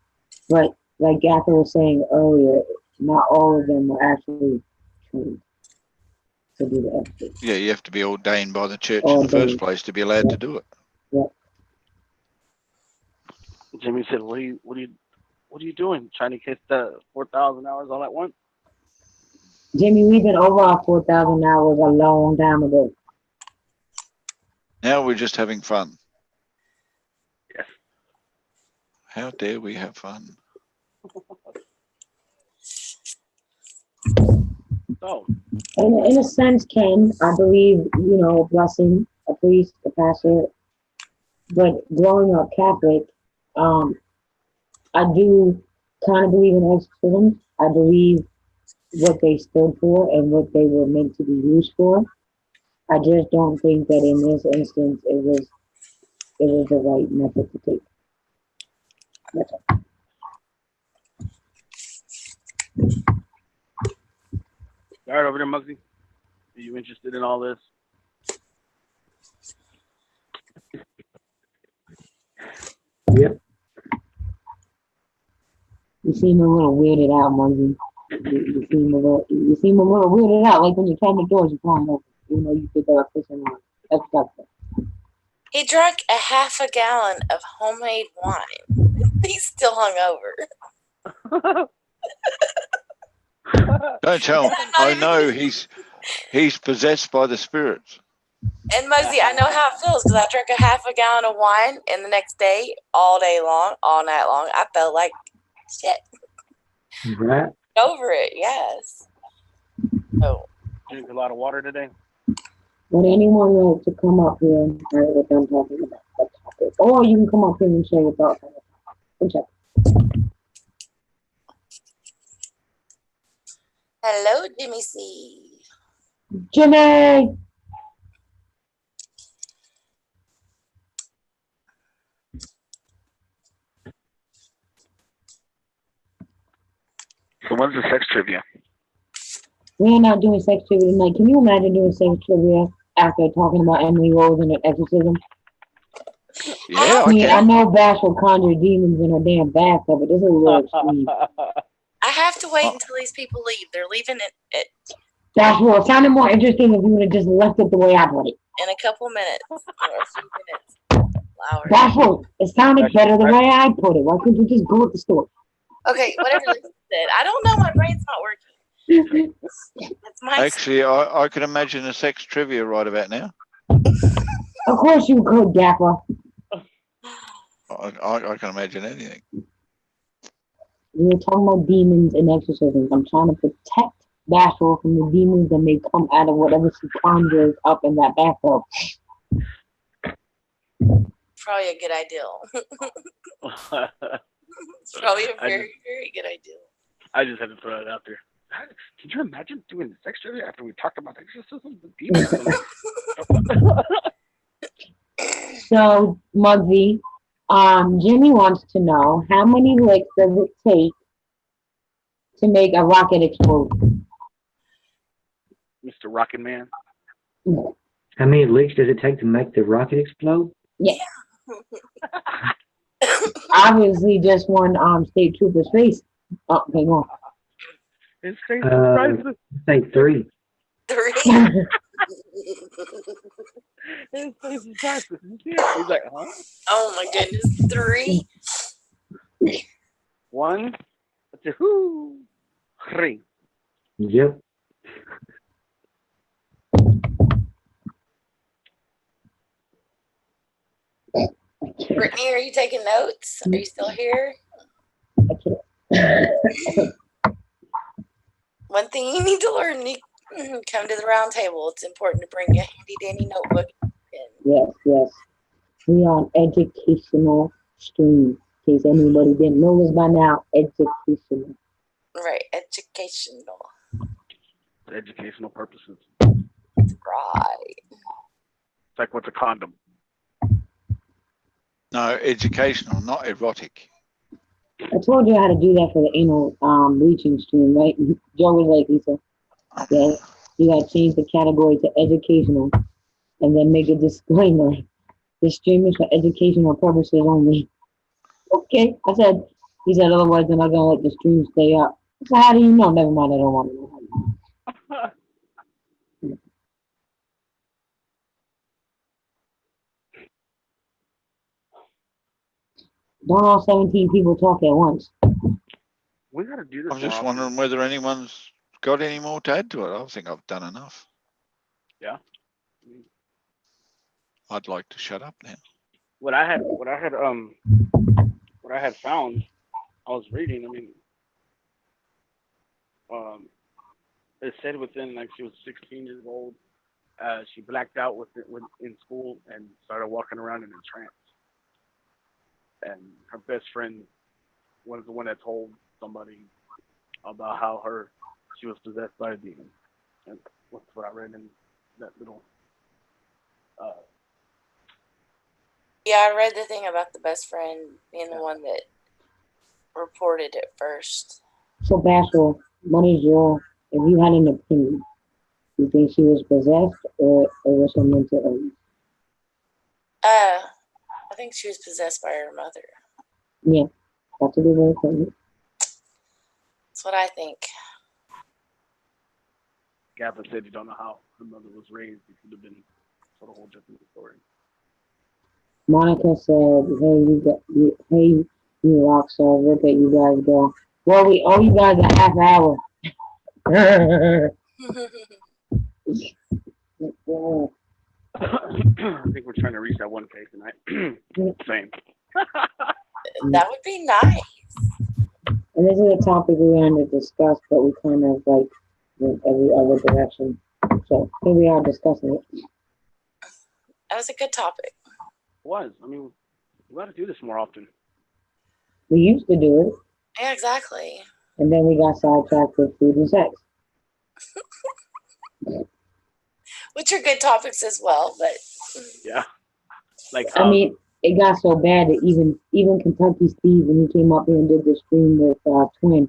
but like Gaffer was saying earlier, not all of them were actually trained to do the exorcism. Yeah, you have to be ordained by the church in the first place to be allowed to do it. Yeah. Jimmy said, "What are you doing? Trying to catch the 4,000 hours all at once?" Jimmy, we've been over our 4,000 hours a long time ago. Now we're just having fun. Yes. How dare we have fun? Oh, In a sense, Ken, I believe, a blessing, a priest, a pastor, but growing up Catholic, um, I do kind of believe in exorcisms. I believe what they stood for and what they were meant to be used for. I just don't think that in this instance it was the right method to take. That's all. all right, over there, Muggsy. Are you interested in all this? Yep. You seem a little weirded out, Muggsy. You seem a little weirded out, like when you came the doors, you climb over. You pick up a person on. That's stuff. He drank a half a gallon of homemade wine. He's still hungover. Don't tell him. I know he's possessed by the spirits. And Mosey, I know how it feels because I drank a half a gallon of wine, and the next day, all day long, all night long, I felt like shit. Right. Over it, yes. So, Drink a lot of water today. Would anyone like to come up here and hear what I'm talking about? That topic? Or you can come up here and share your thoughts on it. hello, Jimmy C. Jimmy! So when's the sex trivia? We're not doing sex trivia tonight. Can you imagine doing sex trivia after talking about Emily Rose and her exorcism? Yeah, I mean, I can. know Bash will conjure demons in her damn bathtub, but this is a little extreme. I have to wait until these people leave. They're leaving it Bash will. It sounded more interesting if you would have just left it the way I put it. in a couple minutes or a few minutes. Hours. Bash will. It sounded better the way I put it. Why couldn't you just go with the story? Okay, whatever Lisa said. I don't know. My brain's not working. That's my Actually, I can imagine a sex trivia right about now. Of course you could, Gaffer. I can imagine anything. We were talking about demons and exorcisms. I'm trying to protect Bashful from the demons that may come out of whatever she conjures up in that bathtub. probably a good idea. It's probably a very, very good idea. I just had to throw it out there. Can you imagine doing sex trivia after we talked about exorcism? The demons. So, Muggsy, Jimmy wants to know how many licks does it take to make a rocket explode? Mr. Rocket Man. How many licks does it take to make the rocket explode? Yeah. Obviously, just one state trooper's face. Oh, hang on. His face is priceless. Say 3. 3. His face is priceless. He's like, huh? Oh my goodness, 3. 1, 2, 3. Yep. Brittany, are you taking notes? Are you still here? One thing you need to learn, you come to the round table. It's important to bring a handy dandy notebook. Yes. We are on educational stream. In case anybody didn't know this by now, educational. Right, educational. For educational purposes. Right. It's like what's a condom? No, educational, not erotic. I told you how to do that for the anal bleaching stream, right? Joe was like, Lisa, yeah, you gotta change the category to educational and then make a disclaimer. This stream is for educational purposes only. Okay, he said, otherwise they're not gonna let the stream stay up. So how do you know? Never mind, I don't want to know how you know. Don't all 17 people talk at once. We gotta do this. I'm just wondering whether anyone's got any more to add to it. I think I've done enough. Yeah. I'd like to shut up now. What I had found, I was reading. I mean, it said within like she was 16 years old. She blacked out in school and started walking around in a trance. And her best friend was the one that told somebody about how she was possessed by a demon. And that's what I read in that little. Uh, Yeah, I read the thing about the best friend being the one that reported it first. So, Bashful, what is if you had an opinion, you think she was possessed or it was her mental illness? I think she was possessed by her mother. Yeah, that's a good way to put it. That's what I think. Gavin said you don't know how her mother was raised. It could have been sort of a whole different story. Monica said, hey, you rock stars, look at you guys go. Well, we owe you guys a half hour. I think we're trying to reach that 1K tonight. Same. That would be nice. And this is a topic we wanted to discuss, but we kind of like went every other direction. So here we are discussing it. That was a good topic. It was. I mean, we got to do this more often. We used to do it. Yeah, exactly. And then we got sidetracked with food and sex. Which are good topics as well, but yeah. Like I mean, it got so bad that even Kentucky Steve, when he came up here and did the stream with Twin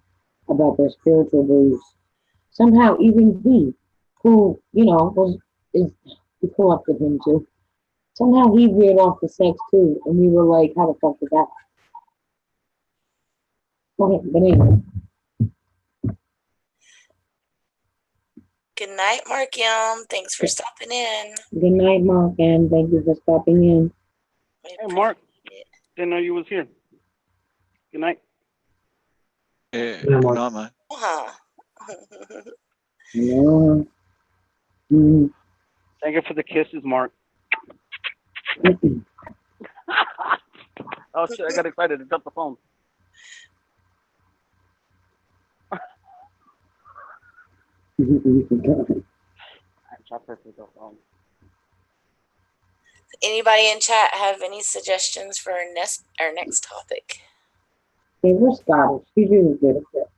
about their spiritual beliefs, somehow even he, who we co-opted him too. Somehow he veered off the sex too, and we were like, how the fuck did that? Okay, but anyway. Good night, Mark Yum. Thanks for stopping in. Good night, Mark, and thank you for stopping in. Hey, Mark. Didn't know you was here. Good night. Yeah, good night, mate. Yeah. Mm. Thank you for the kisses, Mark. Oh, shit, I got excited. I dropped the phone. Anybody in chat have any suggestions for our next topic? Hey, we're Scottish. She's really good at that.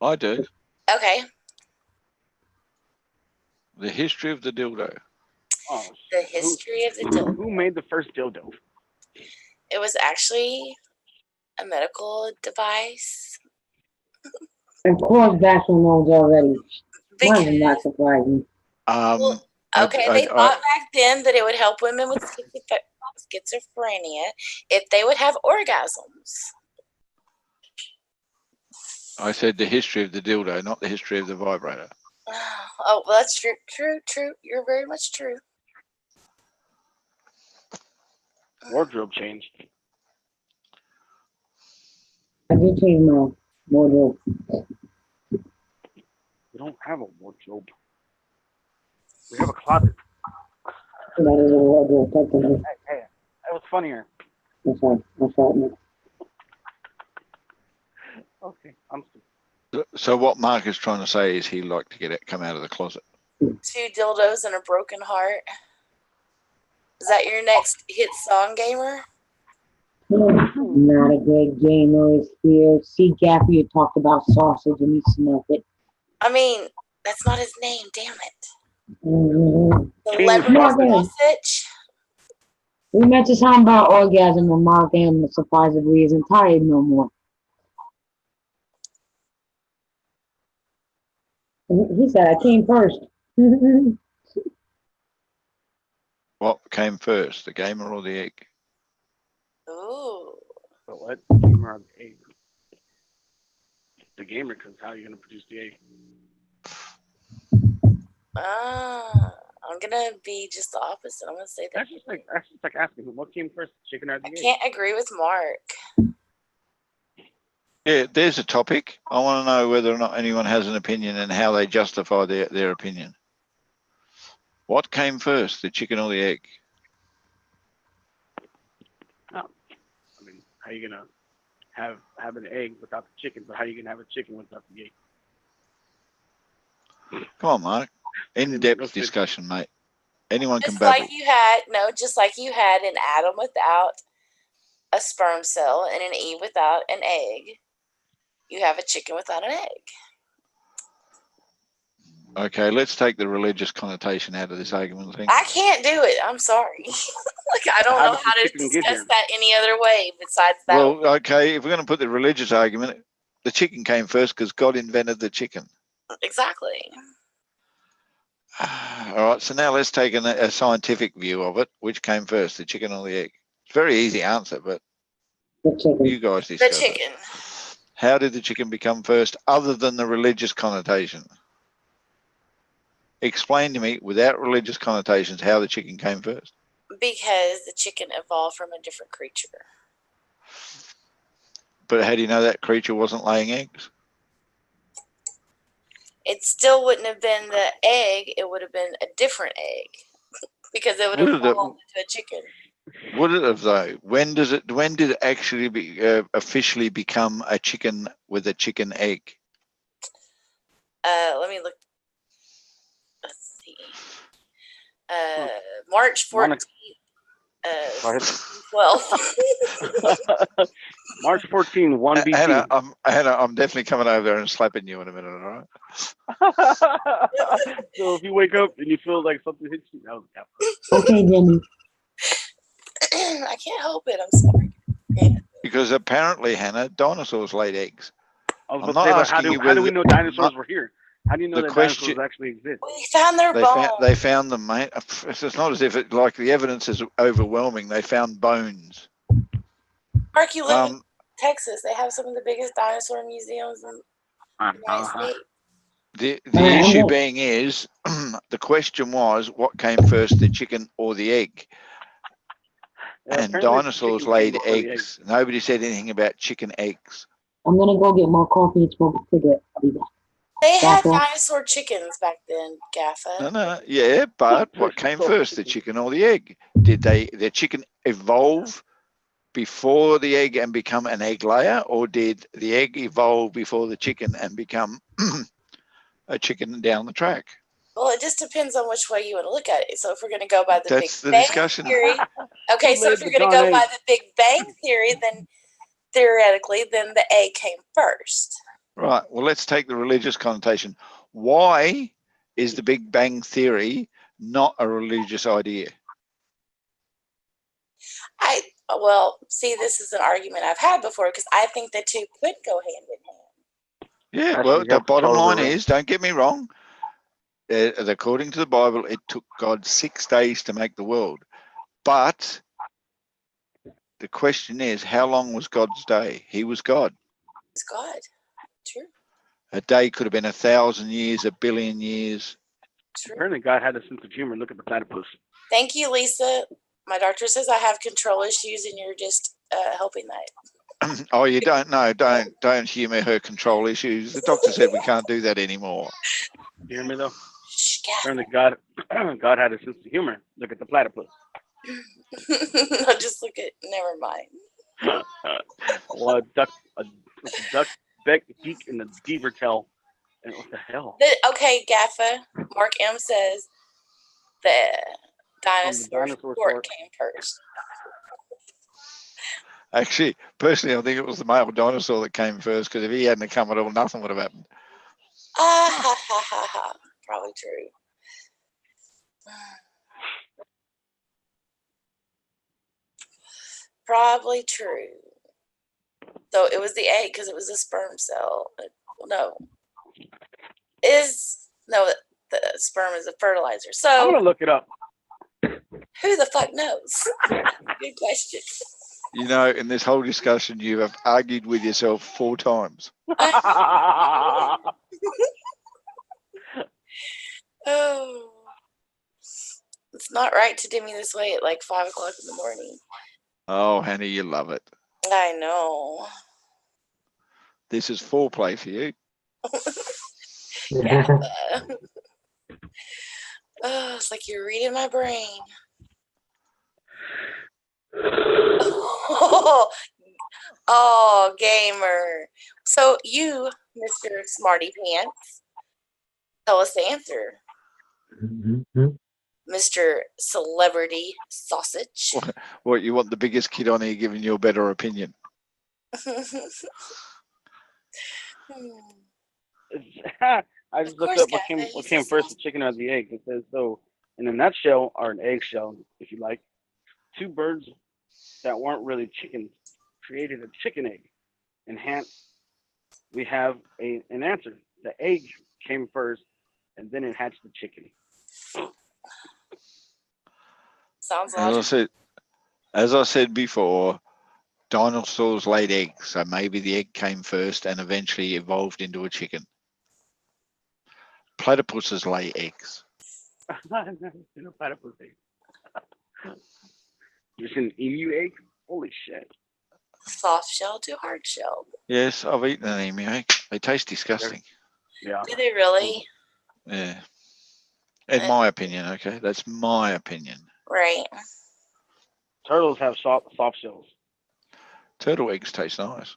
I do. Okay. The history of the dildo. Oh, the history of the dildo. Who made the first dildo? It was actually a medical device. Of course, Bashful knows already. Why is not surprising? They thought back then that it would help women with schizophrenia if they would have orgasms. I said the history of the dildo, not the history of the vibrator. Oh, well, that's true. True. You're very much true. Wardrobe changed. I did change my wardrobe. We don't have a wardrobe. We have a closet. That is a wardrobe, technically. Hey, that was funnier. I'm sorry. Okay, I'm stupid. So what Mark is trying to say is he'd like to come out of the closet. 2 dildos and a broken heart. Is that your next hit song, gamer? Not a great gamer is here. See, Gaffy had talked about sausage and he smelled it. I mean, that's not his name, damn it. Mm-hmm. Celebrity sausage. We meant to talk about orgasm and Mark M surprisingly isn't tired no more. He said I came first. What came first, the gamer or the egg? Ooh. But what? Gamer or the egg? The gamer, because how are you going to produce the egg? I'm gonna be just the opposite. I'm gonna say that. That's just like asking what came first, chicken or the egg? I can't agree with Mark. Yeah, there's a topic. I want to know whether or not anyone has an opinion and how they justify their opinion. What came first, the chicken or the egg? No. I mean, how are you going to have an egg without the chicken, but how are you going to have a chicken without the egg? Come on, Mark. In-depth discussion, mate. Anyone can Just babble. like you had an atom without a sperm cell and an Eve without an egg. You have a chicken without an egg. Okay, let's take the religious connotation out of this argument thing. I can't do it. I'm sorry. I don't know how to discuss that any other way besides that. Well, okay, if we're going to put the religious argument, the chicken came first because God invented the chicken. Exactly. All right, so now let's take a scientific view of it. Which came first, the chicken or the egg? It's a very easy answer, but you guys discuss the chicken. it. How did the chicken become first, other than the religious connotation? Explain to me, without religious connotations, how the chicken came first. Because the chicken evolved from a different creature. But how do you know that creature wasn't laying eggs? It still wouldn't have been the egg. It would have been a different egg. Because it would have evolved into a chicken. Would it have though? When did it actually officially become a chicken with a chicken egg? Let me look. Let's see. March 14th. 12. March 14, 1 BC. Hannah, I'm definitely coming over there and slapping you in a minute, all right? So if you wake up and you feel like something hits you, that was Okay, Jimmy. I can't help it. I'm sorry. Yeah. Because apparently, Hannah, dinosaurs laid eggs. I was about to say, how do we know dinosaurs were here? How do you know that dinosaurs actually exist? We found their bones. They found them, mate. It's not as if the evidence is overwhelming. They found bones. Mark, you live in Texas. They have some of the biggest dinosaur museums in the United States. The issue being is, the question was, what came first, the chicken or the egg? And dinosaurs laid eggs. Nobody said anything about chicken eggs. I'm going to go get more coffee and smoke a cigarette. I'll be back. They had dinosaur chickens back then, Gaffa. No, yeah, but what came first, the chicken or the egg? Did the chicken evolve before the egg and become an egg layer, or did the egg evolve before the chicken and become a chicken down the track? Well, it just depends on which way you want to look at it. So if we're going to go by the That's Big the Bang discussion. Theory, okay, so if you're going to go by the Big Bang Theory, then theoretically, then the egg came first. Right. Well, let's take the religious connotation. Why is the Big Bang Theory not a religious idea? Well, see, this is an argument I've had before because I think the two could go hand in hand. Yeah, well, the bottom line is, don't get me wrong, according to the Bible, it took God 6 days to make the world. But the question is, how long was God's day? He was God. It's God. True. A day could have been 1,000 years, 1 billion years. True. Apparently, God had a sense of humor. Look at the platypus. Thank you, Lisa. My doctor says I have control issues, and you're just helping that. Oh, you don't know. Don't humor her control issues. The doctor said we can't do that anymore. You hear me though? Apparently, God had a sense of humor. Look at the platypus. I'll just look at. Never mind. Well, a duck beak and a beaver tail. And what the hell? Okay, Gaffa. Mark M says the dinosaur fork came first. Actually, personally, I think it was the male dinosaur that came first, because if he hadn't come at all, nothing would have happened. Probably true. Probably true. So it was the egg because it was a sperm cell. No. The sperm is a fertilizer. So I'm going to look it up. Who the fuck knows? Good question. You know, in this whole discussion, you have argued with yourself 4 times. Oh. It's not right to do me this way at like 5 o'clock in the morning. Oh, Hannah, you love it. I know. This is foreplay for you. Yeah. Oh, it's like you're reading my brain. Oh, gamer. So you, Mr. Smarty Pants, Tell us the answer, Mm-hmm. Mr. Celebrity Sausage. What, you want the biggest kid on here giving you a better opinion? I just Of looked course, up what Catfish came is first, the chicken or the egg. It says so. In a nutshell, or an eggshell, if you like, two birds that weren't really chickens created a chicken egg, and hence we have an answer. The egg came first, and then it hatched the chicken. Sounds As I logical. said, as I said before, dinosaurs laid eggs, so maybe the egg came first and eventually evolved into a chicken. Platypuses lay eggs. In a platypus egg. You seen an emu egg? Holy shit! Soft shell to hard shell. Yes, I've eaten an emu egg. They taste disgusting. Yeah. Do they really? Yeah. In my opinion, okay? That's my opinion. Right. Turtles have soft shells. Turtle eggs taste nice.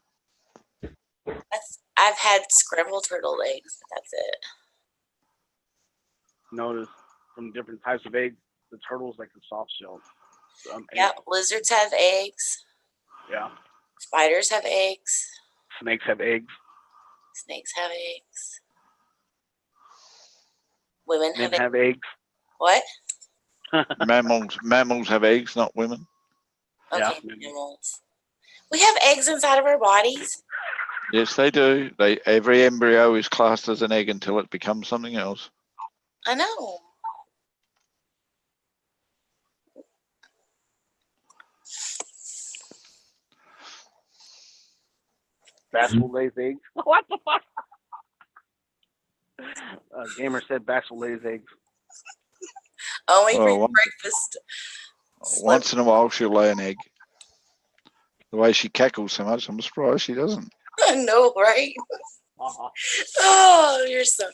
I've had scrambled turtle eggs, but that's it. Notice from different types of eggs, the turtles like the soft shell. Yeah, lizards have eggs. Yeah. Spiders have eggs. Snakes have eggs. Snakes have eggs. Women Men have eggs. have eggs. What? Mammals have eggs, not women. Okay, Yeah. mammals. We have eggs inside of our bodies. Yes, they do. Every embryo is classed as an egg until it becomes something else. I know. Bashful lays eggs. What the fuck? Gamer said Bashful lays eggs. Only for Well, your breakfast. once in a while, she'll lay an egg. The way she cackles so much, I'm surprised she doesn't. I know, right? Uh-huh. Oh, you're so nice.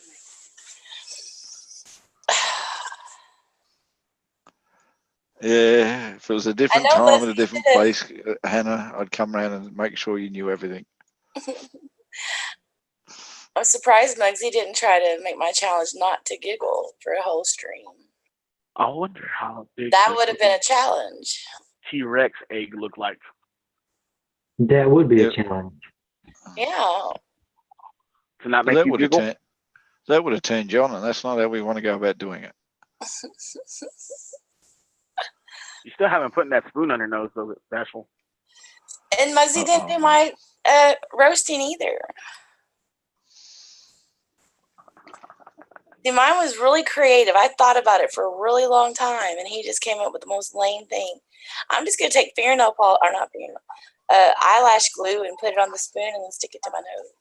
Yeah, if it was a different know, time Leslie, and a different you place, Hannah, I'd come around and make sure you knew everything. I'm surprised Muggsy didn't try to make my challenge not to giggle for a whole stream. I wonder how big that would have been a challenge. T-Rex egg looked like. That would be a challenge. Yeah. To not But make you giggle? That would have turned you on, and that's not how we want to go about doing it. You still haven't put that spoon on your nose, though, Bashful. And Muggsy didn't do my roasting either. See, mine was really creative. I thought about it for a really long time, and he just came up with the most lame thing. I'm just going to take eyelash glue and put it on the spoon and then stick it to my nose.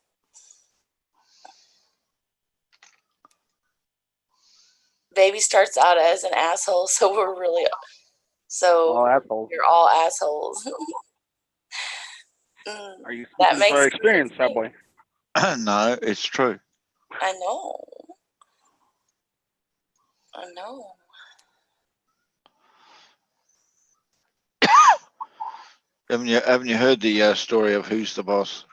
Baby starts out as an asshole, so we're really... So you're all assholes. Are you speaking for experience, Cowboy? No, it's true. I know. Haven't you heard the story of who's the boss?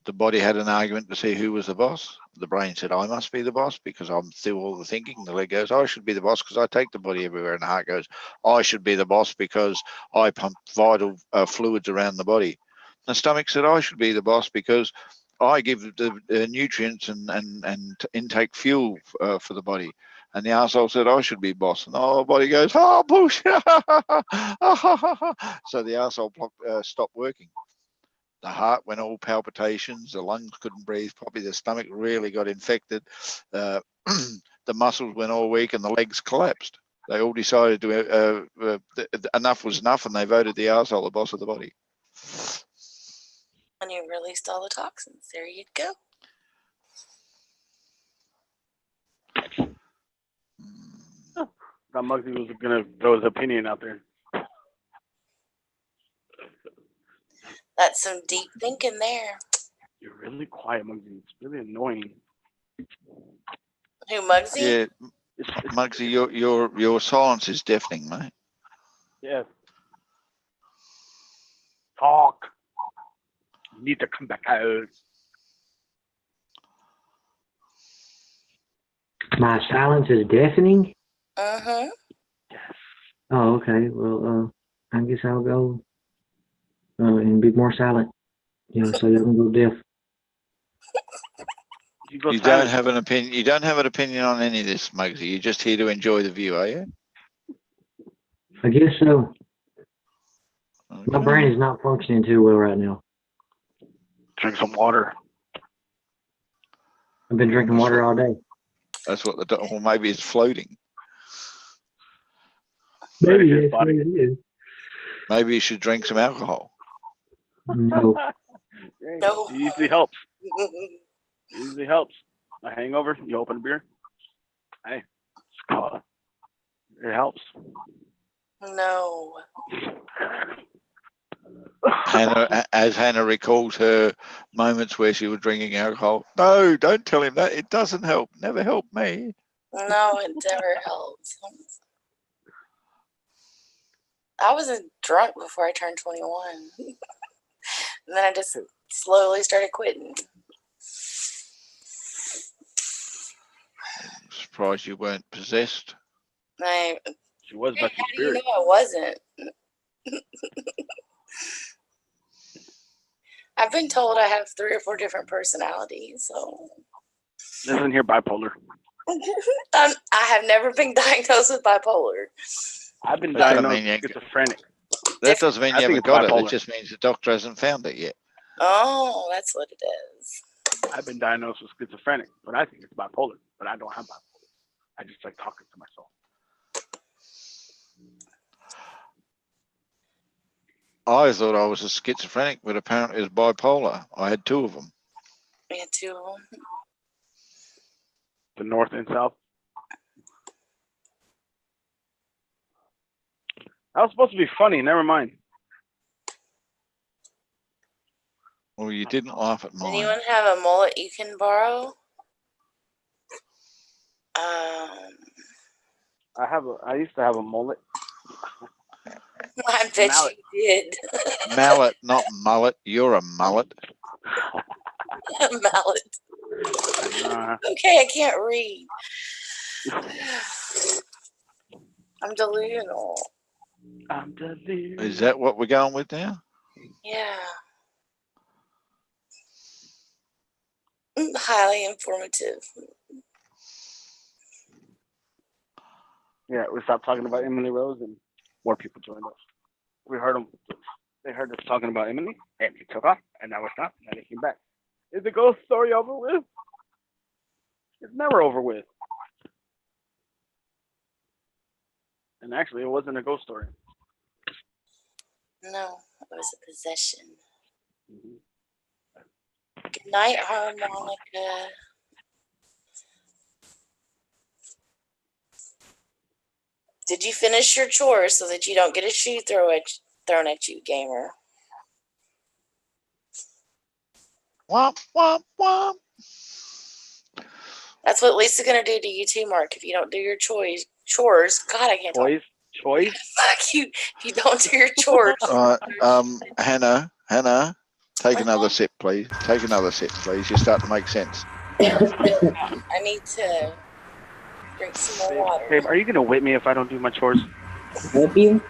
The body had an argument to see who was the boss. The brain said, I must be the boss because I'm through all the thinking. The leg goes, I should be the boss because I take the body everywhere. And the heart goes, I should be the boss because I pump vital fluids around the body. The stomach said, I should be the boss because I give the nutrients and intake fuel for the body. And the arsehole said, I should be boss. And the whole body goes, oh, bullshit. So the arsehole stopped working. The heart went all palpitations. The lungs couldn't breathe properly. The stomach really got infected. The muscles went all weak and the legs collapsed. They all decided to enough was enough, and they voted the arsehole the boss of the body. And you released all the toxins. There you go. Thought Muggsy was going to throw his opinion out there. That's some deep thinking there. You're really quiet, Muggsy. It's really annoying. Who, Muggsy? Yeah, Muggsy, your silence is deafening, mate. Yes. Talk. You need to come back out. My silence is deafening? Mm-hmm. Oh, okay. Well, I guess I'll go and be more silent. So y'all can go deaf. You don't have an opinion. You don't have an opinion on any of this, Muggsy. You're just here to enjoy the view, are you? I guess so. Okay. My brain is not functioning too well right now. Drink some water. I've been drinking water all day. That's what or maybe it's floating. Maybe it is. Maybe you should drink some alcohol. No. No. It usually helps. It usually helps. A hangover, you open a beer. Hey, it helps. No. As Hannah recalls her moments where she was drinking alcohol. No, don't tell him that. It doesn't help. Never helped me. No, it never helps. I wasn't drunk before I turned 21. And then I just slowly started quitting. I'm surprised you weren't possessed. She was by How the do you know spirit. I wasn't? I've been told I have 3 or 4 different personalities, so. Isn't here bipolar? I have never been diagnosed with bipolar. I've been That doesn't diagnosed mean with schizophrenic. That doesn't mean I you think haven't it's got it. bipolar. It just means the doctor hasn't found it yet. Oh, that's what it is. I've been diagnosed with schizophrenic, but I think it's bipolar. But I don't have bipolar. I just like talking to myself. I thought I was a schizophrenic, but apparently it was bipolar. I had 2 of them. We had 2 of them. The north and south. That was supposed to be funny. Never mind. Well, you didn't laugh at mine. Anyone have a mullet you can borrow? I used to have a mullet. I bet Mallet. you did. Mallet, not mullet. You're a mullet. A mallet. Okay, I can't read. I'm delusional. I'm delusional. Is that what we're going with now? Yeah. Highly informative. Yeah, we stopped talking about Emily Rose and more people joined us. We heard them. They heard us talking about Emily, and they took off, and now we're stopped, and they came back. Is the ghost story over with? It's never over with. And actually, it wasn't a ghost story. No, it was a possession. Good night, harmonica. Did you finish your chores so that you don't get a shoe thrown at you, gamer? Womp, womp, womp. That's what Lisa's gonna do to you too, Mark. If you don't do your chores, God, I can't talk. Choice? Fuck you. If you don't do your chores. Hannah, take another sip, please. Take another sip, please. You're starting to make sense. I need to drink some more water. Babe, are you gonna whip me if I don't do my chores? Whip you?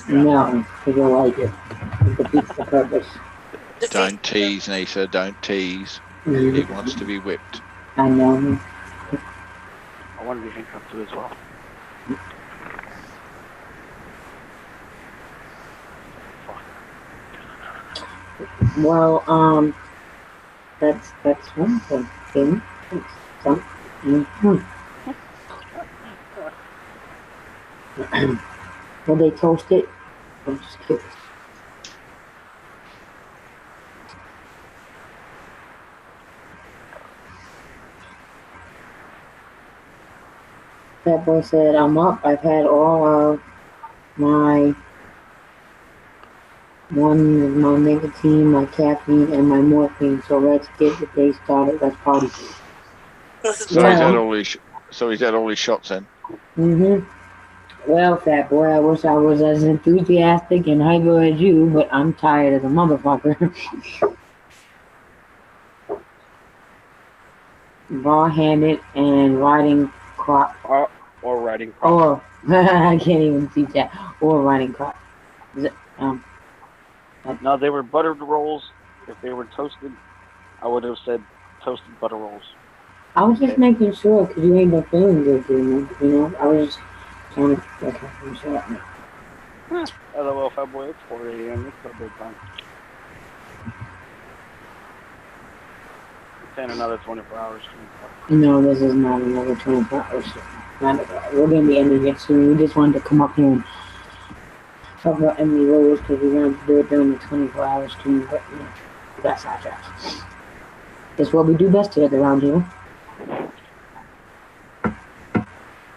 No, because you'll like it. It defeats the purpose. Don't tease, Nisa. Don't tease. He wants to be whipped. I know. I want to be handcuffed too as well. Well, that's one thing. Will they toast it? I'm just kidding. That boy said, I'm up. I've had all of my nicotine, my caffeine, and my morphine. So let's get the day started. Let's party. So he's had all his shots then. Well, fat boy, I wish I was as enthusiastic and hyper as you, but I'm tired as a motherfucker. ball-handed and riding crop. Or riding crop. Or I can't even see that. Or riding crop. Um, No, they were buttered rolls. If they were toasted, I would have said toasted butter rolls. I was just making sure because you ain't been feeling good, you know. I was just trying to. Okay, I'm sure. LOL, fat boy. It's 4 a.m. It's still bedtime. It's in another 24 hours. No, this is not another 24 hours. We're gonna be ending it soon. We just wanted to come up here and talk about Emily Rose because we wanted to do it during the 24-hour stream, but you know, that's our job. It's what we do best here at the Roundtable.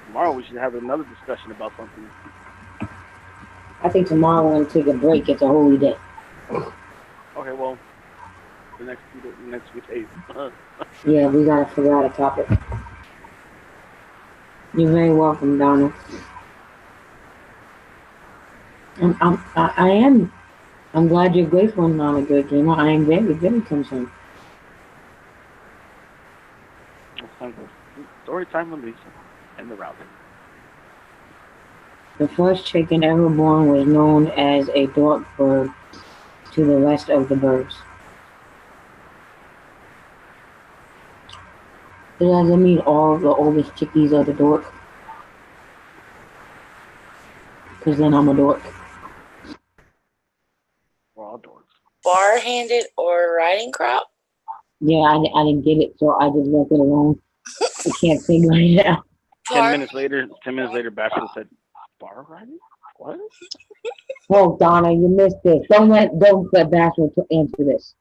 Tomorrow we should have another discussion about something. I think tomorrow we're gonna take a break. It's a holy day. Okay, well, the next few days. Yeah, we gotta figure out a topic. You're very welcome, Donna. I'm glad you're grateful and not a good gamer. I am very, very concerned. It's time for story time with Lisa and the Roundtable. The first chicken ever born was known as a dork bird to the rest of the birds. Does that mean all the oldest chickies are the dork? Because then I'm a dork. We're all dorks. Bar-handed or riding crop? Yeah, I didn't get it, so I just left it alone. I can't think right now. 10 minutes later, Bachelor said, "Bar riding? What?" Oh, Donna, you missed this. Don't let Bachelor answer this.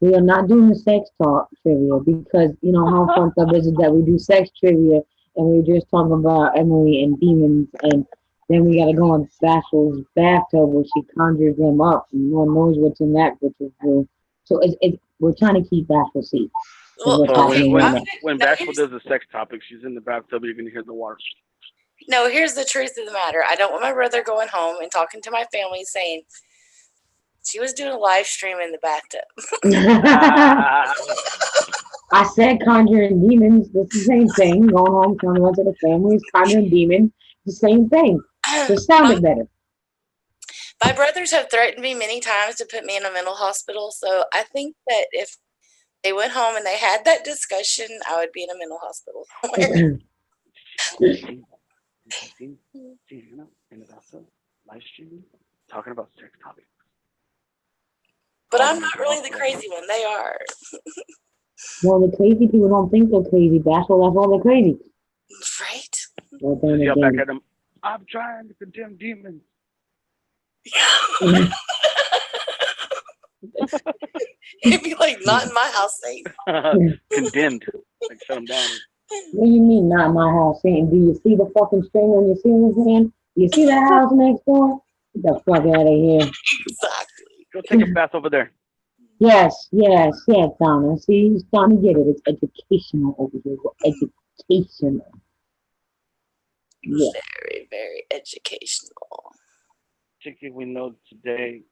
We are not doing the sex talk trivia because you know how fucked up is it that we do sex trivia and we're just talking about Emily and demons and then we gotta go in Bachelor's bathtub where she conjures them up and no one knows what's in that which is true. So we're trying to keep Bachelor safe. Well, So okay, when Bachelor does the sex topic, she's in the bathtub. You're gonna hear the water. No, here's the truth of the matter. I don't want my brother going home and talking to my family saying she was doing a live stream in the bathtub. I said conjuring demons. It's the same thing. Going home, telling the rest of the family is conjuring demons. The same thing. It sounded better. My brothers have threatened me many times to put me in a mental hospital. So I think that if they went home and they had that discussion, I would be in a mental hospital somewhere. In the bathtub, live streaming, talking about sex topics. But I'm not really the crazy one. They are. Well, the crazy people don't think they're crazy. That's why they're crazy. Right? Well, then Yell again, back at them. I'm trying to condemn demons. It'd be like, not in my house, Satan. Condemned. Like, shut them down. What do you mean, not my house, Satan? Do you see the fucking string on your ceiling fan? Do you see that house next door? Get the fuck out of here. Exactly. Go take a bath over there. Yes, Donna. See, he's trying to get it. It's educational over here. Educational. Yeah. Very, very educational. Chicken we know today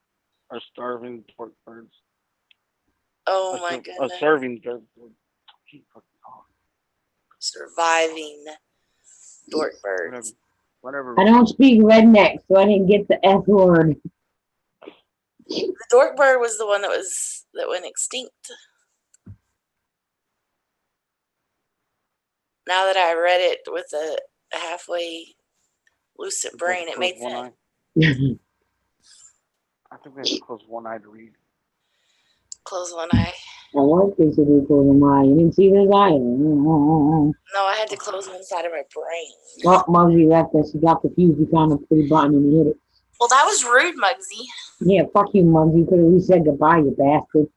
are starving pork birds. Oh my goodness. Serving birds. Surviving dork birds. Whatever. I don't speak redneck, so I didn't get the F word. The dork bird was the one that went extinct. Now that I read it with a halfway lucid brain, it made sense. I think we have to close one eye to read. Close one eye. I was supposed to do close one eye. You didn't see this eye? No, I had to close one side of my brain. Oh, Muggsy left us. He got confused. He found a pretty button and he hit it. Well, that was rude, Muggsy. Yeah, fuck you, Muggsy. You could have at least said goodbye, you bastard.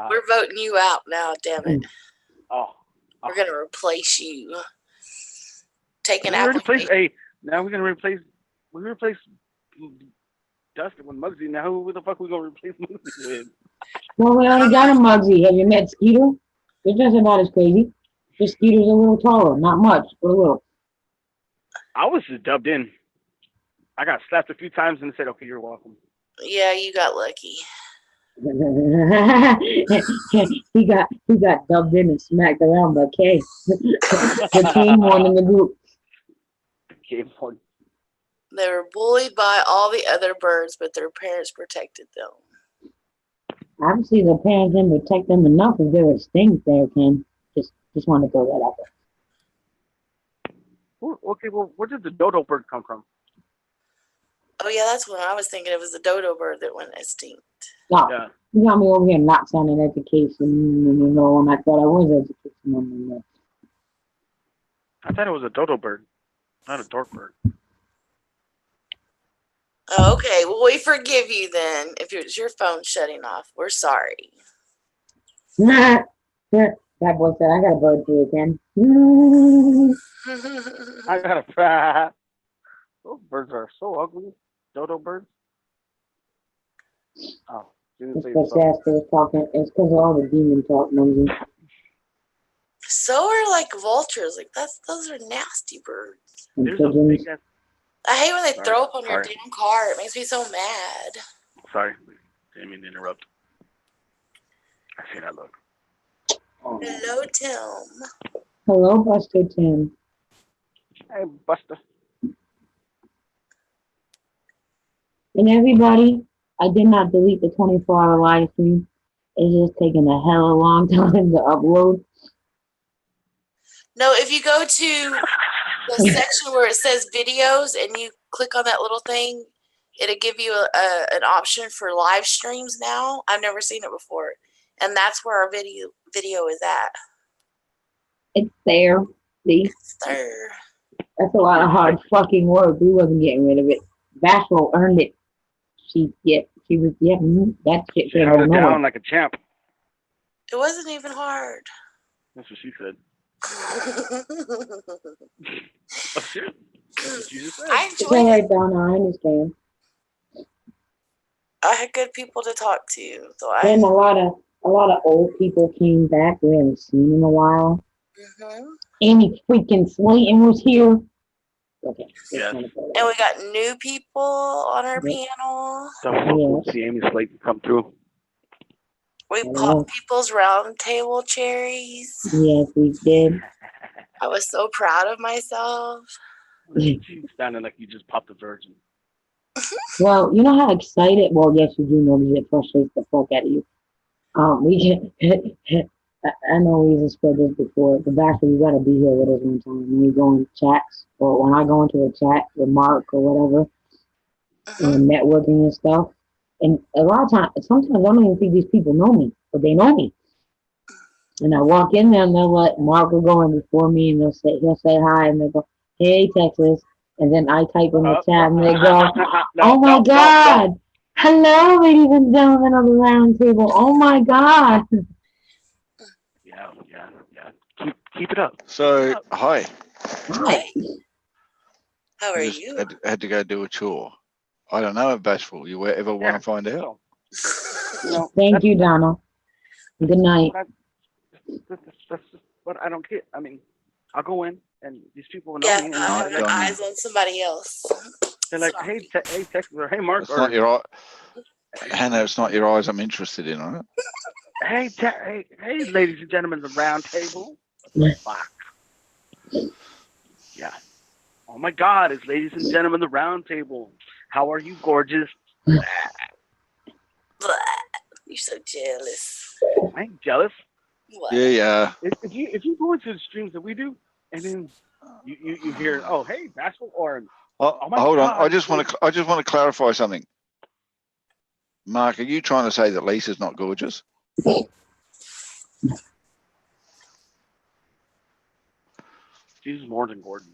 We're voting you out now, damn it. Oh. We're going to replace you. Take an application. Now we're going to replace Dustin with Muggsy. Now who the fuck we going to replace Muggsy with? Well, we already got a Muggsy. Have you met Skeeter? They're just about as crazy. Just Skeeter's a little taller. Not much, but a little. I was just dubbed in. I got slapped a few times and said, okay, you're welcome. Yeah, you got lucky. he got dubbed in and smacked around by Kay. The tame one in the group. Game one. They were bullied by all the other birds, but their parents protected them. Obviously, the parents didn't protect them enough if there were stings there, Ken. Just want to throw that out there. Okay, well, where did the dodo bird come from? Oh yeah, that's what I was thinking. It was the dodo bird that went extinct. No, Yeah. you got me over here not sounding education, when I thought I was education. I thought it was a dodo bird, not a dork bird. Oh, okay, well we forgive you then. If it's your phone shutting off, we're sorry. Nah. That boy said, I got a bird for you, Ken. I got a Those birds are so ugly. Dodo birds. Oh, didn't It's say because so. Shasta was talking. It's because of all the demon talk, Mosey. So are like vultures. Like those are nasty birds. And There's a pigeons. big ass. I hate when they Sorry, throw up on your sorry. damn car. It makes me so mad. Sorry, didn't mean to interrupt. I see that look. Hello, Tim. Hello, Buster Tim. Hey, Buster. And everybody, I did not delete the 24-hour live stream. It's just taking a hell of a long time to upload. No, if you go to the section where it says videos and you click on that little thing, it'll give you an option for live streams now. I've never seen it before. And that's where our video is at. It's there. See? It's there. That's a lot of hard fucking work. We wasn't getting rid of it. Bashful earned it. That shit She came held out it of down nowhere. like a champ. It wasn't even hard. That's what she said. Oh, shit. That's what you just said. I It's enjoyed all it. right, Donna. I understand. I had good people to talk to. So Then a lot of old people came back we haven't seen in a while. Mhm. Amy freaking Slayton was here. Okay. Yes. And we got new people on our panel. So we'll see Amy Slayton come through. We popped people's roundtable cherries. Yes, we did. I was so proud of myself. You sounded like you just popped a virgin. Well, you know how excited. Well, yes, you do know because it frustrates the fuck out of you. We can. I know we've spread this before, but actually, you gotta be here with us one time when we go in chats or when I go into a chat with Mark or whatever, and networking and stuff. And a lot of times, sometimes I don't even think these people know me, but they know me. And I walk in there and they'll let Mark will go in before me and he'll say hi and they go, hey Texas. And then I type in the chat and they go, oh my God. Hello, ladies and gentlemen of the round table. Oh my God. Yeah. Keep it up. So, hi. Hi. How are just you? Had to go do a chore. I don't know if Bashful, you ever want to find out? Thank you, Donna. Good night. That's what I don't get. I mean, I'll go in and these people will know Yeah, me. I have my eyes on somebody else. They're like, hey, Texas, or hey, Mark. It's not your eye. Hannah, it's not your eyes I'm interested in, all right? Hey, ladies and gentlemen, the round table. Fuck. Yeah. Oh my God, it's ladies and gentlemen, the round table. How are you, gorgeous? You're so jealous. I ain't jealous. What? Yeah. If you go into the streams that we do, and then you hear, oh hey, Bashful, or oh my hold God, on, I just want to clarify something. Mark, are you trying to say that Lisa's not gorgeous? She's more than gorgeous.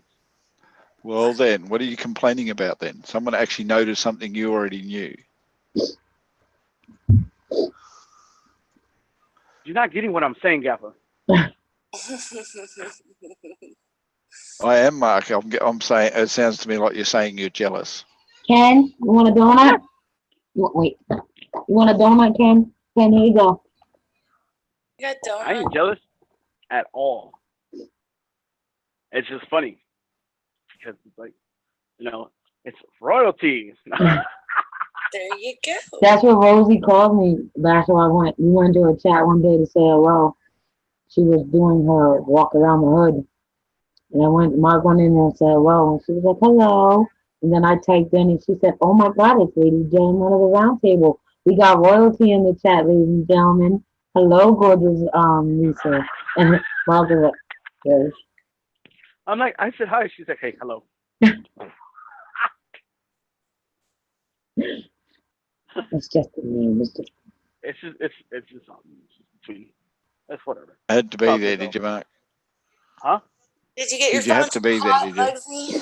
Well then, what are you complaining about then? Someone actually noticed something you already knew. You're not getting what I'm saying, Gaffer. I am, Mark. I'm saying, it sounds to me like you're saying you're jealous. Ken, you want a donut? Wait. You want a donut, Ken? Ken, here you go. You got donuts? I ain't jealous at all. It's just funny because it's like, it's royalty. There you go. That's what Rosie called me. That's why we went to a chat one day to say hello. She was doing her walk around the hood. And Mark went in there and said hello. And she was like, hello. And then I typed in and she said, oh my God, it's Lady and gentlemen of the Roundtable. We got royalty in the chat, ladies and gentlemen. Hello, gorgeous Lisa. And Mark was like, yes. I'm like, I said hi. She's like, hey, hello. It's just a name. It's just something between. That's whatever. I had to be there, did you, Mark? Huh? Did you get your Did you have phone to be there, hot, did you? Bugsy?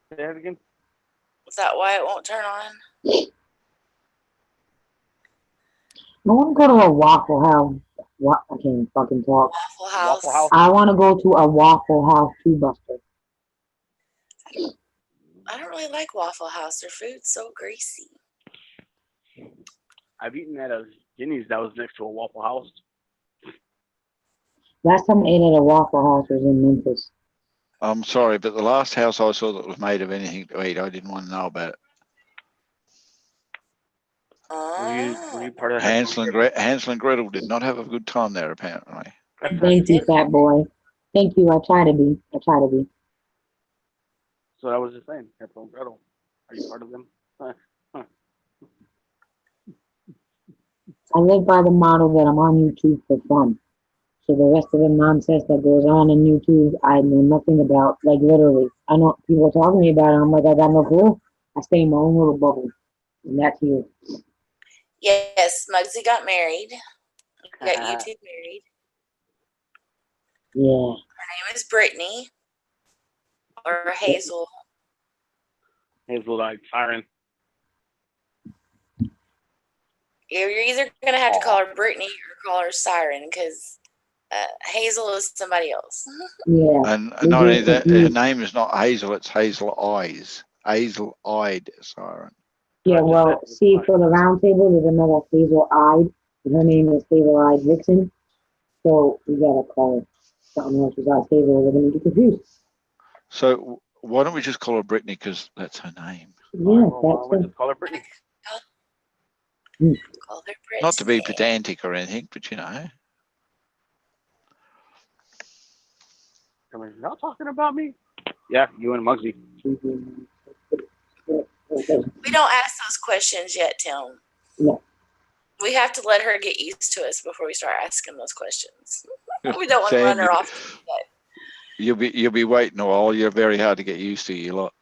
Say that again. Is that why it won't turn on? I want to go to a Waffle House. What? I can't fucking talk. Waffle House. Waffle House. I want to go to a Waffle House too, Buster. I don't really like Waffle House. Their food's so greasy. I've eaten at a Denny's that was next to a Waffle House. Last time I ate at a Waffle House was in Memphis. I'm sorry, but the last house I saw that was made of anything to eat, I didn't want to know about it. Were you part of that? Hansel and Gretel did not have a good time there, apparently. Thank you, fat boy. Thank you. I try to be. So I was just saying, Hansel and Gretel. Are you part of them? I live by the model that I'm on YouTube for fun. So the rest of the nonsense that goes on YouTube, I know nothing about. Like literally, I know people are talking to me about it. I'm like, I got no clue. I stay in my own little bubble, and that's you. Yes, Muggsy got married. Got YouTube married. Yeah. Her name is Brittany. Or Hazel. Hazel like siren. You're either going to have to call her Brittany or call her Siren because Hazel is somebody else. Yeah. And not only that, her name is not Hazel, it's Hazel Eyes. Hazel-eyed siren. Yeah, well, see, for the Roundtable, there's another Hazel-eyed, and her name is Hazel-eyed Vixen. So we gotta call her something else besides Hazel. We're gonna get confused. So why don't we just call her Brittany because that's her name? Yeah, we'll just call her Brittany. Call her Brittany. Not to be pedantic or anything, but you know. Y'all talking about me? Yeah, you and Muggsy. We don't ask those questions yet, Tim. No. We have to let her get used to us before we start asking those questions. We don't want to run her off. You'll be waiting a while. You're very hard to get used to, you lot.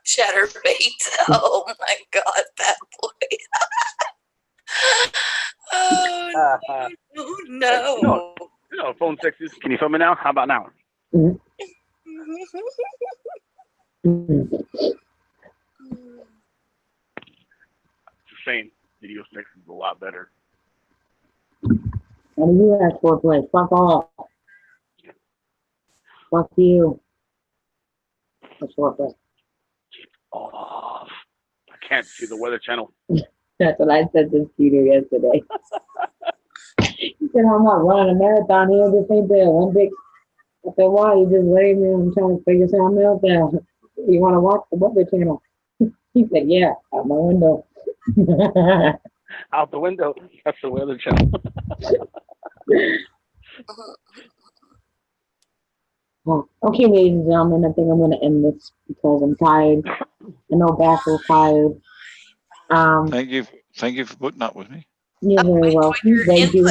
Chatterbait. Oh my God, that boy. Oh no. You know, phone sex is. Can you film me now? How about now? Just saying, video sex is a lot better. What do you ask for, play? Fuck off. Fuck you. That's foreplay. Off. I can't see the Weather Channel. That's what I said to Peter yesterday. He said, I'm not running a marathon here. This ain't the Olympics. I said, why? You just waiting there and trying to figure something else out. You want to watch the Weather Channel? He said, yeah, out my window. Out the window. That's the Weather Channel. Well, okay, ladies and gentlemen, I think I'm going to end this because I'm tired. I know Bassel's tired. Thank you for putting up with me. You're very welcome. Thank you.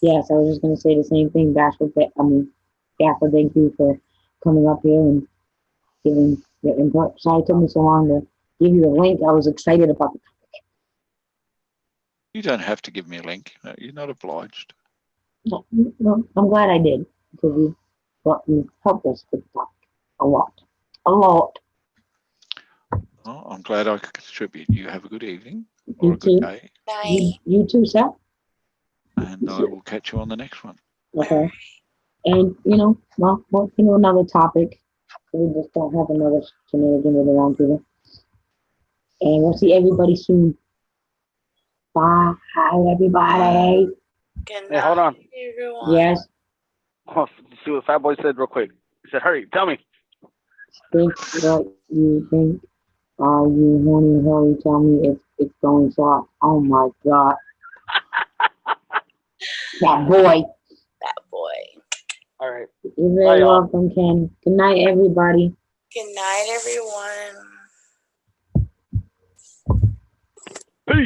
Yes, I was just going to say the same thing. Bassel, thank you for coming up here and giving your input. Sorry it took me so long to give you a link. I was excited about the topic. You don't have to give me a link. No, you're not obliged. No, I'm glad I did because you helped us with the topic a lot. Well, I'm glad I could contribute. You have a good evening or You a good too. day. Bye. You too, Seth. And I will catch you on the next one. Okay. And, we'll another topic. We just don't have another shenanigan with the Roundtable. And we'll see everybody soon. Bye, everybody. Good night, Hey, hold on. everyone. Yes. Oh, see what Fat Boy said real quick. He said, hurry, tell me. Think what you think. Are you horny? Hurry, tell me it's going soft. Oh my god. That boy. That boy. All right. You're Bye, very y'all. welcome, Ken. Good night, everybody. Good night, everyone.